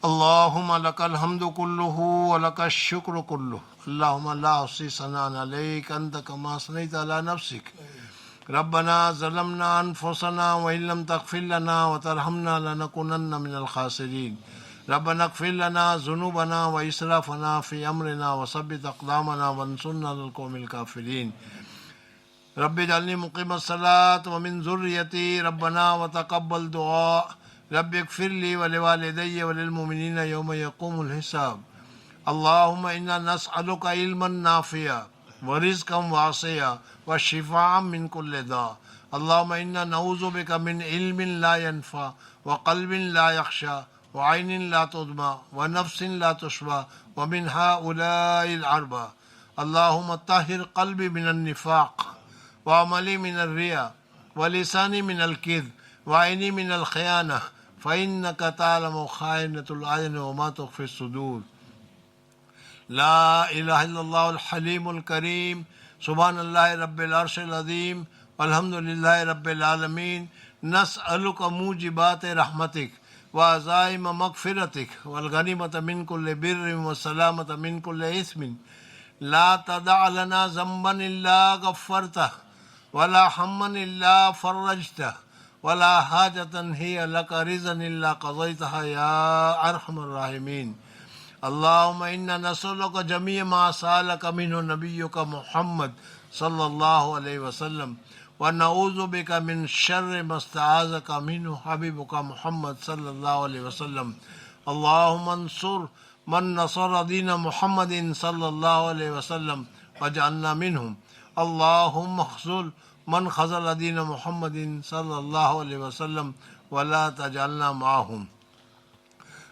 اللہم لک الحمد کلہ ولک الشکر کلہ. اللہم لا احصی ثناء علیک انت کما اثنیت علی نفسک. ربنا ظلمنا انفسنا وان لم تغفر لنا وترحمنا لنکونن من الخاسرین. ربنا اغفر لنا ذنوبنا واسرافنا فی امرنا وثبت اقدامنا وانصرنا علی القوم الکافرین. رب اجعلنی مقیم الصلاۃ ومن ذریتی ربنا وتقبل دعاء. رب اغفر لی ولوالدی وللمؤمنین یوم یقوم الحساب. اللہم انا نسألک علما نافعا ورزقا واسعا وشفاء من کل داء. اللہم انا نعوذ بک من علم لا ينفع وقلب لا يخشع وعین لا تدمع ونفس لا تشبع ومن هؤلاء الاربع. اللہم طہر قلبی من النفاق وعملی من الریا ولسانی من الکذب وعینی من الخیانہ فإنك تعلم خائنة الأعین وما تخفی الصدور. لا الہ الا اللہ الحلیم الکریم. سبحان اللہ رب العرش العظیم والحمد للہ رب العالمین. نسألک موجبات رحمتک وعزائم مغفرتک والغنیمۃ من کل بر والسلامۃ من کل اثم. لا تدع لنا ذنبا الا غفرتہ ولا ہما الا فرجتہ ولا حاجۃ ہی لک رضا الا قضیتہا یا ارحم الراحمین. اللہم انا نسألک جمیع ما سألک منہ نبیک محمد صلی اللہ علیہ وسلم ونعوذ بک من شر ما استعاذک منہ حبیبک محمد صلی اللہ علیہ وسلم. اللہم انصر من نصر دین محمد صلی اللہ علیہ وسلم واجعلنا منہم. اللہم اخذل من خذل دین محمد صلی اللہ علیہ وسلم ولا تجعلنا معہم.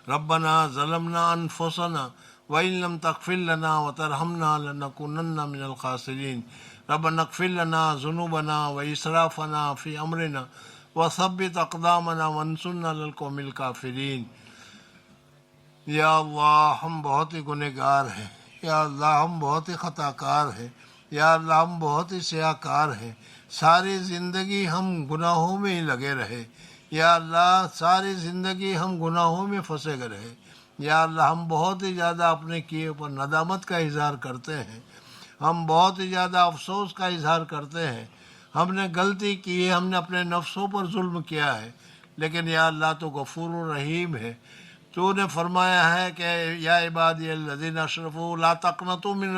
ربنا ظلمنا انفسنا وان لم تغفر لنا وترحمنا لنکونن من الخاسرین. ربنا اغفر لنا ذنوبنا واسرافنا فی امرنا وثبت اقدامنا وانصرنا علی القوم الکافرین. یا اللہ ہم بہت ہی گنہگار ہیں، یا اللہ ہم بہت ہی خطا کار ہیں، یا اللہ ہم بہت ہی سیاہ کار ہیں. ساری زندگی ہم گناہوں میں ہی لگے رہے. یا اللہ ساری زندگی ہم گناہوں میں پھنسے گئے رہے. یا اللہ ہم بہت ہی زیادہ اپنے کیے اوپر ندامت کا اظہار کرتے ہیں، ہم بہت ہی زیادہ افسوس کا اظہار کرتے ہیں. ہم نے غلطی کی ہے، ہم نے اپنے نفسوں پر ظلم کیا ہے، لیکن یا اللہ تو غفور الرحیم ہے. تو نے فرمایا ہے کہ یا عبادی الذین اشرفوا لا تقنطوا من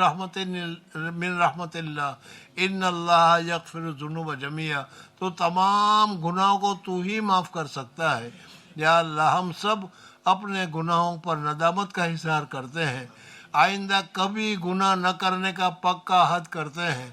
رحمت اللہ ان اللہ یغفر الذنوب جميعا. تو تمام گناہوں کو تو ہی معاف کر سکتا ہے. یا اللہ ہم سب اپنے گناہوں پر ندامت کا اظہار کرتے ہیں، آئندہ کبھی گناہ نہ کرنے کا پکا عہد کرتے ہیں.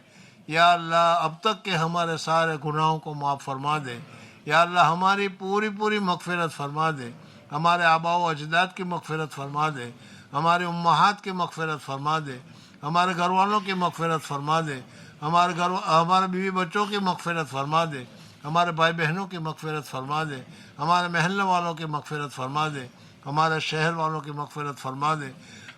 یا اللہ اب تک کے ہمارے سارے گناہوں کو معاف فرما دے. یا اللہ ہماری پوری مغفرت فرما دے. ہمارے آباء و اجداد کی مغفرت فرما دے، ہمارے امہات کی مغفرت فرما دے، ہمارے گھر والوں کی مغفرت فرما دے، ہمارے بیوی بچوں کی مغفرت فرما دے. ہمارے بھائی بہنوں کی مغفرت فرما دے، ہمارے محلے والوں کی مغفرت فرما دے، ہمارے شہر والوں کی مغفرت فرما دے،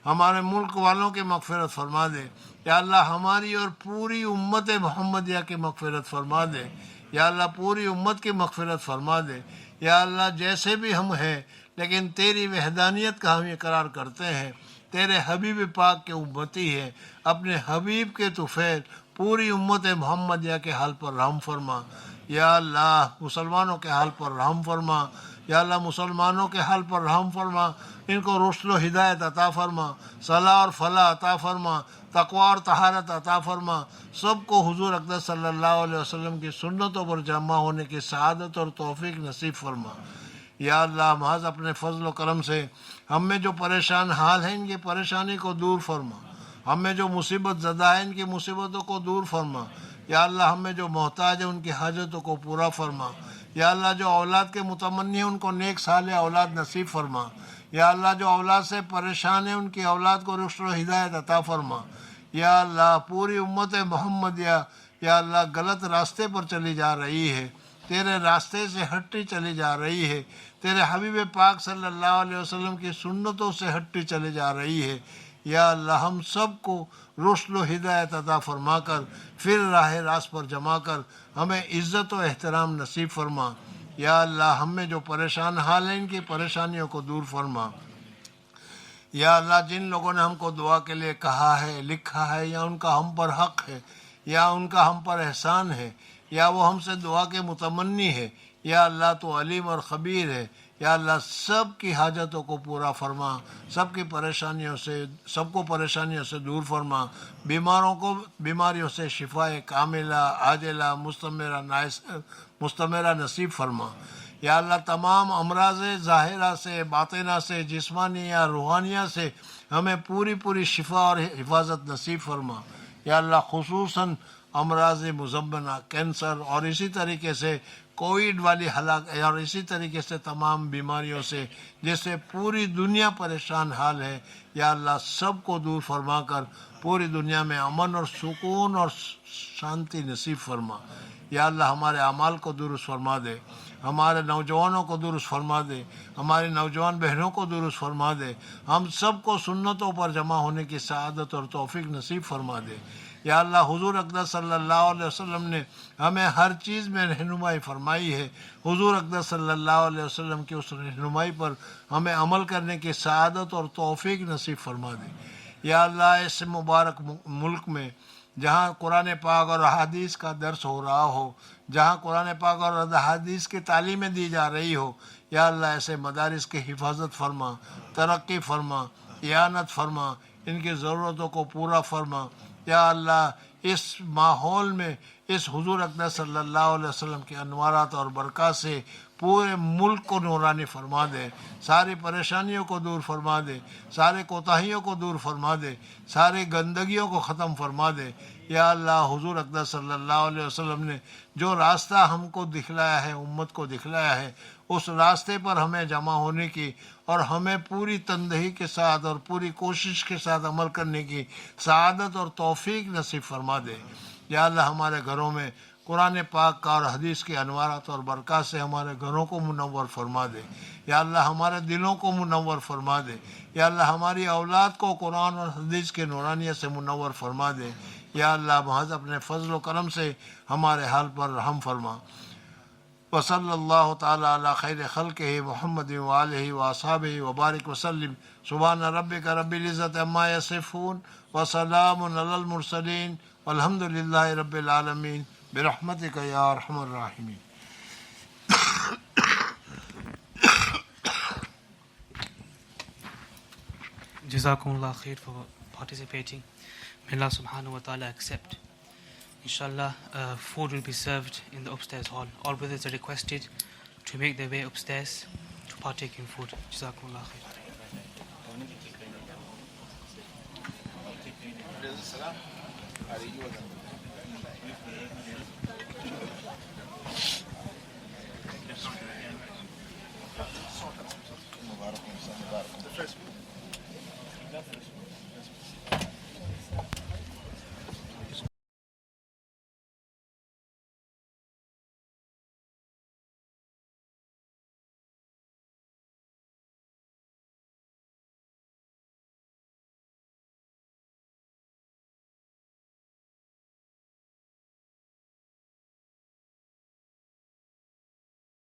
ہمارے ملک والوں کی مغفرت فرما دے۔ یا اللہ ہماری اور پوری امت محمدیہ کی مغفرت فرما دے۔ یا اللہ پوری امت کی مغفرت فرما دے۔ یا اللہ جیسے بھی ہم ہیں لیکن تیری وحدانیت کا ہم اقرار کرتے ہیں، تیرے حبیب پاک کے امتی ہیں، اپنے حبیب کے طفیل پوری امت محمدیہ کے حال پر رحم فرما۔ یا اللہ مسلمانوں کے حال پر رحم فرما۔ یا اللہ مسلمانوں کے حال پر رحم فرما، ان کو رشد و ہدایت عطا فرما، صلاح اور فلاح عطا فرما، تقوی اور طہارت عطا فرما، سب کو حضور اقدس صلی اللہ علیہ وسلم کی سنتوں پر جمع ہونے کی سعادت اور توفیق نصیب فرما۔ یا اللہ محض اپنے فضل و کرم سے ہم میں جو پریشان حال ہیں ان کی پریشانی کو دور فرما، ہم میں جو مصیبت زدہ ہیں ان کی مصیبتوں کو دور فرما۔ یا اللہ ہم میں جو محتاج ہیں ان کی حاجتوں کو پورا فرما۔ یا اللہ جو اولاد کے متمنی ہیں ان کو نیک صالح اولاد نصیب فرما۔ یا اللہ جو اولاد سے پریشان ہیں ان کی اولاد کو رشد و ہدایت عطا فرما۔ یا اللہ پوری امت محمدیہ یا اللہ غلط راستے پر چلی جا رہی ہے، تیرے راستے سے ہٹتی چلی جا رہی ہے، تیرے حبیب پاک صلی اللہ علیہ وسلم کی سنتوں سے ہٹتی چلی جا رہی ہے۔ یا اللہ ہم سب کو رشد و ہدایت عطا فرما کر پھر راہ راست پر جما کر ہمیں عزت و احترام نصیب فرما۔ یا اللہ ہم میں جو پریشان حال ہیں ان کی پریشانیوں کو دور فرما۔ یا اللہ جن لوگوں نے ہم کو دعا کے لیے کہا ہے، لکھا ہے، یا ان کا ہم پر حق ہے، یا ان کا ہم پر احسان ہے، یا وہ ہم سے دعا کے متمنی ہے، یا اللہ تو علیم اور خبیر ہے۔ یا اللہ سب کی حاجتوں کو پورا فرما، سب کو پریشانیوں سے دور فرما، بیماروں کو بیماریوں سے شفا کاملہ عاجلہ مستمرہ نصیب فرما۔ یا اللہ تمام امراض ظاہرہ سے، باطنہ سے، جسمانی یا روحانیہ سے ہمیں پوری شفا اور حفاظت نصیب فرما۔ یا اللہ خصوصاً امراض مزمنہ، کینسر اور اسی طریقے سے کووڈ والی ہلاکت اور اسی طریقے سے تمام بیماریوں سے جس سے پوری دنیا پریشان حال ہے، یا اللہ سب کو دور فرما کر پوری دنیا میں امن اور سکون اور شانتی نصیب فرما۔ یا اللہ ہمارے اعمال کو درست فرما دے، ہمارے نوجوانوں کو درست فرما دے، ہماری نوجوان بہنوں کو درست فرما دے، ہم سب کو سنتوں پر جمع ہونے کی سعادت اور توفیق نصیب فرما دے۔ یا اللہ حضور اقدس صلی اللہ علیہ وسلم نے ہمیں ہر چیز میں رہنمائی فرمائی ہے، حضور اقدس صلی اللہ علیہ وسلم کی اس رہنمائی پر ہمیں عمل کرنے کی سعادت اور توفیق نصیب فرما دے۔ یا اللہ اس مبارک ملک میں جہاں قرآن پاک اور احادیث کا درس ہو رہا ہو، جہاں قرآن پاک اور احادیث کی تعلیمیں دی جا رہی ہو، یا اللہ ایسے مدارس کی حفاظت فرما، ترقی فرما، اعانت فرما، ان کی ضرورتوں کو پورا فرما۔ یا اللہ اس ماحول میں اس حضور اقدس صلی اللہ علیہ وسلم کے انوارات اور برکات سے پورے ملک کو نورانی فرما دے، ساری پریشانیوں کو دور فرما دے، سارے کوتاہیوں کو دور فرما دے، ساری گندگیوں کو ختم فرما دے۔ یا اللہ حضور اقدس صلی اللہ علیہ وسلم نے جو راستہ ہم کو دکھلایا ہے، امت کو دکھلایا ہے، اس راستے پر ہمیں جمع ہونے کی اور ہمیں پوری تندہی کے ساتھ اور پوری کوشش کے ساتھ عمل کرنے کی سعادت اور توفیق نصیب فرما دے۔ یا اللہ ہمارے گھروں میں قرآن پاک کا اور حدیث کے انوارات اور برکات سے ہمارے گھروں کو منور فرما دے۔ یا اللہ ہمارے دلوں کو منور فرما دے۔ یا اللہ ہماری اولاد کو قرآن اور حدیث کے نورانیت سے منور فرما دے۔ یا اللہ محض اپنے فضل و کرم سے ہمارے حال پر رحم فرما۔ وصلی اللہ تعالی علی خیر خلقہ محمد وآلہ واصحابہ وبارک وسلم۔ سبحان ربک رب العزت عما یصفون وسلام علی المرسلین والحمد للہ رب العالمین برحمتک یا ارحم الراحمین۔
Jazakumullah khair for participating. May Allah subhanahu wa ta'ala accept. Inshallah, food will be served in the upstairs hall. All brothers are requested to make their way upstairs to partake in food. Jazakumullah khair.